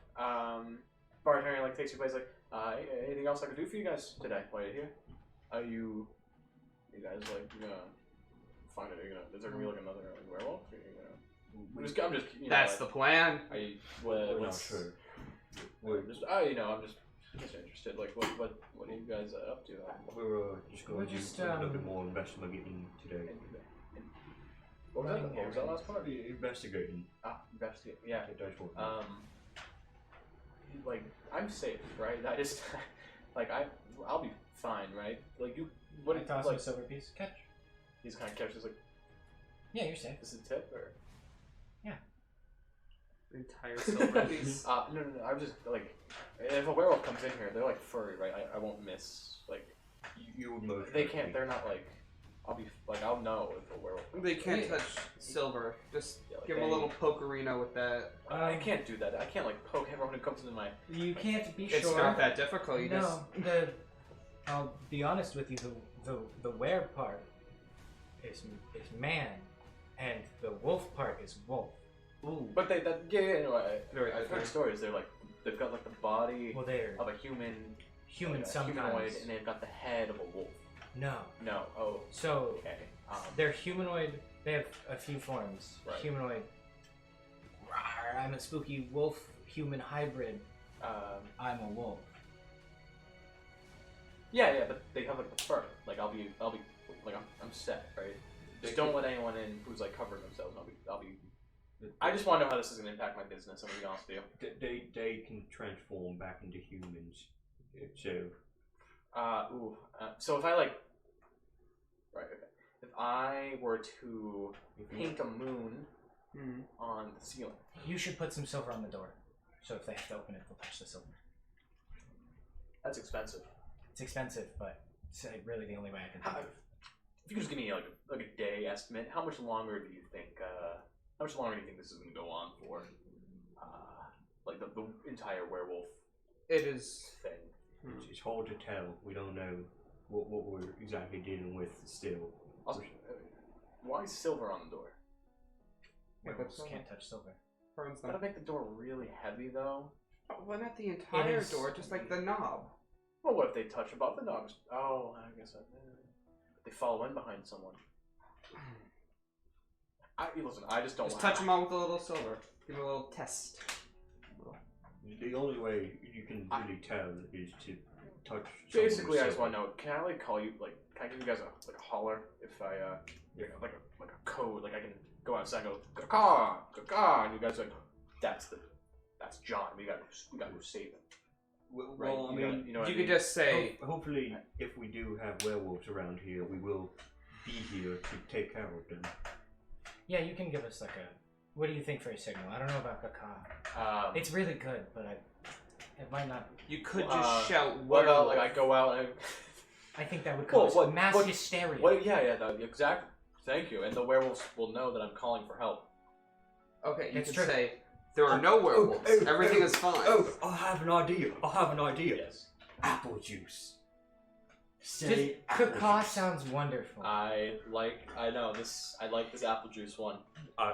S1: Bartender takes your place. Anything else I could do for you guys today while you're here? You guys find it? Is there gonna be like another werewolf? I'm just.
S4: That's the plan.
S1: Are you?
S2: We're not
S1: What's?
S2: sure.
S1: I'm just interested. Like, what are you guys up to?
S2: We're just going to
S3: just,
S2: do a little bit more investigating today.
S1: What was that last part?
S2: Investigating.
S1: Investigate. Yeah.
S2: Okay, that's what.
S1: I'm safe, right? I just, I'll be fine, right? Like you,
S3: I toss him a silver piece. Catch.
S1: He's kind of catches like,
S3: Yeah, you're safe.
S1: is it a tip or?
S4: Entire silver piece.
S1: No. I'm just like, if a werewolf comes in here, they're like furry, right? I won't miss. Like,
S2: You would most.
S1: they can't. They're not like. I'll know if a werewolf.
S4: They can't touch silver. Just give him a little pokerino with that.
S1: I can't do that. I can't like poke everyone who comes into my.
S3: You can't be
S4: It's
S3: sure.
S4: not that difficult. You just
S3: I'll be honest with you. The were part is man, and the wolf part is wolf.
S1: Ooh. But I've heard stories. They've got like the body
S3: Well, they're
S1: of a human
S3: sometimes.
S1: humanoid, and they've got the head of a wolf.
S3: No.
S1: No. Oh.
S3: So
S1: Okay.
S3: they're humanoid. They have a few forms.
S1: Right.
S3: Humanoid. Rawr, I'm a spooky wolf-human hybrid. I'm a wolf.
S1: Yeah, but they have like the fur. Like I'll be like I'm set, right? Just don't let anyone in who's like covering themselves. I'll be. I just want to know how this is gonna impact my business. I'm gonna be honest with you.
S2: They can transform back into humans. So.
S1: So if I right, okay. If I were to paint a moon on the ceiling,
S3: You should put some silver on the door, so if they have to open it, they'll touch the silver.
S1: that's expensive.
S3: It's expensive, but it's really the only way I can think of.
S1: If you could just give me like a day estimate, how much longer do you think? How much longer do you think this is gonna go on for? Like the entire werewolf
S4: it is.
S1: thing.
S2: It's hard to tell. We don't know what we're exactly dealing with still.
S1: Also, why silver on the door?
S3: Werewolves can't touch silver.
S4: Burns them.
S1: Gotta make the door really heavy though.
S4: Well, not the entire
S3: is-
S4: door, just like the knob.
S1: Well, what if they touch above the dogs? Oh, I guess they follow in behind someone. Listen, I just don't.
S4: Just touch them all with a little silver. Give them a little test.
S2: The only way you can really tell is to touch.
S1: Basically, I
S2: someone
S1: just want to know. Can I like call you like? Can I give you guys a holler if I like a code? Like I can go outside and go caw caw, and you guys are like that's John. We got to save him.
S2: Well,
S1: Right?
S2: I mean,
S1: you know what
S4: You
S1: I
S4: could
S1: mean?
S4: just say,
S2: hopefully, if we do have werewolves around here, we will be here to take care of them.
S3: Yeah, you can give us like a. What do you think for a signal? I don't know about caca. It's really good, but it might not.
S4: you could just shout,
S1: What about
S4: werewolf.
S1: like I go out and
S3: I think that would
S1: Well,
S3: cause mass
S1: what-
S3: hysteria.
S1: exactly. Thank you. And the werewolves will know that I'm calling for help.
S4: Okay, you
S3: That's
S4: could
S3: true.
S4: say, there are no werewolves. Everything is fine.
S2: Oh, I have an idea.
S1: Yes.
S2: Apple juice.
S6: Say
S3: Caca sounds wonderful.
S1: I like this apple juice one.
S6: I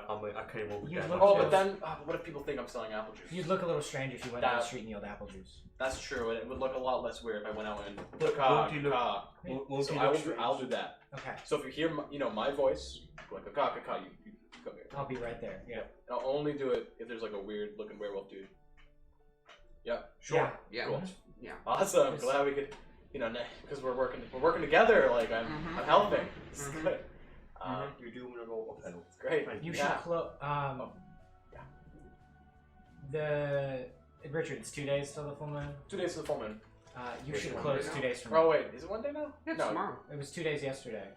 S6: came up with
S3: You
S6: that.
S3: look-
S1: Oh,
S6: myself.
S1: but then what if people think I'm selling apple juice?
S3: You'd look a little strange if you went down the
S1: That-
S3: street and yelled apple juice.
S1: That's true. It would look a lot less weird if I went out and
S6: But
S1: caca,
S6: won't he look-
S1: caca.
S6: Won't
S1: So
S6: he
S1: I
S6: look
S1: will
S6: strange?
S1: I'll do that.
S3: Okay,
S1: So if you hear my voice going caca, caca, you come here.
S3: I'll be right there. Yeah.
S1: And I'll only do it if there's like a weird looking werewolf dude. Yeah.
S3: Yeah.
S4: Yeah.
S1: Cool.
S4: Yeah.
S1: Awesome.
S3: Yes.
S1: Glad we could, because we're working together. Like I'm
S4: Mhm.
S1: helping. It's
S4: Mhm.
S1: good.
S6: You're doing a lot of help.
S1: It's great.
S3: You
S1: Yeah.
S3: should close.
S1: Yeah.
S3: The Richard, it's 2 days till the full moon.
S1: 2 days to the full moon.
S3: You
S6: It's
S3: should
S4: one
S3: close
S4: day
S3: 2
S4: now.
S3: days from
S1: Oh
S3: now.
S1: wait, is it one day now?
S4: Yeah,
S1: no.
S4: tomorrow.
S3: It was 2 days yesterday.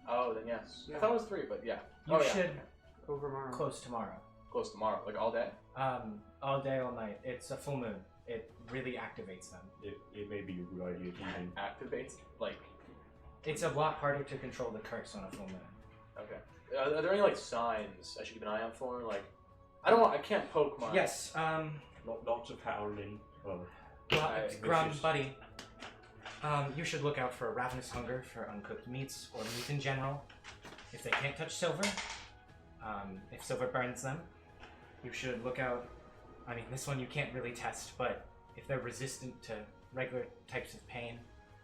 S1: Oh, then yes. I
S4: Yeah.
S1: thought it was 3, but yeah.
S3: You
S1: Oh, yeah.
S3: should
S4: Over tomorrow.
S3: close tomorrow.
S1: Close tomorrow, like all day.
S3: All day, all night. It's a full moon. It really activates them.
S6: It may be a good idea to even.
S1: Activates like.
S3: It's a lot harder to control the curse on a full moon.
S1: Okay. Are there any like signs I should keep an eye out for? Like, I can't poke my.
S3: Yes.
S6: Lots of howling.
S3: Grum,
S6: vicious.
S3: buddy. You should look out for ravenous hunger for uncooked meats or meat in general. If they can't touch silver, if silver burns them, you should look out. I mean, this one you can't really test, but if they're resistant to regular types of pain,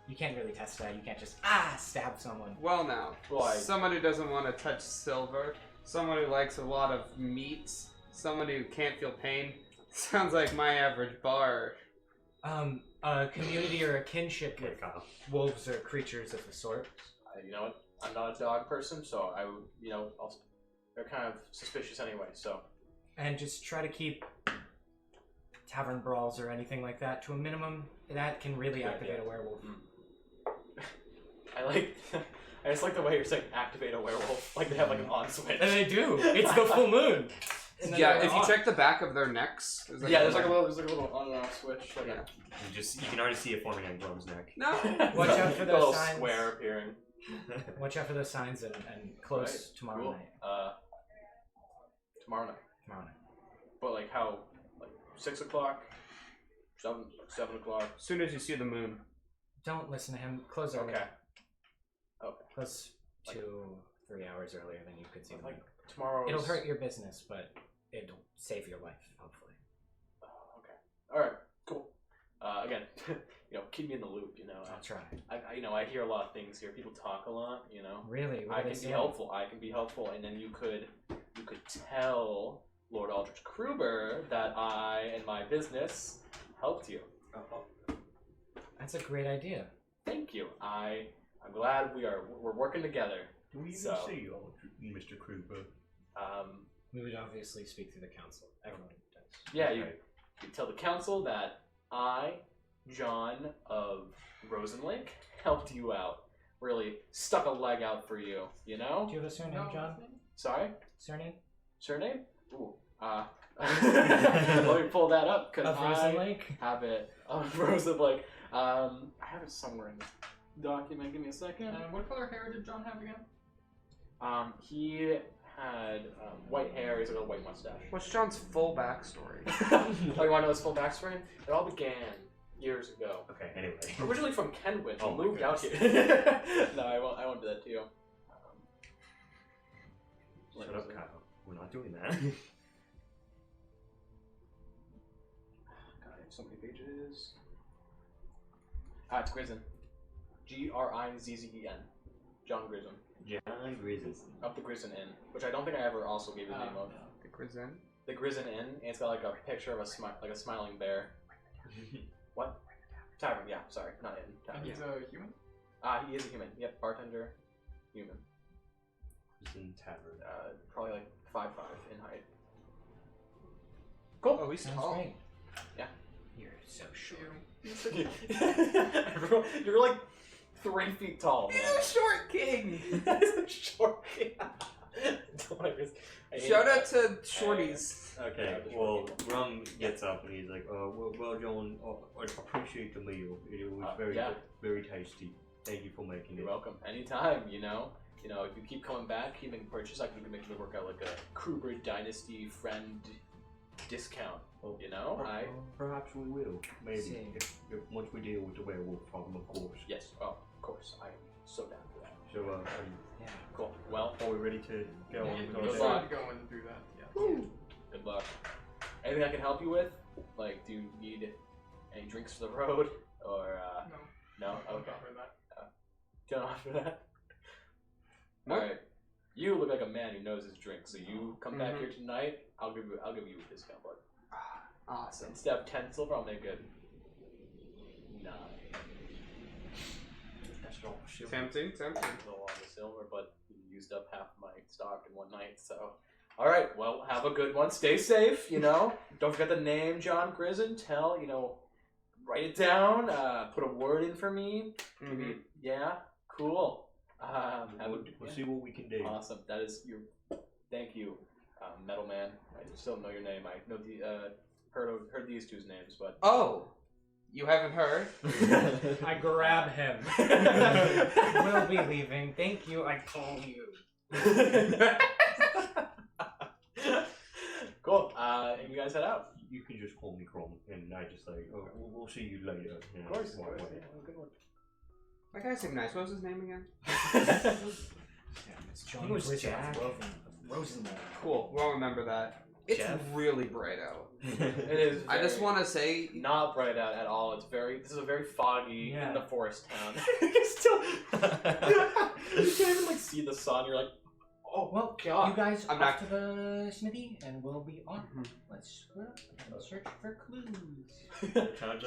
S3: you can't really test that. You can't just stab someone.
S4: Well, now,
S1: Why?
S4: someone who doesn't want to touch silver, someone who likes a lot of meats, someone who can't feel pain. Sounds like my average bar.
S3: A community or a kinship with wolves or creatures of the sort.
S1: You know what? I'm not a dog person, so I would, they're kind of suspicious anyway. So
S3: And just try to keep tavern brawls or anything like that to a minimum. That can really
S1: Yeah,
S3: activate
S1: yeah.
S3: a werewolf.
S1: I just like the way you're saying activate a werewolf. Like they have like an on switch.
S3: And they do. It's the full moon. And then
S4: Yeah,
S3: they're
S4: if you
S3: on.
S4: check the back of their necks.
S1: Yeah, there's like a little on and off switch. Like
S4: Yeah.
S2: You can already see it forming on Grum's neck.
S4: No.
S3: Watch out for
S1: a
S3: those
S1: little
S3: signs.
S1: square appearing.
S3: Watch out for those signs and close
S1: Right.
S3: tomorrow
S1: Cool.
S3: night.
S1: Tomorrow night.
S3: Tomorrow night.
S1: But like how? Like 6 o'clock, 7 o'clock.
S4: As soon as you see the moon.
S3: Don't listen to him. Close early.
S1: Okay.
S3: Close 2-3 hours earlier than you could see the
S1: Like
S3: moon.
S1: tomorrow.
S3: It'll hurt your business, but it'll save your life, hopefully.
S1: Okay. All right. Cool. Again, keep me in the loop.
S3: I'll try.
S1: I hear a lot of things here. People talk a lot.
S3: Really? What
S1: I
S3: do they
S1: can be
S3: say?
S1: helpful. I can be helpful, and then you could tell Lord Aldrich Kruber that I and my business helped you.
S3: That's a great idea.
S1: Thank you. I'm glad we're working together.
S6: Do we even
S1: So-
S6: see Mr. Kruger?
S3: We would obviously speak through the council. Everyone does.
S1: Yeah,
S6: Okay.
S1: you tell the council that I, John of Rosenlake, helped you out. Really stuck a leg out for you.
S3: Do you have a surname,
S5: No,
S3: John?
S1: Sorry,
S3: Surname?
S1: surname? Ooh. Let me pull that up because
S3: Of Rosen Lake?
S1: have it of Rosenlake. I have it somewhere in this document. Give me a second.
S5: And what color hair did John have again?
S1: He had white hair. He's got a white mustache.
S4: What's John's full backstory?
S1: Oh, you want to know his full backstory? It all began years ago.
S6: Okay, anyway.
S1: Originally from Kenwood, he
S6: Oh my
S1: moved out
S6: goodness.
S1: here. No, I won't do that to you.
S6: Shut up, Kyle. We're not doing that.
S1: God, I have so many pages. It's Grizzen. Grizzen. John Grizzen.
S2: John Grizzes.
S1: Up the Grizzen Inn, which I don't think I ever also gave the name of.
S4: The Grizzin.
S1: The Grizzen Inn, and it's got like a picture of a smiling bear. What? Tavern, yeah, sorry, not inn.
S5: And
S1: Tavern.
S5: he's a human?
S1: He is a human. Yep, bartender, human.
S2: in tavern.
S1: Probably like 5'5" in height. Cool.
S4: Oh, he's
S3: Sounds
S4: tall.
S3: great.
S1: Yeah.
S3: You're so short.
S1: You're like 3 feet tall, man.
S4: He's a short king.
S1: He's a short king. Don't worry, I hate
S4: Shout
S1: that.
S4: out to shorties.
S2: Okay, well, Rum gets up and he's like, well, John, I appreciate the meal. It was very,
S1: yeah.
S2: very tasty. Thank you for making
S1: You're
S2: it.
S1: welcome. Anytime, if you keep coming back, keep making purchase, I can make it work out like a Kruber Dynasty friend discount.
S2: Well,
S6: Perhaps we will. Maybe.
S3: See.
S6: If once we deal with the werewolf problem, of course.
S1: Yes. Oh, course. I'm so down for that.
S6: So,
S1: Cool. Well,
S6: are we ready to go on?
S5: You
S6: Go
S5: should
S6: on?
S5: go and do that. Yeah.
S1: good luck. Anything I can help you with? Like, do you need any drinks for the road? Or,
S5: No.
S1: No?
S5: Don't
S1: Okay.
S5: offer that.
S1: Don't offer that?
S4: Nope.
S1: Alright. You look like a man who knows his drink, so you come back here tonight, I'll give you a discount, bud.
S4: Awesome.
S1: Instead of 10 silver, I'll make it 9.
S6: That's not shit.
S4: Tempting.
S1: A lot of silver, but you used up half my stock in one night, so. Alright, well, have a good one. Stay safe, you know. Don't forget the name, John Grison. Tell, you know, write it down, put a word in for me. Maybe, yeah, cool.
S6: We'll see what we can do.
S1: Awesome. That is your. Thank you, Metal Man. I still don't know your name. I know the heard these two's names, but.
S4: Oh, you haven't heard?
S3: I grab him. We'll be leaving. Thank you. I told you.
S1: Cool. And you guys head out.
S6: You can just call me Crom, and I just like, oh, we'll see you later. You know,
S1: Of course.
S6: right away.
S1: Yeah, good one.
S4: That guy seemed nice. What was his name again?
S3: It's John
S7: He was
S3: Grison
S7: Jack.
S3: of
S7: Rosenwald.
S4: Cool. We'll remember that. It's
S7: Jeff?
S4: really bright out.
S1: It is.
S4: I just
S1: very-
S4: want to say,
S1: Not bright out at all. It's very. This is a very foggy
S3: Yeah.
S1: in the forest town. you still. You can't even like see the sun. You're like, oh
S7: Well,
S1: god.
S7: you guys
S4: I'm
S7: off to the smithy, and we'll be on. Let's split up and search for clues.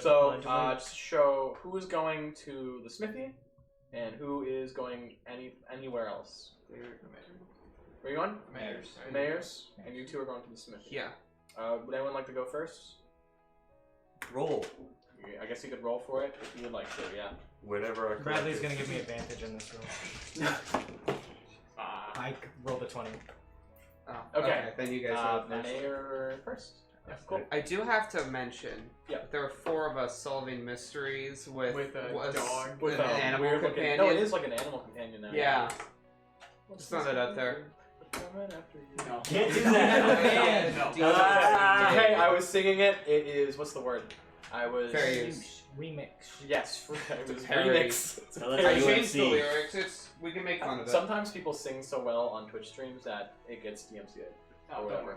S1: So, just show who is going to the smithy, and who is going anywhere else. Where are you going?
S5: Mayors.
S1: Mayors, and you two are going to the smithy.
S4: yeah.
S1: Would anyone like to go first?
S6: Roll.
S1: I guess you could roll for it if you would like to. Yeah.
S6: Whenever I
S3: Bradley's
S6: collect
S3: gonna give me advantage in this room. I rolled a 20.
S4: Oh,
S1: Okay.
S4: Then you guys go first.
S1: Mayor first. Yeah, cool.
S4: I do have to mention,
S1: Yeah.
S4: there are 4 of us solving mysteries with
S5: a
S4: was-
S5: dog.
S4: with an animal
S1: weird
S4: companion.
S1: No, it is like an animal companion now.
S4: Yeah. Just throw that out there.
S5: No.
S6: Can't do
S3: that.
S5: No.
S1: Hey, I was singing it. It is what's the word? I was.
S4: Fair use.
S3: Remix.
S1: Yes, it was
S4: Parody.
S1: remix. It's a
S6: Tell us
S4: I
S1: parody.
S6: how you
S4: changed the
S6: UNC.
S4: lyrics. We can make fun of it.
S1: Sometimes people sing so well on Twitch streams that it gets DMCA'd.
S5: Oh, don't worry.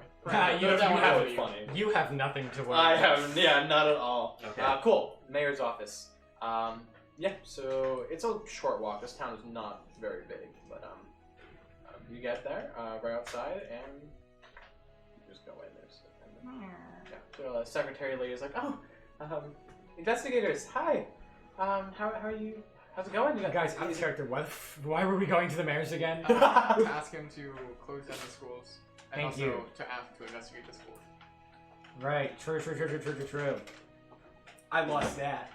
S3: You
S1: That's
S3: have-
S1: really funny.
S3: You have nothing to worry
S1: I
S3: about.
S1: have, yeah, not at all.
S6: Okay.
S1: Cool. Mayor's office. Yeah, so it's a short walk. This town is not very big, but you get there right outside, and you just go in. There's yeah. So the secretary lady is like, oh, investigators, hi. How are you? How's it going? You
S3: Guys, out of character. Why were we going to the mayor's again?
S5: To ask him to close down the schools. And
S3: Thank
S5: also
S3: you.
S5: to ask to investigate the schools.
S3: Right. True. I lost that.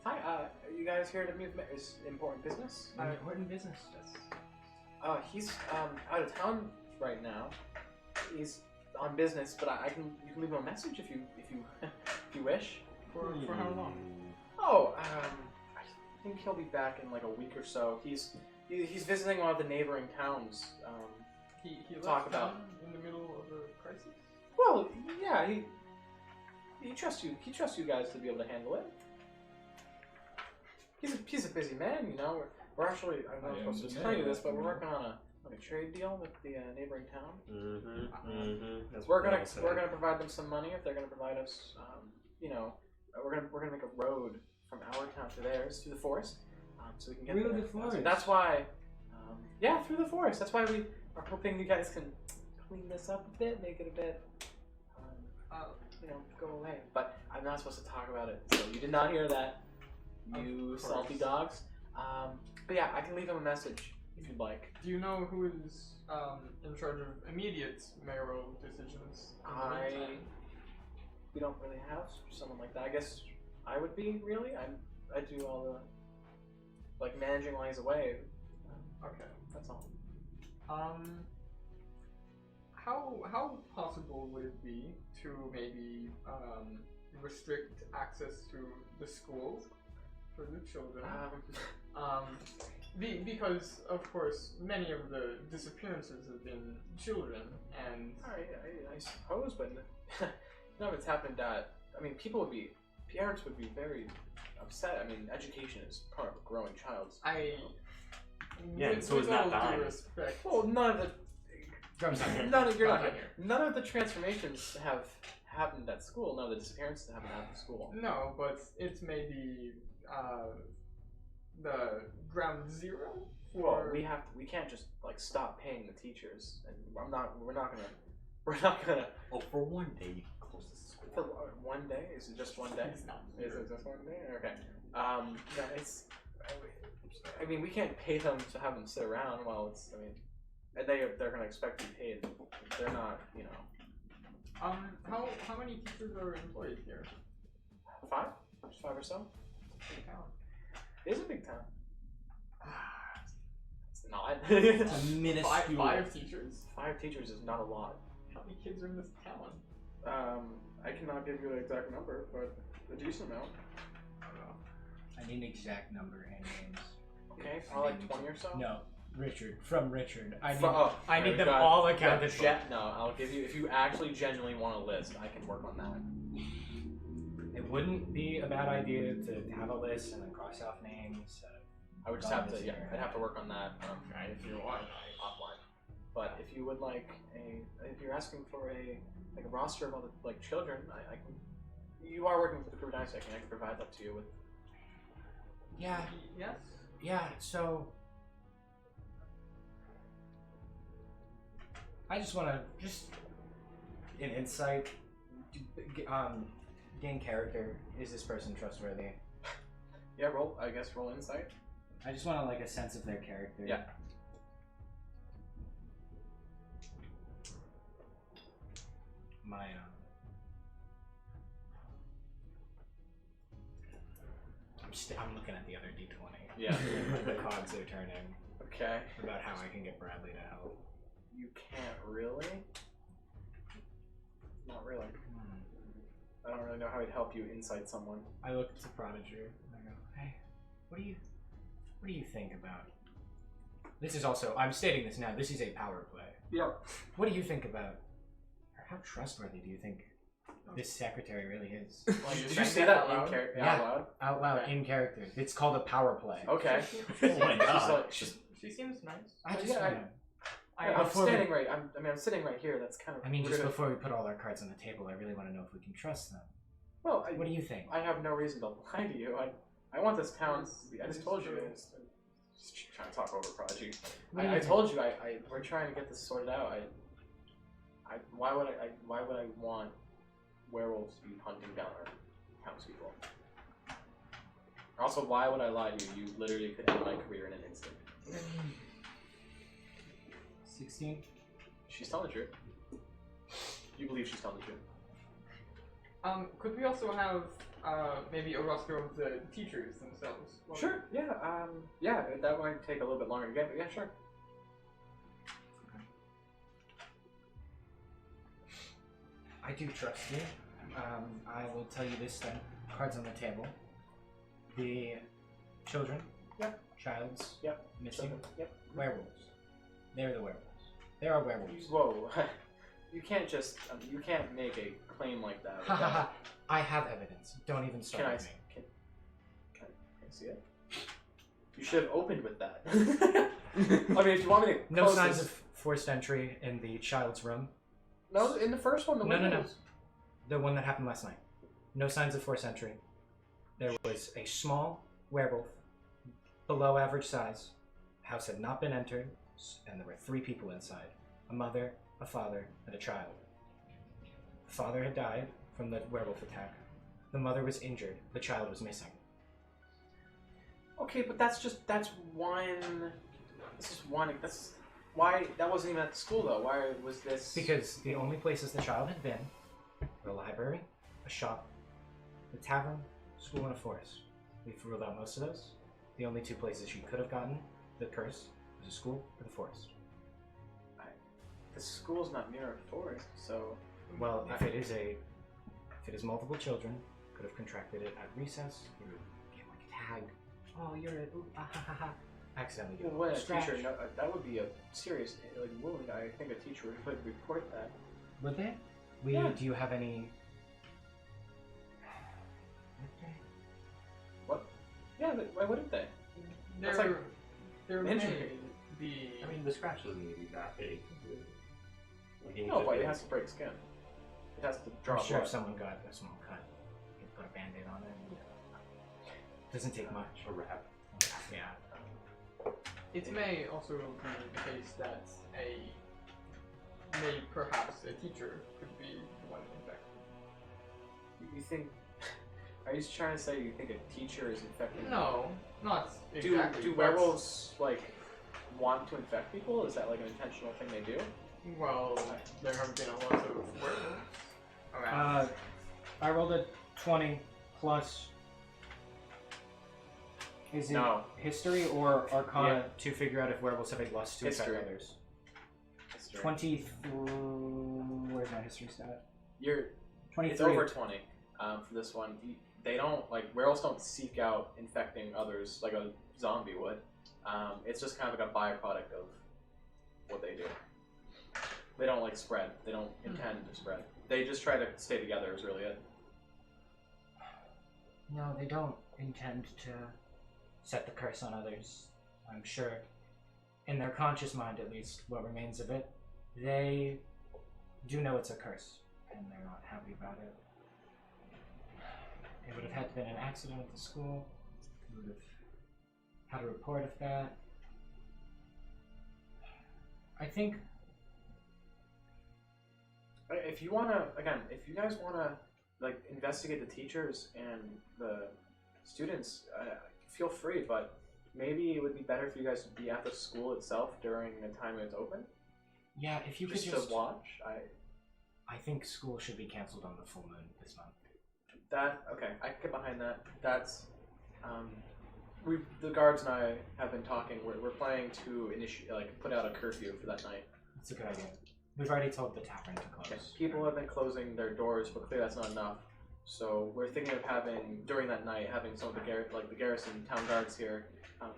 S1: Hi. Are you guys here to meet Mayor's important business?
S3: Important business.
S1: He's out of town right now. He's on business, but you can leave him a message if you wish.
S5: For how long?
S1: Oh, I think he'll be back in like a week or so. He's visiting one of the neighboring towns.
S5: He
S1: Talk
S5: left
S1: about-
S5: town in the middle of a crisis?
S1: Well, yeah, he trusts you. He trusts you guys to be able to handle it. He's a busy man, you know. We're actually I don't know if I'm supposed to tell you this, but we're working on a trade deal with the neighboring town. We're gonna provide them some money if they're gonna provide us. We're gonna make a road from our town to theirs through the forest, so we can get
S7: Through
S1: there.
S7: the forest?
S1: That's why. Yeah, through the forest. That's why we are hoping you guys can clean this up a bit, make it a bit, go away. But I'm not supposed to talk about it, so you did not hear that, you
S5: Of course.
S1: salty dogs. But yeah, I can leave him a message if you'd like.
S5: Do you know who is in charge of immediate mayoral decisions? in the meantime?
S1: We don't really have someone like that. I guess I would be, really. I do all the managing while he's away.
S5: Okay.
S1: That's all.
S5: How possible would it be to maybe restrict access to the schools for the children? Because of course many of the disappearances have been children, and
S1: I suppose, but no, if it's happened. People parents would be very upset. I mean, education is part of a growing child's.
S2: Yeah, and so is not dying.
S5: Respect.
S1: Well, none of the
S7: Drums not here.
S1: none of you're not
S5: Drums
S1: here.
S5: not
S1: None of the transformations have happened at school. None of the disappearances haven't happened at school.
S5: No, but it's maybe the ground zero
S1: Well,
S5: for.
S1: we can't just like stop paying the teachers, and we're not gonna.
S2: Oh, for one day you can close the school.
S1: For one day? Is it just one day?
S5: It's not
S1: Is it just one day? Okay. Yeah, it's. I mean, we can't pay them to have them sit around while it's. I mean, and they're gonna expect to be paid. They're not, you know.
S5: How many teachers are employed here?
S1: 5? Just 5 or so.
S5: Big town.
S1: It is a big town. It's not.
S7: It's a minuscule.
S5: Five teachers.
S1: 5 teachers is not a lot.
S5: How many kids are in this town?
S1: I cannot give you an exact number, but a decent amount.
S7: I need an exact number and names.
S1: Okay, probably like 20 or so.
S7: No, Richard. From Richard. I need,
S1: I
S7: need them all accounted for.
S1: No, I'll give you, if you actually genuinely want a list, I can work on that.
S7: It wouldn't be a bad idea to have a list and then cross off names.
S1: I would just have to, yeah, I'd have to work on that
S5: If you want.
S1: offline. But if you would like if you're asking for a roster of all the like children, I can. You are working with the crew dynasty. I can provide that to you with.
S7: Yeah,
S5: Yes.
S7: yeah, so... I just want to, an insight, gain character. Is this person trustworthy?
S1: Yeah, roll insight.
S7: I just want a sense of their character.
S1: Yeah.
S7: My, I'm looking at the other D20.
S1: Yeah.
S7: The cards are turning
S1: Okay.
S7: about how I can get Bradley to help.
S1: You can't really. Not really. I don't really know how he'd help you insight someone.
S7: I look to Prodigy and I go, hey, what do you think about? This is also, I'm stating this now, this is a power play.
S1: Yep.
S7: What do you think about, or how trustworthy do you think this secretary really is?
S1: Did you say that
S5: out loud?
S1: out loud?
S7: Out loud,
S1: Okay.
S7: in character. It's called a power play.
S1: Okay.
S2: Oh my god.
S5: She seems nice.
S7: I just
S1: Yeah,
S7: wanna,
S1: I'm
S7: before we-
S1: standing right. I'm sitting right here. That's kind of.
S7: I mean,
S1: we're
S7: just
S1: gonna-
S7: before we put all our cards on the table, I really want to know if we can trust them.
S1: Well,
S7: What do you think?
S1: I have no reason to lie to you. I want this town. I just told you. Just trying to talk over Prodigy.
S7: What do you
S1: I
S7: think?
S1: told you. We're trying to get this sorted out. Why would I want werewolves to be hunting down our townspeople? Also, why would I lie to you? You literally could end my career in an instant.
S7: 16?
S1: She's telling the truth. You believe she's telling the truth.
S5: Could we also have maybe a roster of the teachers themselves?
S1: Sure. Yeah. Yeah. That might take a little bit longer to get, but yeah, sure.
S7: I do trust you. I will tell you this then. Cards on the table. The children.
S1: Yep.
S7: Childs.
S1: Yep.
S7: Missing.
S1: Yep.
S7: Werewolves. They're the werewolves. There are werewolves.
S1: Whoa. You can't just. You can't make a claim like that.
S7: Ha ha ha. I have evidence. Don't even start
S1: Can I?
S7: with me.
S1: Can I see it? You should have opened with that. I mean, if you want me to.
S7: No
S1: close
S7: signs
S1: this-
S7: of forced entry in the child's room.
S1: No, in the first one, the
S7: No.
S1: windows.
S7: The one that happened last night. No signs of forced entry. There was a small werewolf, below average size. The house had not been entered, and there were 3 people inside. A mother, a father, and a child. The father had died from the werewolf attack. The mother was injured. The child was missing.
S1: Okay, but that's one. This is one. That's why that wasn't even at the school though. Why was this?
S7: Because the only places the child had been were a library, a shop, a tavern, school, and a forest. We've ruled out most of those. The only 2 places she could have gotten the curse was a school or the forest.
S1: the school's not near a forest, so.
S7: Well, if it is multiple children, could have contracted it at recess. You would get like tagged. Oh, you're a ooh, ah, ha, ha, ha. Accidentally get
S1: Well, when a
S7: scratch.
S1: teacher, that would be a serious wound. I think a teacher would report that.
S7: Would they?
S1: Yeah.
S7: Do you have any?
S1: Yeah, why wouldn't they?
S5: There,
S1: That's like
S5: there
S1: an
S5: may
S1: injury.
S5: be.
S2: I mean, the scratch doesn't need to be that big. Like, it
S1: No,
S2: could
S1: but
S2: be-
S1: it has to break skin. It has to draw
S7: I'm sure
S1: blood.
S7: if someone got a small cut, you could put a band-aid on it. Doesn't take much.
S2: a wrap.
S7: Yeah.
S5: It may also be the case that perhaps a teacher could be the one infected.
S1: You think? Are you trying to say you think a teacher is infecting?
S5: No, not
S1: Do
S5: exactly. but-
S1: werewolves like want to infect people? Is that like an intentional thing they do?
S5: Well, there have been a lot of werewolves around.
S7: I rolled a 20 plus. Is it
S1: No.
S7: history or arcana to figure out if werewolves have a lust to
S1: History.
S7: infect others?
S1: History.
S7: 23. Where's my history stat?
S1: You're
S7: 23.
S1: It's over 20 for this one. They don't like werewolves don't seek out infecting others like a zombie would. It's just kind of like a byproduct of what they do. They don't like spread. They don't intend to spread. They just try to stay together. Is really it.
S7: No, they don't intend to set the curse on others. I'm sure, in their conscious mind at least, what remains of it, they do know it's a curse, and they're not happy about it. It would have had to been an accident at the school. We would have had a report of that. I think
S1: If you wanna, again, if you guys wanna like investigate the teachers and the students, feel free. But maybe it would be better for you guys to be at the school itself during the time it's open,
S7: yeah, if you
S1: just
S7: could just
S1: to watch.
S7: I think school should be canceled on the full moon this month.
S1: Okay, I can get behind that. That's the guards and I have been talking. We're planning to put out a curfew for that night.
S7: It's a good idea. We've already told the tavern to close.
S1: Okay. People have been closing their doors, but clearly that's not enough. So we're thinking of during that night having some of the garrison town guards here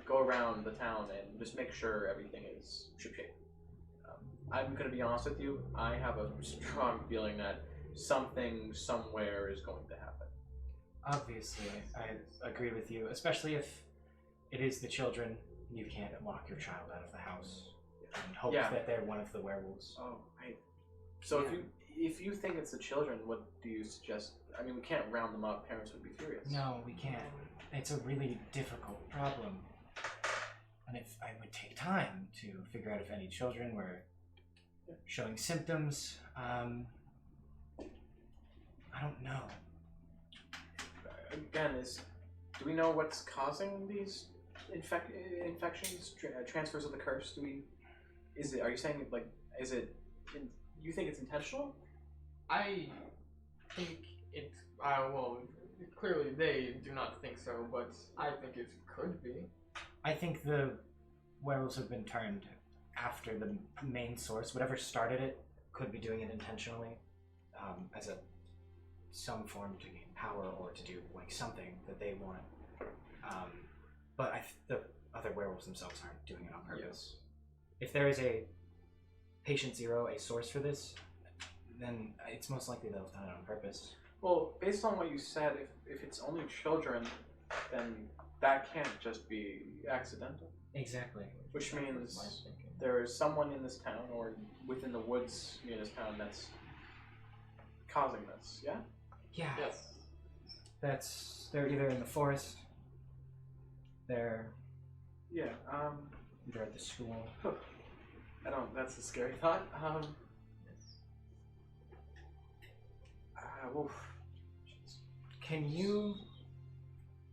S1: go around the town and just make sure everything is shipshape. I'm going to be honest with you. I have a strong feeling that something somewhere is going to happen.
S7: Obviously, I agree with you, especially if it is the children. You can't lock your child out of the house and hope
S1: Yeah.
S7: that they're one of the werewolves.
S1: Oh, right. So if you think it's the children, what do you suggest? I mean, we can't round them up. Parents would be furious.
S7: No, we can't. It's a really difficult problem. And if I would take time to figure out if any children were showing symptoms, I don't know.
S1: Again, do we know what's causing these infections, transfers of the curse? Are you saying you think it's intentional?
S5: I think it. Well, clearly they do not think so, but I think it could be.
S7: I think the werewolves have been turned after the main source. Whatever started it could be doing it intentionally, as some form to gain power or to do like something that they want. But the other werewolves themselves aren't doing it on purpose. If there is a patient zero, a source for this, then it's most likely they'll have done it on purpose.
S1: Well, based on what you said, if it's only children, then that can't just be accidental.
S7: Exactly.
S1: Which means there is someone in this town or within the woods near this town that's causing this, yeah?
S7: Yeah.
S5: Yes.
S7: They're either in the forest, they're
S1: Yeah,
S7: either at the school.
S1: that's a scary thought. Oof.
S7: Can you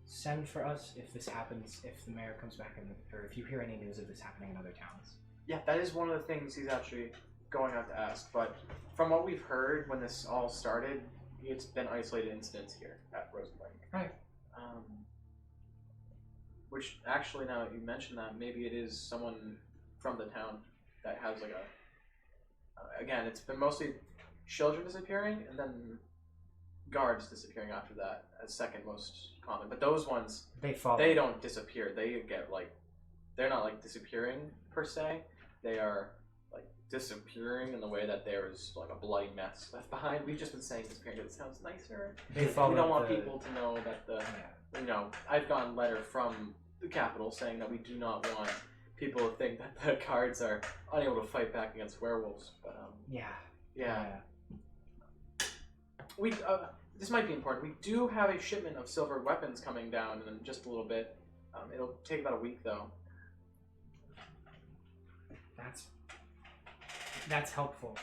S7: send for us if this happens, if the mayor comes back, or if you hear any news of this happening in other towns?
S1: Yeah, that is one of the things he's actually going out to ask. But from what we've heard, when this all started, it's been isolated incidents here at Rosenberg.
S7: Right.
S1: Which actually, now that you mention that, maybe it is someone from the town that has like a. Again, it's been mostly children disappearing, and then guards disappearing after that as second most common. But those ones, they don't disappear. They get they're not like disappearing per se. They are like disappearing in the way that there's like a bloody mess left behind. We've just been saying disappearing because it sounds nicer.
S7: They
S1: We
S7: follow
S1: don't want
S7: the-
S1: people to know that I've gotten a letter from the capital saying that we do not want people to think that the guards are unable to fight back against werewolves. But yeah. We this might be important. We do have a shipment of silver weapons coming down in just a little bit. It'll take about a week though.
S7: That's helpful.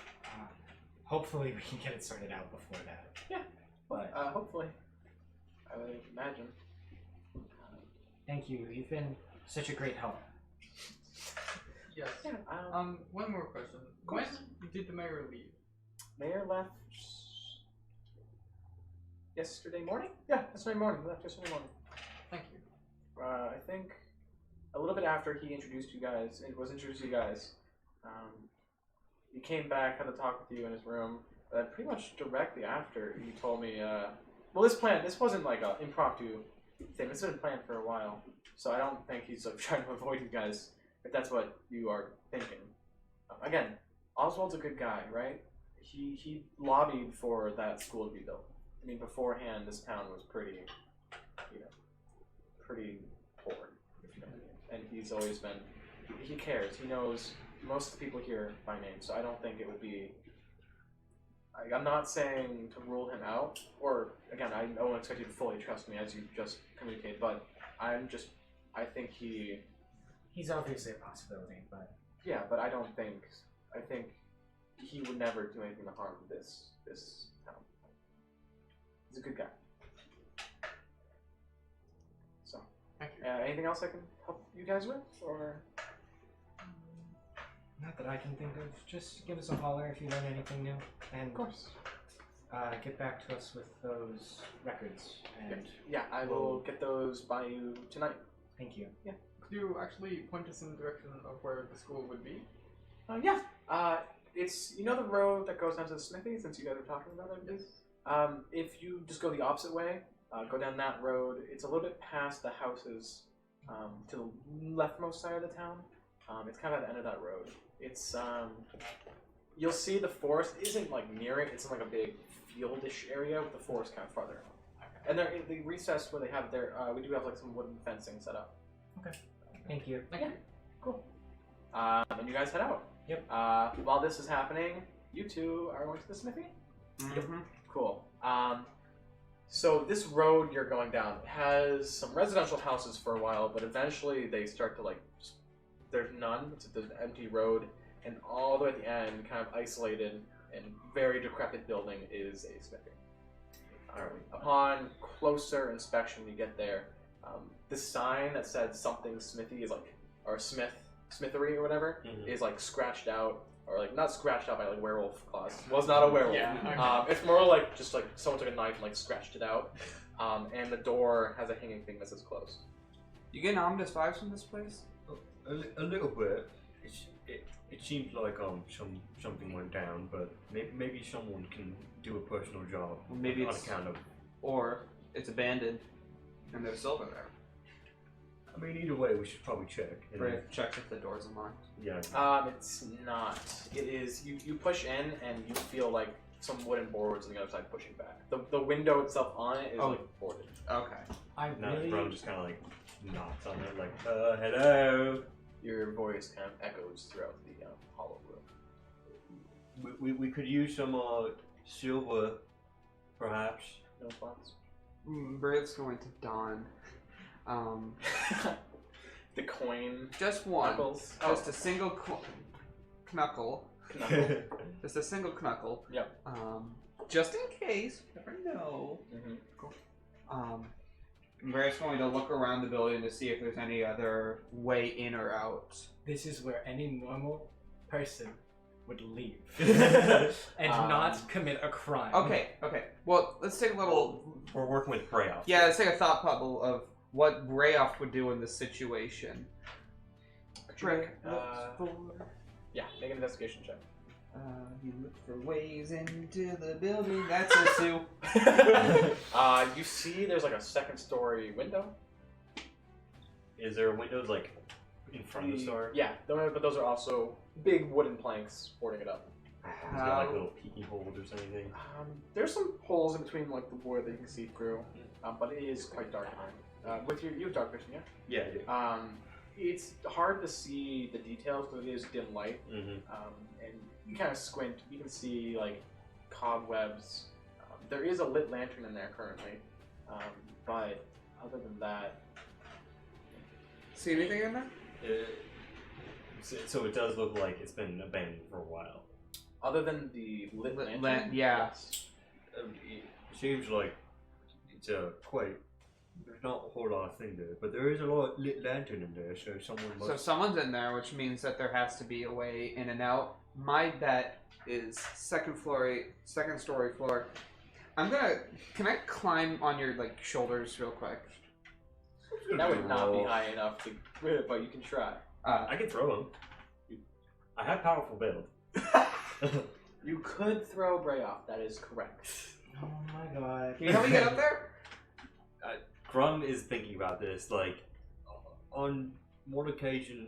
S7: Hopefully we can get it sorted out before that.
S1: Yeah. But hopefully, I would imagine.
S7: Thank you. You've been such a great help.
S5: Yes.
S1: Yeah.
S5: One more question. When did the mayor leave?
S1: Mayor left yesterday morning. Yeah, yesterday morning. Left yesterday morning.
S5: Thank you.
S1: I think a little bit after he introduced you guys. It was introduced to you guys. He came back, had to talk with you in his room. Pretty much directly after, he told me, well, this wasn't like an impromptu thing. This has been planned for a while. So I don't think he's like trying to avoid you guys, if that's what you are thinking. Again, Oswald's a good guy, right? He lobbied for that school to be built. I mean, beforehand, this town was pretty poor, if you know what I mean. And he's always been, he cares. He knows most of the people here by name, so I don't think it would be, I'm not saying to rule him out, or, again, I don't expect you to fully trust me as you just communicated, but I think
S7: He's obviously a possibility, but...
S1: Yeah, but I think he would never do anything to harm this town. He's a good guy. So,
S5: Thank you.
S1: anything else I can help you guys with, or?
S7: Not that I can think of. Just give us a holler if you learn anything new. And
S1: Of course.
S7: Get back to us with those records. And
S1: Yeah, I will get those by you tonight.
S7: thank you.
S5: Could you actually point us in the direction of where the school would be?
S1: Yeah. It's the road that goes down to the smithy, since you guys were talking about it.
S5: Yes.
S1: If you just go the opposite way, go down that road, it's a little bit past the houses to the leftmost side of the town. It's kind of at the end of that road. It's you'll see the forest isn't like near it. It's in like a big fieldish area with the forest kind of farther out. And they're in the recess where they have their we do have like some wooden fencing set up.
S7: Thank you.
S5: Thank you.
S1: Cool. And you guys head out.
S7: Yep.
S1: While this is happening, you two are going to the smithy?
S4: Mm-hmm.
S1: Cool. So this road you're going down has some residential houses for a while, but eventually they start to there's none. It's an empty road, and all the way at the end, kind of isolated and very decrepit building is a smithy. Upon closer inspection, you get there. The sign that said something smithy is or smithery or whatever, is scratched out, or not scratched out by werewolf claws. Well, it's not a werewolf.
S5: Yeah, okay.
S1: It's more just someone took a knife and scratched it out. And the door has a hanging thing that says closed.
S4: You getting ominous vibes from this place?
S6: A little bit. It seems like something went down, but maybe someone can do a personal job.
S4: Well, maybe
S6: on
S4: it's
S6: account of.
S4: Or it's abandoned, and there's silver there.
S6: I mean, either way, we should probably check.
S4: Brave checks if the door's unlocked.
S6: Yeah.
S1: It's not. It is. You push in and you feel some wooden boards on the other side pushing back. The window itself on it is boarded.
S4: Okay.
S6: Now bro just kind of knocks on it hello.
S1: Your voice kind of echoes throughout the hollow room.
S6: We could use some silver, perhaps.
S1: No response.
S4: Brave's going to don.
S1: The coin.
S4: Just one.
S1: Knuckles.
S4: Just a single knuckle.
S1: Knuckle.
S4: Just a single knuckle.
S1: Yep.
S4: Just in case. Never know.
S1: Mm-hmm.
S4: Cool. Brave's going to look around the building to see if there's any other way in or out.
S7: This is where any normal person would leave and not commit a crime.
S4: Okay. Well, let's take a little.
S2: We're working with Brayoff.
S4: Yeah, let's take a thought bubble of what Brayoff would do in this situation. Bray looks for.
S1: Yeah, make an investigation check.
S4: You look for ways into the building. That's a 2.
S1: You see there's a second story window.
S2: Is there windows in front of the store?
S1: Yeah, but those are also big wooden planks boarding it up.
S2: Is there like little peeking holes or something?
S1: There's some holes in between like the wood that you can see through, but it is quite dark there. With you have dark vision, yeah?
S2: Yeah, I do.
S1: It's hard to see the details because it is dim light, and you kind of squint. You can see like cobwebs. There is a lit lantern in there currently, but other than that,
S4: See anything in there?
S2: So it does look like it's been abandoned for a while.
S1: other than the lit lantern,
S4: yeah.
S1: yes.
S6: It seems like it's quite. There's not a whole lot of thing there, but there is a lot of lit lantern in there, so someone must.
S4: So someone's in there, which means that there has to be a way in and out. My bet is second story floor. Can I climb on your like shoulders real quick?
S1: That would not be high enough to, but you can try.
S2: I can throw him. I have powerful build.
S1: You could throw Bray off. That is correct.
S7: Oh my god.
S4: Can you help me get up there?
S2: Grum is thinking about this. Like,
S6: On one occasion,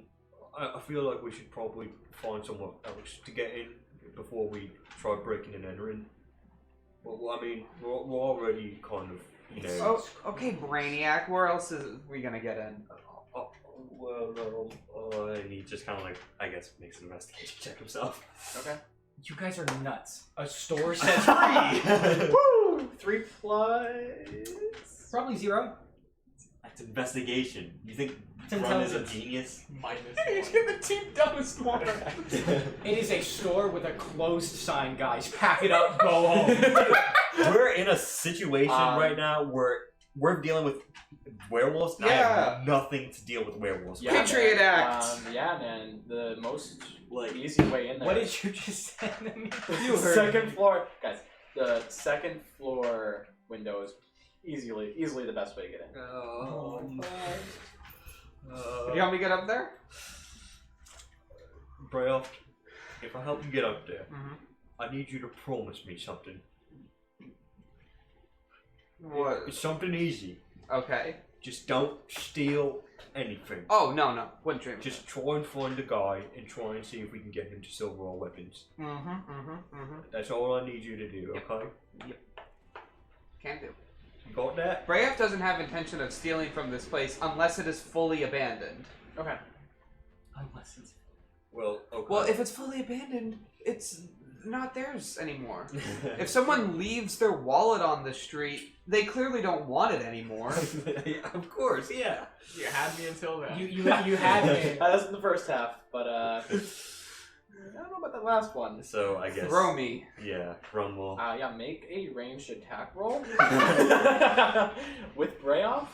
S6: I feel like we should probably find someone else to get in before we try breaking and entering. Well, I mean, we're already kind of, you know.
S4: Oh, okay, Brainiac. Where else is we gonna get in?
S2: and he just kind of like, I guess, makes an investigation check himself.
S1: Okay.
S7: You guys are nuts. A store says
S2: 3!
S1: Woo! 3 plus.
S7: probably 0.
S2: That's investigation. You think
S7: It's
S2: Grum is a
S7: intelligence.
S2: genius?
S5: -1.
S1: the team dumbest one.
S7: It is a store with a closed sign, guys. Pack it up, go home.
S2: We're in a situation right now where we're dealing with werewolves. And I have nothing to deal with werewolves.
S1: Yeah,
S4: Patriot
S1: man.
S4: Act.
S1: Yeah, man. The most
S2: Like,
S1: easy way in there.
S7: What did you just say to me?
S4: You heard
S1: second floor, guys. The second floor window is easily the best way to get in.
S4: Can you help me get up there?
S6: Brayoff, if I help you get up there,
S4: Mm-hmm.
S6: I need you to promise me something.
S4: What?
S6: It's something easy.
S4: Okay.
S6: Just don't steal anything.
S4: Oh no, wouldn't dream.
S6: Just try and find the guy and try and see if we can get him to silver our weapons. That's all I need you to do, okay?
S4: Can do.
S6: You got that?
S4: Brayef doesn't have intention of stealing from this place unless it is fully abandoned.
S1: Okay.
S7: Unless it's...
S6: Well, okay.
S4: Well, if it's fully abandoned, it's not theirs anymore. If someone leaves their wallet on the street, they clearly don't want it anymore.
S2: Of course, yeah.
S5: You had me until then.
S7: You had me.
S1: That's in the first half, but I don't know about that last one.
S2: So I guess.
S4: Throw me.
S2: Yeah, Grum will.
S1: Yeah, make a ranged attack roll with Brayoff.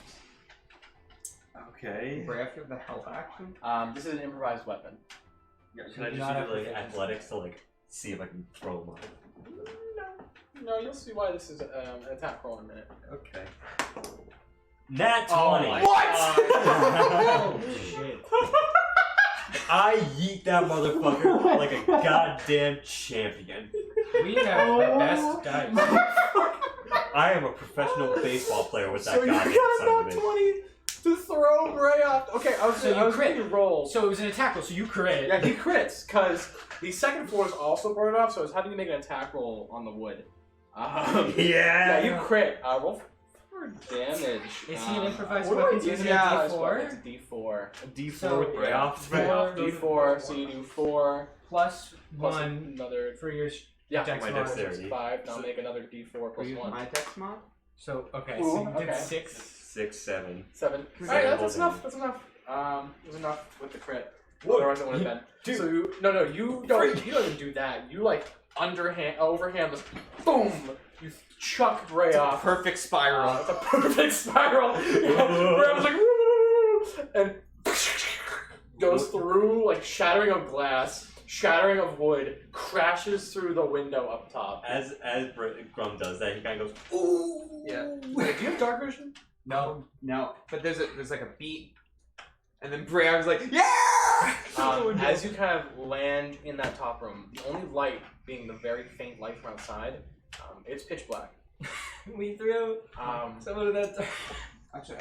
S2: Okay.
S4: Brayef have the help action.
S1: This is an improvised weapon.
S2: Can I
S7: You
S2: just
S7: not
S2: do
S7: have
S2: like
S7: proficiency.
S2: athletics to like see if I can throw him up?
S1: No, you'll see why this is an attack roll in a minute.
S2: Okay. Nat 20!
S7: Oh, shit.
S2: I yeet that motherfucker like a goddamn champion.
S7: We have the best dice.
S2: I am a professional baseball player with that
S1: So you
S2: goddamn
S1: got
S2: son of a
S1: about
S2: bitch.
S1: 20 to throw Brayoff. Okay, I was
S7: So you
S1: crit
S7: crit.
S1: roll.
S7: So it was an attack roll, so you crit.
S1: Yeah, he crits because the second floor is also boarded off, so I was having to make an attack roll on the wood. Yeah, you crit. Roll for damage.
S7: Is he an improvised
S1: what do I
S7: weapon
S1: use
S7: using
S1: an
S7: a
S1: improvised
S7: D4?
S1: weapon? It's a D4.
S2: A D4
S7: So,
S2: with Brayoff.
S1: D4, so you do 4
S7: Plus
S1: plus
S7: 1
S1: another.
S7: for your
S1: Yeah,
S7: dex
S2: my
S7: mod.
S2: dexterity.
S1: 5. Now make another D4 plus 1.
S4: My dex mod?
S7: So, okay,
S1: Ooh,
S7: so you did
S1: okay.
S7: 6.
S2: 6, 7.
S1: 7.
S2: Seven
S1: Alright, that's
S2: holding.
S1: enough. That's enough. It was enough with the crit.
S2: Whoa.
S1: Otherwise, it would have been. So you, no, you don't even do that. You like overhand this. Boom! You chuck Bray off.
S4: Perfect spiral.
S1: It's a perfect spiral. Bray was like, woo! And goes through like shattering of glass, shattering of wood, crashes through the window up top.
S2: As Grum does that, he kind of goes, ooh!
S4: Yeah.
S1: Wait, do you have dark vision?
S4: No, but there's like a beat, and then Brayef was like, yeah!
S1: As you kind of land in that top room, the only light being the very faint light from outside, it's pitch black.
S7: We threw someone of that.
S4: Actually,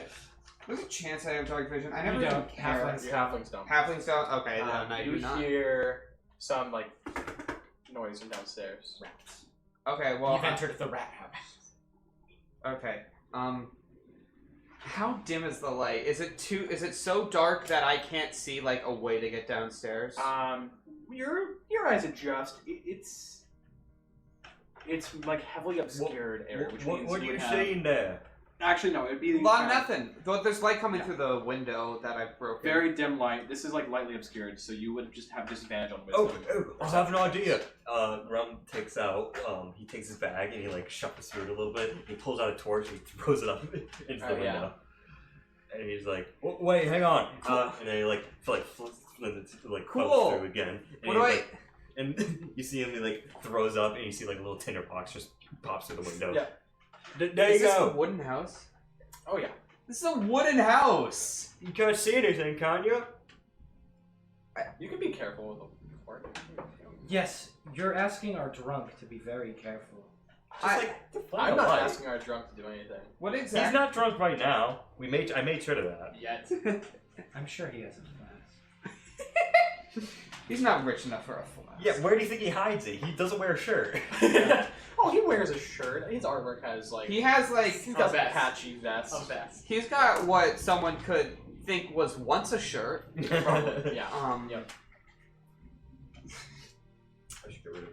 S4: there's a chance I have dark vision. I never
S7: You
S4: even
S7: don't.
S4: care.
S7: Halflings
S1: Halflings don't.
S4: Halflings don't? Okay, no,
S1: You
S4: you do not.
S1: hear some like noise from downstairs.
S7: Rats.
S4: Okay, well.
S7: You've entered the rat house.
S4: Okay. How dim is the light? Is it so dark that I can't see like a way to get downstairs?
S8: Your eyes adjust. It's like heavily obscured area, which means
S6: what are
S8: you
S6: you
S8: would
S6: seeing there?
S8: Actually, no. It'd be
S4: Well, nothing. There's light coming
S8: Yeah.
S4: through the window that I've broken.
S8: very dim light. This is like lightly obscured, so you would just have disadvantage on
S6: Oh,
S8: wisdom.
S6: I have an idea.
S2: Rum takes out, he takes his bag and he like shuffles through it a little bit. He pulls out a torch and he throws it up into the
S1: Oh, yeah.
S2: window. And he's like,
S6: Wait, hang on.
S2: and then he like flips
S4: Cool.
S2: comes through again. And
S4: What do
S2: he's
S4: I?
S2: like- and you see him, he like throws up and you see like a little tinderbox just pops through the window.
S1: Yeah.
S6: There you
S4: Is this a
S6: go.
S4: wooden house?
S1: Oh yeah.
S4: This is a wooden house.
S6: You can't see anything, can you?
S1: You can be careful with the fork.
S7: Yes, you're asking our drunk to be very careful.
S1: I'm not asking our drunk to do anything.
S4: What
S2: He's
S4: exactly?
S2: not drunk right now. I made sure of that.
S1: Yet.
S7: I'm sure he has a flask.
S4: He's not rich enough for a flask.
S2: Yeah, where do you think he hides it? He doesn't wear a shirt.
S1: Oh, he wears a shirt. His artwork has like.
S4: He has like
S1: He's got some
S5: vest.
S1: patchy vests.
S5: A vest.
S4: he's got what someone could think was once a shirt.
S1: Probably. Yeah.
S4: Yep.
S2: I should get rid of.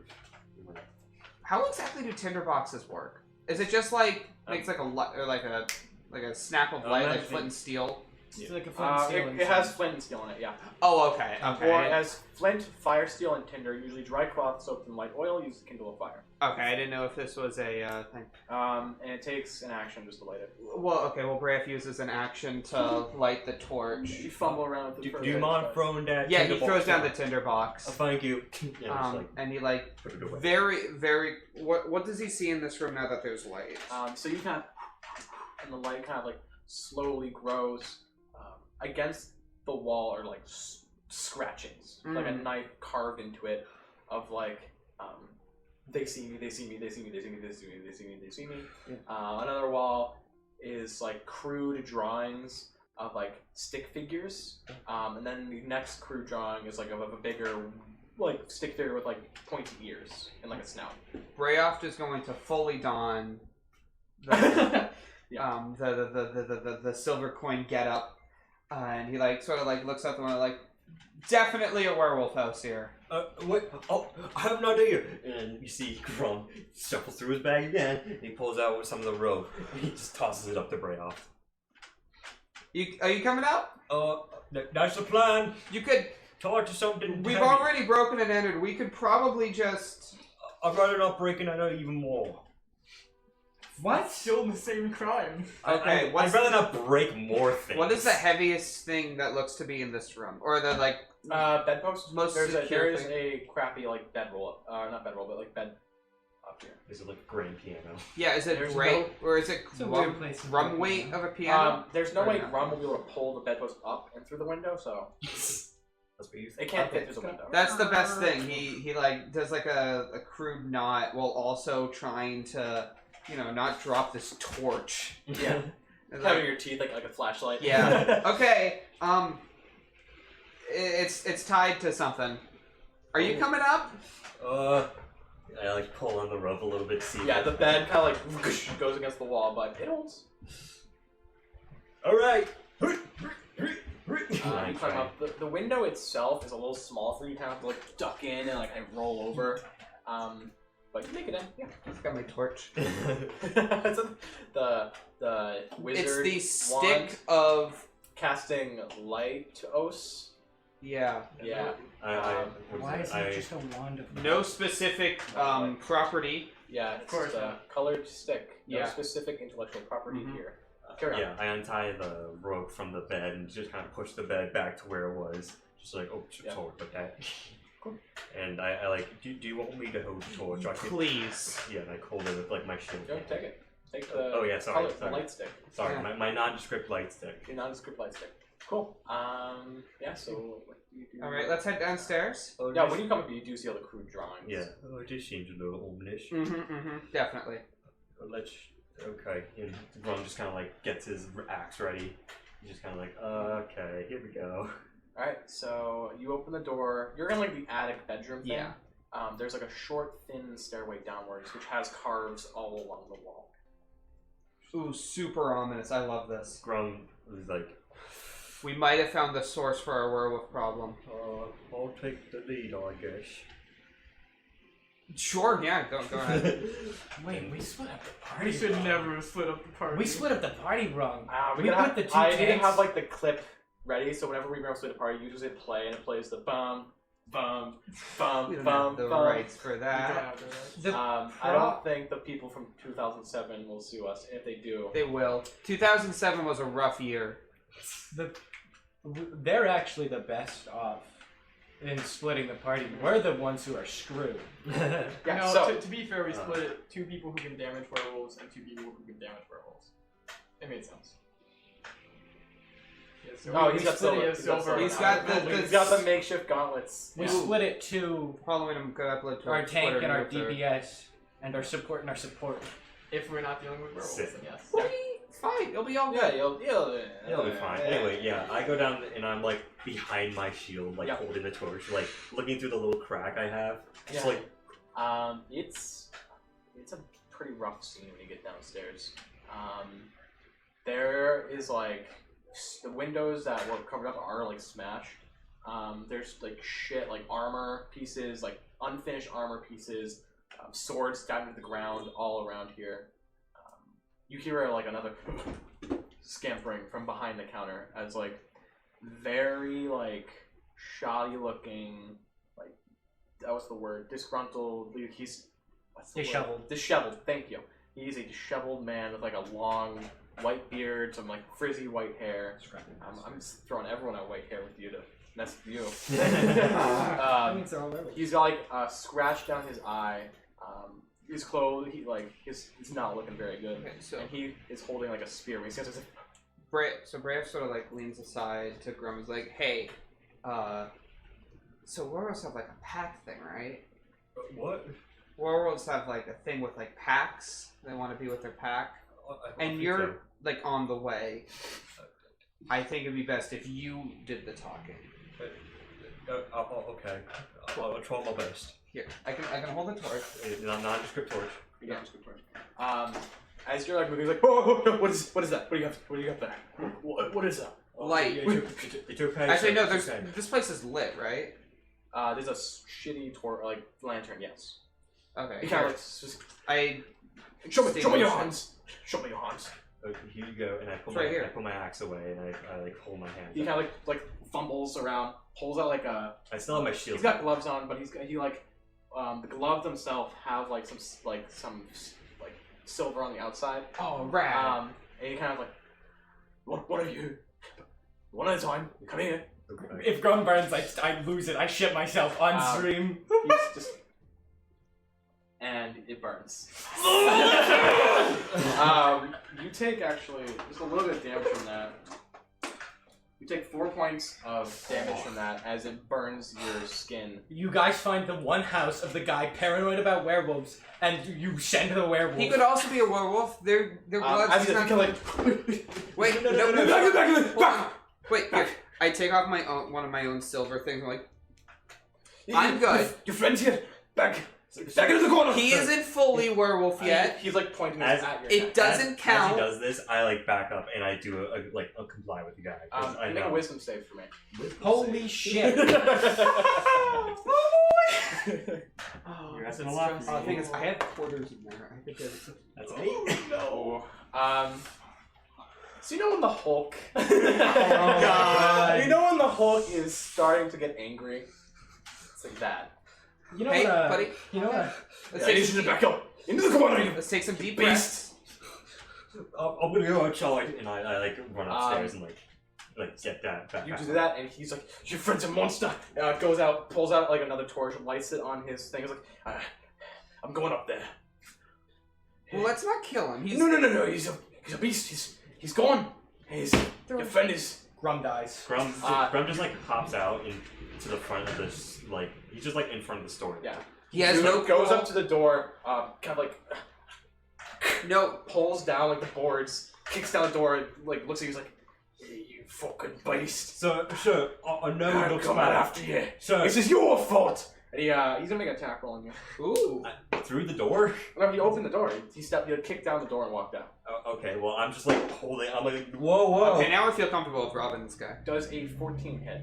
S4: How exactly do tinderboxes work? Is it just like makes like a light or like a snap of light like
S2: imagine-
S4: flint and steel?
S7: It's like a flint and steel
S1: It has flint and steel in it. Yeah.
S4: Oh, okay. Okay.
S1: Or it has flint, fire, steel, and tinder. Usually dry cloth soaked in light oil used to kindle a fire.
S4: Okay, I didn't know if this was a thing.
S1: And it takes an action just to light it.
S4: Well, okay. Well, Braff uses an action to light the torch.
S1: You fumble around with the
S6: Do you mind throwing that?
S4: Yeah, he
S6: tinderbox
S4: throws down the
S6: down?
S4: tinderbox.
S6: Oh, thank you.
S2: Yeah, just like
S4: And he like
S2: put it away.
S4: very. What does he see in this room now that there's light?
S1: So you kind of, and the light kind of like slowly grows against the wall, or like scratchings, like a knife carved into it, of like they see me, they see me, they see me, they see me, they see me, they see me, they see me. Another wall is like crude drawings of like stick figures, and then the next crude drawing is like of a bigger like stick figure with like pointy ears and like a snout.
S4: Brayoft is going to fully don the
S1: Yeah.
S4: the silver coin getup, and he like sort of like looks out the window like, definitely a werewolf house here.
S6: Wait. Oh, I have an idea.
S2: And you see Grum shuffles through his bag again, and he pulls out some of the rope, and he just tosses it up to Brayoff.
S4: Are you coming out?
S6: That's the plan.
S4: You could.
S6: Talk to something.
S4: We've
S6: heavy.
S4: already broken and entered. We could probably just.
S6: I'd rather not break it. I know even more.
S7: What?
S5: Still the same crime.
S4: Okay,
S2: I'd
S4: what's
S2: rather not break more things.
S4: What is the heaviest thing that looks to be in this room, or the like?
S1: Bedpost.
S4: Most
S1: There
S4: secure
S1: is
S4: thing.
S1: a crappy like bedroll, not bedroll, but like bed up here.
S2: Is it like a grand piano?
S4: Yeah, is it
S1: There's
S4: great or is it
S7: It's a
S4: rum,
S7: weird place to
S4: rum
S7: put
S4: weight
S7: piano.
S4: of a piano?
S1: There's no
S4: Or
S1: way
S4: no?
S1: Rum will be able to pull the bedpost up and through the window, so
S2: That's what you
S1: it
S2: think.
S1: can't
S4: Okay.
S1: fit through the window.
S4: That's the best thing. He like does like a crude knot while also trying to, not drop this torch.
S1: Yeah.
S4: It's
S1: Having
S4: like,
S1: your teeth like a flashlight.
S4: yeah. Okay. It's tied to something. Are you coming up?
S2: I like pull on the rope a little bit to see.
S1: Yeah, the bed kind of like goes against the wall, but it holds.
S6: All right.
S1: You climb up. The window itself is a little small for you, kind of have to like duck in and like kind of roll over. But you make it in. Yeah.
S4: I've got my torch.
S1: It's the wizard.
S4: It's the
S1: wand
S4: stick of
S1: casting Lightose.
S4: yeah.
S1: Yeah.
S7: Why is it just a wand of
S4: No specific property.
S1: Yeah, it's
S5: course
S1: just a colored stick. No
S4: Yeah.
S1: specific intellectual property
S4: Mhm.
S1: here. Carry on.
S2: Yeah, I untie the rope from the bed and just kind of push the bed back to where it was. Just like,
S1: Yeah.
S2: sword, okay.
S1: Cool.
S2: And I like, do you want me to hold the torch? I can-
S4: Please.
S2: Yeah, and I hold it with like my shield.
S1: Go take it. Take the
S2: Oh, yeah, sorry,
S1: the
S2: sorry.
S1: light stick.
S2: Sorry,
S4: Yeah.
S2: my nondescript light stick.
S1: Your nondescript light stick. Cool. Yeah. So what do you do?
S4: All right, let's head downstairs.
S1: Yeah. When you come up, you do see all the crude drawings.
S2: Yeah.
S6: Oh, it just seems a little ominous.
S4: Definitely.
S2: Let's. Okay. And Ron just kind of like gets his axe ready. He's just kind of like, okay, here we go.
S1: All right. So you open the door. You're in like the attic bedroom thing.
S4: Yeah.
S1: there's like a short, thin stairway downwards, which has carves all along the wall.
S4: Ooh, super ominous. I love this.
S2: Grum is like,
S4: We might have found the source for our werewolf problem.
S6: I'll take the lead, I guess.
S4: Sure, yeah, go ahead.
S7: Wait, we split up the party.
S5: We should
S7: wrong.
S5: never have split up the party.
S7: We split up the party wrong.
S1: We
S7: We
S1: gotta
S7: put the two
S1: I need to
S7: tanks-
S1: have like the clip ready, so whenever we bring split a party, you usually play and it plays the bum, bum, bum,
S4: We don't
S1: bum,
S4: have the
S1: bum.
S4: rights for
S5: We don't
S4: that.
S5: have the rights.
S7: The
S1: I don't think the people from 2007 will sue us. If they do,
S4: They will. 2007 was a rough year.
S7: they're actually the best off in splitting the party. We're the ones who are screwed.
S1: yeah.
S5: No,
S1: so
S5: to be fair, we split it 2 people who can damage werewolves and 2 people who can damage werewolves. It made sense. Yeah, so
S1: Oh,
S5: we
S1: he's got
S5: split
S1: silver.
S5: it as silver.
S4: He's got the-
S1: he's got the makeshift gauntlets.
S7: We
S1: Yeah.
S7: split it to
S4: Following him, go upload to
S7: our tank
S4: Twitter
S7: and our
S4: with their-
S7: DPS and our support and our support.
S5: If we're not dealing with werewolves,
S2: Sick.
S5: then yes.
S4: Well, it's fine. It'll be all
S1: Yeah,
S4: good.
S2: it'll be fine. Anyway, yeah, I go down and I'm like behind my shield, like
S1: Yeah.
S2: holding the torch, like looking through the little crack I have. Just
S1: Yeah.
S2: like,
S1: It's a pretty rough scene when you get downstairs. There is like the windows that were covered up are like smashed. There's like shit, like armor pieces, like unfinished armor pieces, swords stabbed into the ground all around here. You hear like another scampering from behind the counter as like very like shoddy looking, like that was the word, disgruntled. He's what's the word?
S7: Disheveled.
S1: Disheveled. Thank you. He's a disheveled man with like a long white beard, some like frizzy white hair. I'm just throwing everyone out white hair with you to mess with you.
S3: That means they're all werewolves.
S1: He's got like a scratch down his eye. His clothes, he's not looking very good.
S4: Okay, so
S1: And he is holding like a spear. He's got this,
S4: Brave sort of like leans aside to Grum. He's like, "Hey, so werewolves have like a pack thing, right?
S6: What?
S4: Werewolves have like a thing with like packs. They want to be with their pack, and you're like on the way. I think it'd be best if you did the talking.
S6: Okay. I'll try my best.
S4: Here, I can hold the torch.
S2: nondescript torch.
S1: yeah. As you're like moving, he's like, oh, what is that? What do you got there? What is that?
S4: Light.
S6: It's okay.
S4: Actually, no.
S6: it's
S4: There's
S6: okay.
S4: this place is lit, right?
S1: There's a shitty lantern. Yes.
S4: Okay.
S1: He kind
S4: Here,
S1: of like
S4: I
S1: show me your
S4: Distinguish.
S1: hands. Show me your hands.
S2: Okay, here you go, and I pull
S4: It's right here.
S2: I pull my axe away, and I like hold my hand.
S1: He kind of like fumbles around, pulls out like a.
S2: I still have my shield.
S1: He's got gloves on, but he like the gloves themselves have like some silver on the outside.
S4: Oh, rad.
S1: And he kind of like, what are you? One at a time. Come here.
S2: Okay.
S7: If Grum burns, I lose it. I shit myself on stream.
S1: He's just. And it burns. You take actually just a little bit of damage from that. You take 4 points of damage from that as it burns your skin.
S7: You guys find the one house of the guy paranoid about werewolves, and you send the werewolf.
S4: He could also be a werewolf. Their blood.
S1: As
S4: is
S1: you
S4: not
S1: can like.
S4: Wait,
S1: no.
S4: back. Wait, here. I take off my own one of my own silver things. I'm like, I'm good.
S1: Your friend's here. Back into the corner.
S4: He isn't fully werewolf yet.
S1: He's like pointing
S2: As-
S1: at your
S4: It
S1: neck.
S4: doesn't
S2: As
S4: count.
S2: he does this, I like back up and I do a comply with the guy. 'cause I
S1: You make a
S2: know.
S1: wisdom save for me.
S7: Holy shit!
S4: Oh,
S2: You're asking a lot.
S4: the thing is, I have quarters in there. I could get it.
S2: That's me.
S1: No. So you know when the Hulk.
S7: God.
S1: You know when the Hulk is starting to get angry. It's like that.
S7: You know
S4: Hey,
S7: what?
S4: buddy.
S7: You know what?
S4: Let's
S1: I need
S4: take
S1: you to
S4: some,
S1: back up into the corner. You
S4: let's take some deep
S1: beast.
S4: breaths.
S2: I'm gonna go outside, and I like run upstairs and like get that back.
S1: You
S2: back
S1: do
S2: up.
S1: that, and he's like, "Your friend's a monster." Goes out, pulls out like another torch, lights it on his thing. He's like, "I'm going up there."
S4: Well, let's not kill him. He's
S1: No. He's a beast. He's gone. Your friend is.
S7: Grum dies.
S2: Grum just like hops out to the front of this, like he's just like in front of the store.
S1: Yeah.
S4: he has
S1: He
S4: no
S1: goes
S4: cool-
S1: up to the door, kind of like
S4: no.
S1: pulls down like the boards, kicks down the door, like looks at you, he's like, "Hey, you fucking beast!
S6: So, I know it
S1: I'm
S6: looks
S1: coming
S6: bad.
S1: after you.
S6: So,
S1: This is your fault. And he's gonna make an attack roll on you.
S4: Ooh.
S2: Through the door?
S1: No, he opened the door. He kicked down the door and walked out.
S2: Oh, okay, well, I'm just like holding. I'm like, whoa.
S4: Okay, now I feel comfortable with robbing this guy.
S1: Does a 14 hit.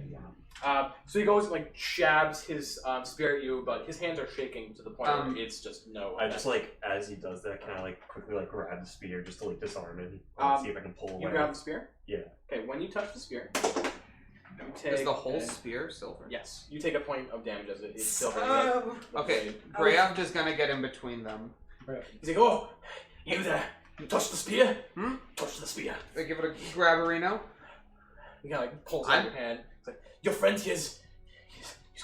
S1: So he goes like jabs his spear at you, but his hands are shaking to the point where it's just no.
S2: I just like as he does that, kind of like quickly like grab the spear just to like disarm him and see if I can pull away.
S1: You grab the spear.
S2: Yeah.
S1: Okay, when you touch the spear, you take.
S4: Is the whole spear silver?
S1: Yes, you take a point of damage as it's silver.
S4: Okay, Brayav is gonna get in between them.
S1: He's like, "Oh, you there? You touch the spear? Touch the spear."
S4: They give it a grabberino.
S1: He kind of like pulls out your hand. It's like, "Your friend, he's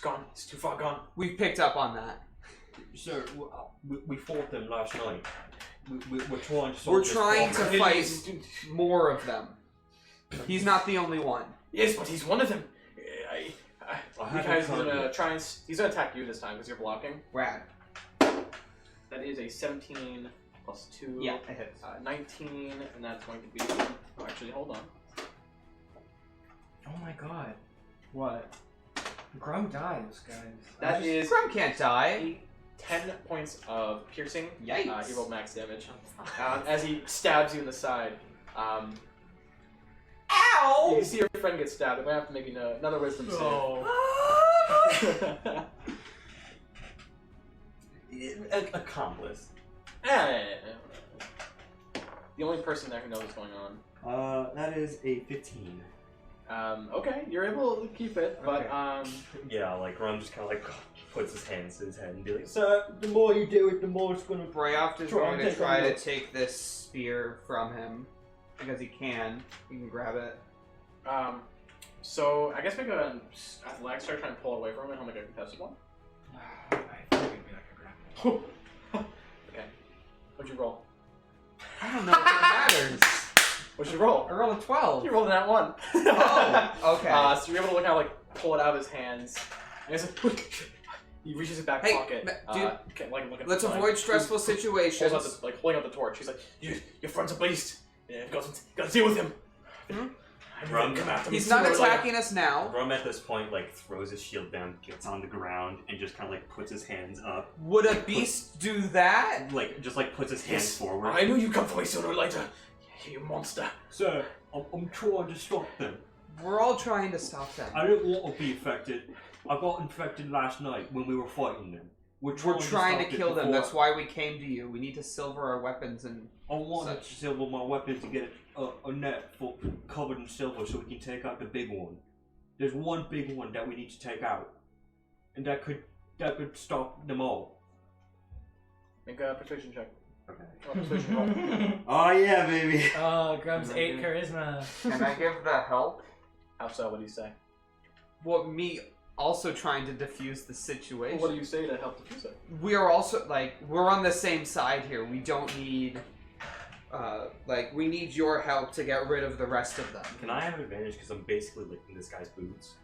S1: gone. He's too far gone."
S4: We've picked up on that.
S6: Sir, we fought them last night. We're trying to.
S4: We're trying to fight more of them. He's not the only one.
S1: Yes, but he's one of them. He's gonna try and he's gonna attack you this time because you're blocking.
S4: Rad.
S1: That is a 17 plus 2.
S4: Yeah, it hits.
S1: 19, and that's going to be. Oh, actually, hold on.
S7: Oh my god.
S3: What?
S7: Grum dies, guys.
S1: That is
S4: Grum can't die.
S1: 10 points of piercing.
S4: Yikes.
S1: He rolled max damage. As he stabs you in the side.
S4: Ow!
S1: You see your friend get stabbed. I'm gonna have to make another wisdom save.
S2: Accomplice.
S1: The only person there who knows what's going on.
S2: That is a 15.
S1: Okay, you're able to keep it, but
S2: Yeah, like Ron just kind of like puts his hands to his head and be like, "Sir, the more you do it, the more it's gonna."
S4: Brayav is going to try to take this spear from him because he can. He can grab it.
S1: So I guess make an athletics try trying to pull it away from him and he'll make a contested one.
S7: I think it'd be like a grapple.
S1: Okay. What'd you roll?
S4: I don't know if that matters.
S1: What'd you roll?
S4: I rolled a 12.
S1: You rolled that one.
S4: Oh, okay.
S1: So you're able to kind of like pull it out of his hands. And it's like, he reaches his back
S4: Hey,
S1: pocket.
S4: dude,
S1: okay, like, look at
S4: let's
S1: the sign.
S4: avoid stressful
S1: Pulls
S4: situations.
S1: out this, like holding out the torch. He's like, your friend's a beast. Yeah, gotta deal with him.
S2: Rum,
S1: come after me
S4: He's not
S1: sooner or later."
S4: attacking us now.
S2: Rum at this point like throws his shield down, gets on the ground, and just kind of like puts his hands up.
S4: Would a beast do that?
S2: Like just like puts his hands
S1: Yes,
S2: forward.
S1: I knew you'd come for me sooner or later. You monster.
S6: Sir, I'm trying to stop them.
S4: We're all trying to stop them.
S6: I don't want to be infected. I got infected last night when we were fighting them. We're
S4: trying to
S6: stop it
S4: kill them.
S6: before-
S4: That's why we came to you. We need to silver our weapons and
S6: I want
S4: such.
S6: to silver my weapons to get a net covered in silver so we can take out the big one. There's one big one that we need to take out, and that could stop them all.
S1: Make a persuasion check.
S2: Okay.
S1: Or persuasion roll.
S2: Oh yeah, baby.
S7: Oh, Grum's 8 charisma.
S4: Can I give the help?
S1: How so? What do you say?
S4: Well, me also trying to defuse the situation.
S1: What do you say to help defuse it?
S4: We are also, like, we're on the same side here. We don't need, we need your help to get rid of the rest of them.
S2: Can I have advantage because I'm basically licking this guy's boots?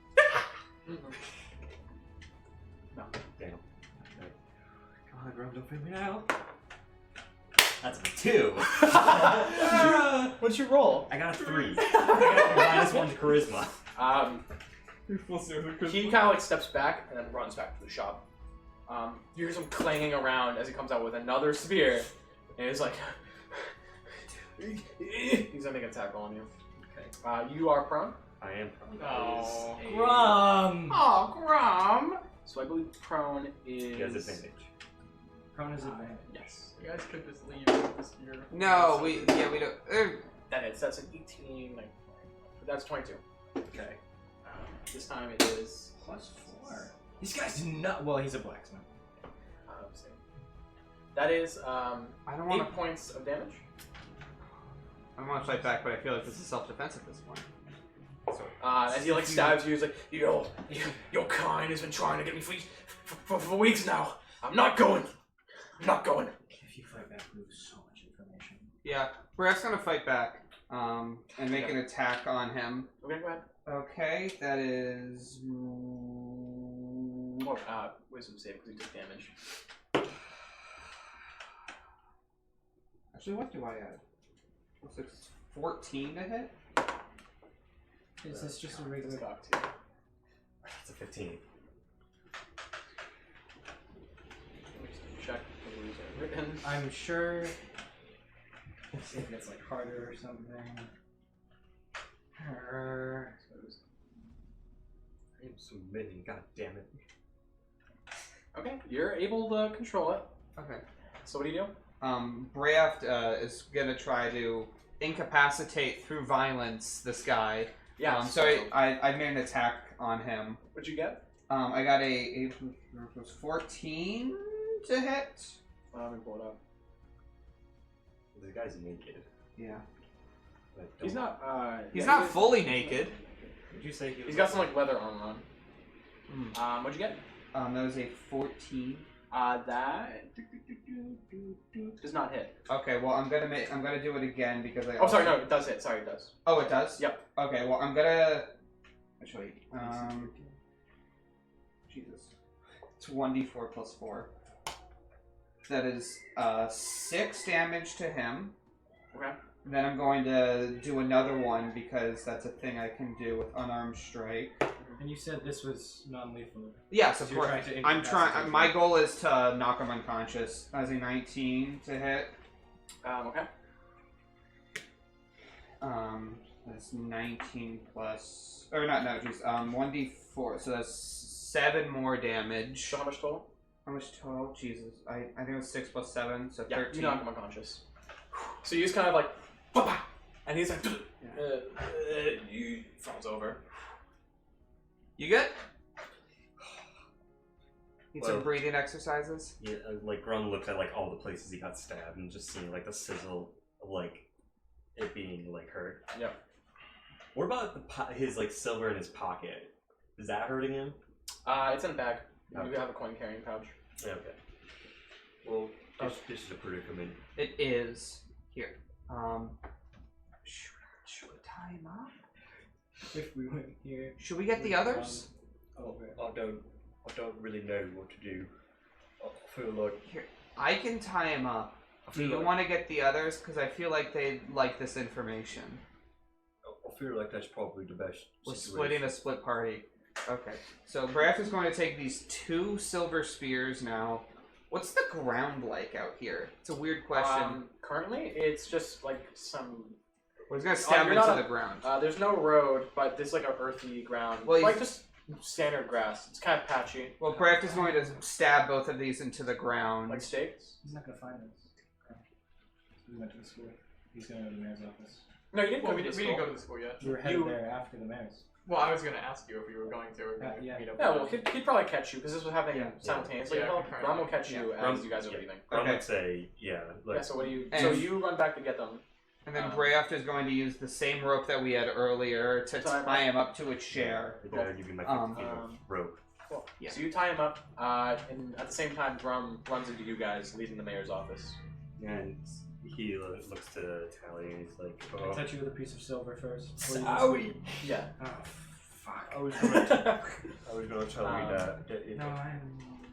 S1: No.
S2: Damn. Okay. Come on, Rum, don't freak me out. That's a 2.
S1: What'd you roll?
S2: I got a 3. I got a -1 to charisma.
S1: He kind of like steps back and then runs back to the shop. You hear some clanging around as he comes out with another spear, and he's like, he's gonna make an attack roll on you. Okay. You are prone.
S2: I am prone.
S5: Oh,
S7: Grum!
S1: Oh, Grum! So I believe prone is.
S2: He has advantage.
S7: Prone is advantage.
S1: Yes.
S5: you guys could just leave with the spear.
S4: No, we don't.
S1: That hits. That's an 18. Like, that's 22. Okay. This time it is
S7: +4. These guys do not. Well, he's a blacksmith.
S1: That is
S4: I don't
S1: 8
S4: want to.
S1: points of damage.
S4: I don't want to fight back, but I feel like this is self-defense at this point. So,
S1: As he like stabs you, he's like, your kind has been trying to get me for weeks now. I'm not going. I'm not going.
S7: If you fight back, we lose so much information.
S4: yeah, Brad's gonna fight back, and make an attack on him.
S1: Okay, go ahead.
S4: Okay, that is.
S1: Wisdom save because he took damage.
S4: Actually, what do I add? Looks like 14 to hit.
S3: Is this just a
S1: It's
S3: regular?
S1: cocked too.
S2: That's a 15.
S1: written.
S7: I'm sure. Let's see if it's like harder or something.
S6: I am submitting, god damn it.
S1: Okay, you're able to control it.
S4: Okay.
S1: So what do you do?
S4: Brayaft is gonna try to incapacitate through violence this guy.
S1: Yeah.
S4: So I made an attack on him.
S1: What'd you get?
S4: I got a 14 to hit.
S1: Let me pull it up.
S2: The guy's naked.
S4: Yeah.
S2: But
S1: He's
S2: don't-
S1: not.
S4: He's
S1: yeah,
S4: not fully naked.
S2: Did you say he was?
S1: He's got some like leather armor on. What'd you get?
S4: That was a 14.
S1: That does not hit.
S4: Okay, well I'm gonna do it again because I.
S1: Oh, sorry, no, it does hit. Sorry, it does.
S4: Oh, it does.
S1: Yep.
S4: Okay, well I'm gonna. Actually, Jesus, it's 1d4 plus 4. That is 6 damage to him.
S1: Okay.
S4: Then I'm going to do another one because that's a thing I can do with unarmed strike.
S7: And you said this was non-lethal.
S4: Yes,
S7: So
S4: of
S7: you're
S4: course.
S7: trying to
S4: I'm trying.
S7: incapacitate
S4: My
S7: him.
S4: goal is to knock him unconscious. That was a 19 to hit.
S1: Okay.
S4: That's 19 plus, or not? No, geez. 1d4. So that's 7 more damage.
S1: So how much total?
S4: How much total? Jesus, I think it was 6 plus 7, so
S1: Yeah,
S4: 13.
S1: you knock him unconscious. So you just kind of like, "Bah-bah!" and he's like, he falls over.
S4: You good? Need some
S2: Well-
S4: breathing exercises.
S2: Yeah, like Grun looks at like all the places he got stabbed and just seeing like the sizzle of like it being like hurt.
S1: Yep.
S2: What about his like silver in his pocket? Is that hurting him?
S1: It's in a bag.
S2: Okay.
S1: You have a coin carrying pouch.
S2: Yeah, okay. Well, this is a predicament.
S4: It is here. Should we tie him up?
S7: If we went here.
S4: Should we get the others?
S6: I don't really know what to do. I feel like
S4: Here, I can tie him up. Do
S6: feel
S4: you
S6: like-
S4: want to get the others? Because I feel like they'd like this information.
S6: I feel like that's probably the best.
S4: We're
S6: situation.
S4: splitting a split party. Okay. So Braff is going to take these 2 silver spears now. What's the ground like out here? It's a weird question.
S1: Currently, it's just like some.
S4: We're just gonna stab
S1: you're
S4: him into
S1: not
S4: the
S1: a-
S4: ground.
S1: There's no road, but there's like an earthy ground.
S4: Well,
S1: like
S4: he's-
S1: just standard grass. It's kind of patchy.
S4: Well, Braff is going to stab both of these into the ground.
S1: Like stakes.
S7: He's not gonna find us. Okay. We went to the school. He's gonna go to the mayor's office.
S1: No, you didn't
S5: Well,
S1: go
S5: we
S1: to
S5: didn't
S1: school.
S5: go to the school yet.
S7: We were headed
S1: You-
S7: there after the mayor's.
S5: Well, I was gonna ask you if you were going to. Or
S7: Yeah.
S5: meet up
S1: Yeah,
S5: with
S1: well,
S5: us.
S1: he'd probably catch you because this was happening
S4: Yeah.
S1: simultaneously.
S5: Yeah,
S1: He'll-
S5: concurrently.
S1: Ron will catch you
S2: Yeah.
S1: as you guys are leaving.
S2: Grun
S4: Okay.
S2: would say, yeah, like
S1: Yeah. So what do you?
S4: And-
S1: So you run back to get them.
S4: And then Braff is going to use the same rope that we had earlier to
S1: Tie him
S4: tie him up to a chair.
S2: the guy give you my 50 feet of rope.
S1: Cool.
S4: Yeah.
S1: So you tie him up, and at the same time, Drum runs into you guys, leaving the mayor's office.
S2: And he looks to Tally and he's like,
S7: Can I
S2: oh,
S7: touch you with a piece of silver first?
S2: Owie!
S1: Yeah.
S7: Oh, fuck.
S6: I was gonna tell you that it,
S7: No,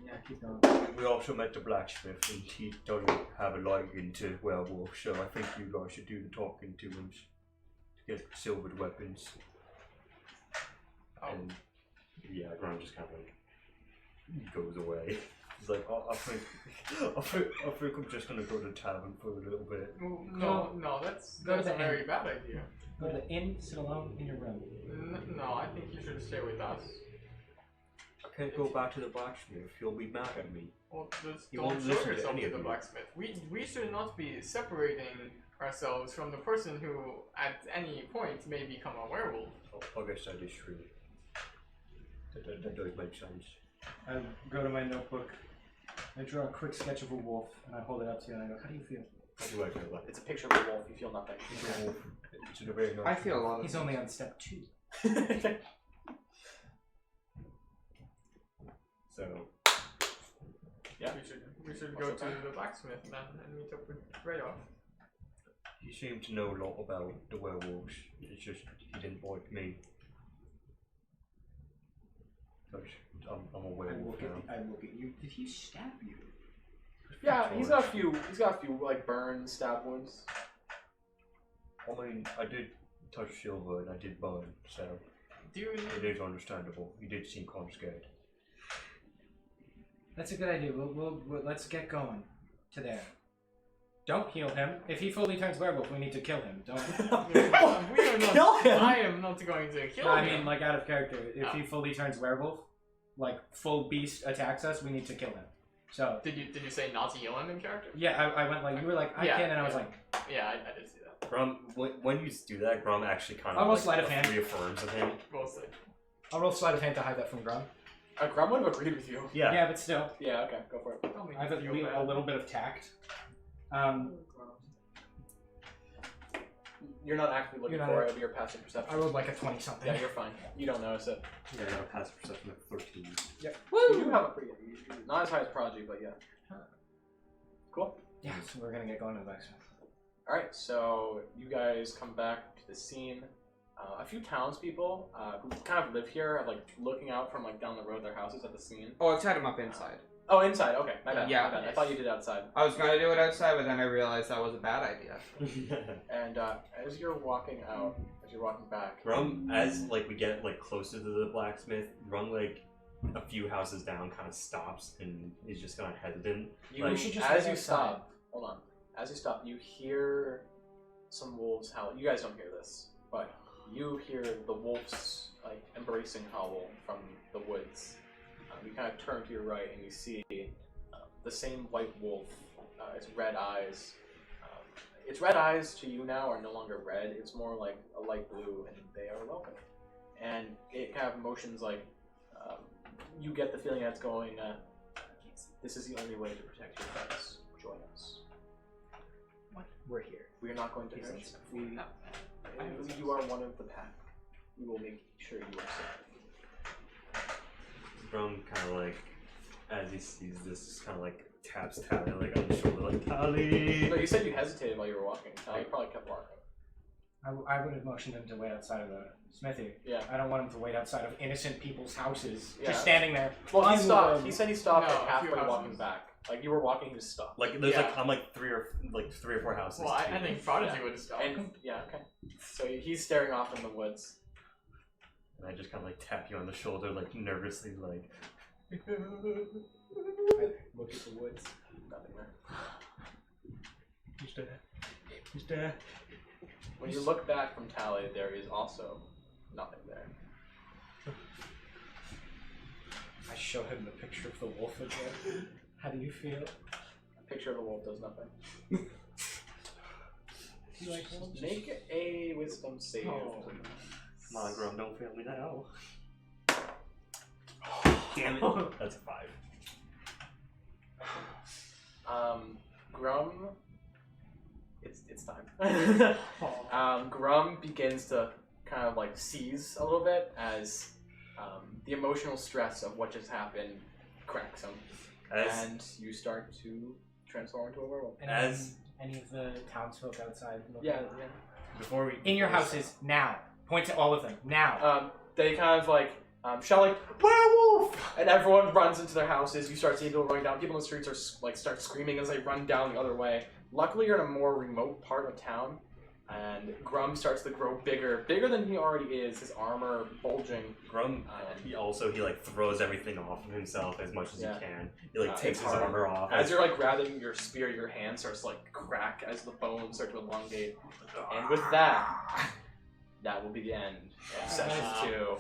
S7: yeah, keep going.
S6: we also met the blacksmith and he doesn't have a liking to werewolves, so I think you guys should do the talking to him to get silvered weapons.
S5: Oh.
S2: And yeah, Grun just kind of like goes away. He's like, oh, I think I'm just gonna go to the tavern for a little bit.
S5: No, that's
S7: Go to
S5: a
S7: the
S5: very
S7: inn.
S5: bad idea.
S7: Go to the inn, sit alone in your room.
S5: No, I think you should stay with us.
S6: I can't go back to the blacksmith. He'll be mad at me.
S5: Well, just
S2: He
S5: don't
S2: won't
S5: show
S2: listen to
S5: yourself
S2: any
S5: to
S2: of
S5: the
S2: you.
S5: blacksmith. We should not be separating ourselves from the person who, at any point, may become a werewolf.
S6: I guess that is true. That does make sense.
S7: I go to my notebook. I draw a quick sketch of a wolf, and I hold it up to you, and I go, "How do you feel?"
S2: How do I feel like
S1: It's a picture of a wolf. You feel nothing.
S6: It's a very nice.
S4: I feel a lot of
S7: He's only on step 2.
S2: so?
S1: Yeah.
S5: We should
S1: What's
S5: go
S1: up,
S5: to
S1: man?
S5: the blacksmith then and meet up with Rayoff.
S6: He seemed to know a lot about the werewolves. It's just he didn't like me. But I'm a
S7: I
S6: werewolf now.
S7: look at you. Did he stab you?
S1: Yeah, he's got a few. He's got a few like burn stab wounds.
S6: I mean, I did touch silver and I did burn, so
S5: Do you
S6: it
S5: need...
S6: is understandable. He did seem kind of scared.
S7: That's a good idea. We'll let's get going. to there. Don't heal him. If he fully turns werewolf, we need to kill him. Don't.
S5: We are not,
S1: Kill him?
S5: I am not going to kill
S7: No, I
S5: him.
S7: mean, like, out of character. If he fully turns werewolf, like, full beast attacks us, we need to kill him. So.
S5: Did you say not to heal him in character?
S7: Yeah, I went like, you were like, I can, and I was like.
S5: Yeah, I did see that.
S2: Grum, when you do that, Grum actually kind
S7: I'll roll
S2: of
S7: sleight of hand.
S2: reaffirms of him.
S5: We'll see.
S7: I'll roll sleight of hand to hide that from Grum.
S1: Grum would have agreed with you.
S2: Yeah.
S7: Yeah, but still.
S1: Yeah, okay, go for it.
S5: Don't make
S7: I have
S5: me feel
S7: a little bit of tact.
S1: You're not actively looking
S7: You're
S1: for
S7: not-
S1: it, but you're passive perception.
S7: I rolled like a 20 something.
S1: Yeah, you're fine. You don't notice it.
S2: Yeah, I got a passive perception of 13.
S1: You do have a pretty... Not as high as Prodigy, but yeah. Cool.
S7: Yeah, so we're gonna get going to the blacksmith.
S1: Alright, so you guys come back to the scene. A few townspeople who kind of live here are like looking out from like down the road their houses at the scene.
S4: Oh, I've tied him up inside.
S1: Oh, inside. Okay, my bad.
S4: Yeah.
S1: My bad. I thought you did outside.
S4: I was gonna do it outside, but then I realized that was a bad idea.
S1: And as you're walking out, as you're walking back,
S2: Grum, as like we get like closer to the blacksmith, Grum like a few houses down kind of stops and is just kind of hesitant.
S1: you
S2: Like-
S7: We should just
S1: as
S7: wait
S1: you
S7: outside.
S1: stop, hold on. As you stop, you hear some wolves howl. You guys don't hear this, but you hear the wolves like embracing howl from the woods. You kind of turn to your right and you see the same white wolf. Its red eyes. Its red eyes to you now are no longer red. It's more like a light blue, and they are welcome. And it kind of motions like you get the feeling that it's going. This is the only way to protect your friends. Join us.
S7: We're here.
S1: We are not going to hurt you. You are one of the pack. We will make sure you are safe.
S2: Grum kind of like, as he sees this, just kind of like taps Tally like on the shoulder, like Tally.
S1: No, you said you hesitated while you were walking. You probably kept walking.
S7: I would have motioned him to wait outside of the smithy.
S1: Yeah.
S7: I don't want him to wait outside of innocent people's houses.
S1: Yeah.
S7: Just standing there.
S1: Well, he
S7: unwarned.
S1: stopped. He said he stopped
S5: No,
S1: like
S5: a few
S1: halfway
S5: houses.
S1: walking back. Like you were walking, he just stopped.
S2: Like there's
S5: Yeah.
S2: like I'm like three or four houses.
S5: Well, I
S2: too.
S5: think Prodigy would stop.
S1: And yeah, okay. So he's staring off in the woods.
S2: And I just kind of like tap you on the shoulder, like nervously, like.
S7: I look at the woods.
S1: Nothing there.
S2: He's there. He's there.
S1: When you look back from Tally, there is also nothing there.
S7: I show him the picture of the wolf again. How do you feel?
S1: A picture of a wolf does nothing.
S7: You like wolves?
S1: Make a wisdom save.
S5: Oh.
S2: Come on, Grum, don't fail me now. Damn it. That's a 5.
S1: Grum. It's time. Grum begins to kind of like seize a little bit as the emotional stress of what just happened cracks him, and you start to transform into a werewolf.
S2: As-
S7: any of the townsfolk outside.
S1: Yeah.
S2: Before we
S7: In your houses now. Point to all of them now.
S1: They kind of like shout like werewolf, and everyone runs into their houses. You start seeing people running down. People in the streets are like start screaming as they run down the other way. Luckily, you're in a more remote part of town, and Grum starts to grow bigger than he already is. His armor bulging.
S2: Grum, he like throws everything off of himself as much as
S1: Yeah.
S2: he can. He like takes
S1: it's
S2: his
S1: hard.
S2: armor off.
S1: As you're like grabbing your spear, your hand starts to like crack as the bones start to elongate. And with that, that will be the end of session 2.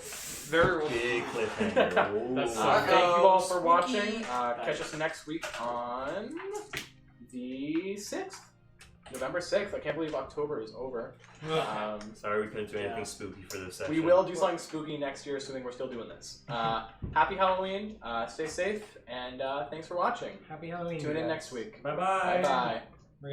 S4: Very
S2: Big cliffhanger.
S5: That's
S2: Ooh.
S1: Thank you all for
S4: Spooky.
S1: watching. Catch us next week on the 6th. November 6th. I can't believe October is over.
S2: Sorry we couldn't do anything spooky for this session.
S1: We will do something spooky next year, assuming we're still doing this. Happy Halloween. Stay safe. And thanks for watching.
S7: Happy Halloween.
S1: Tune in
S7: guys.
S1: next week.
S2: Bye-bye.
S1: Bye-bye.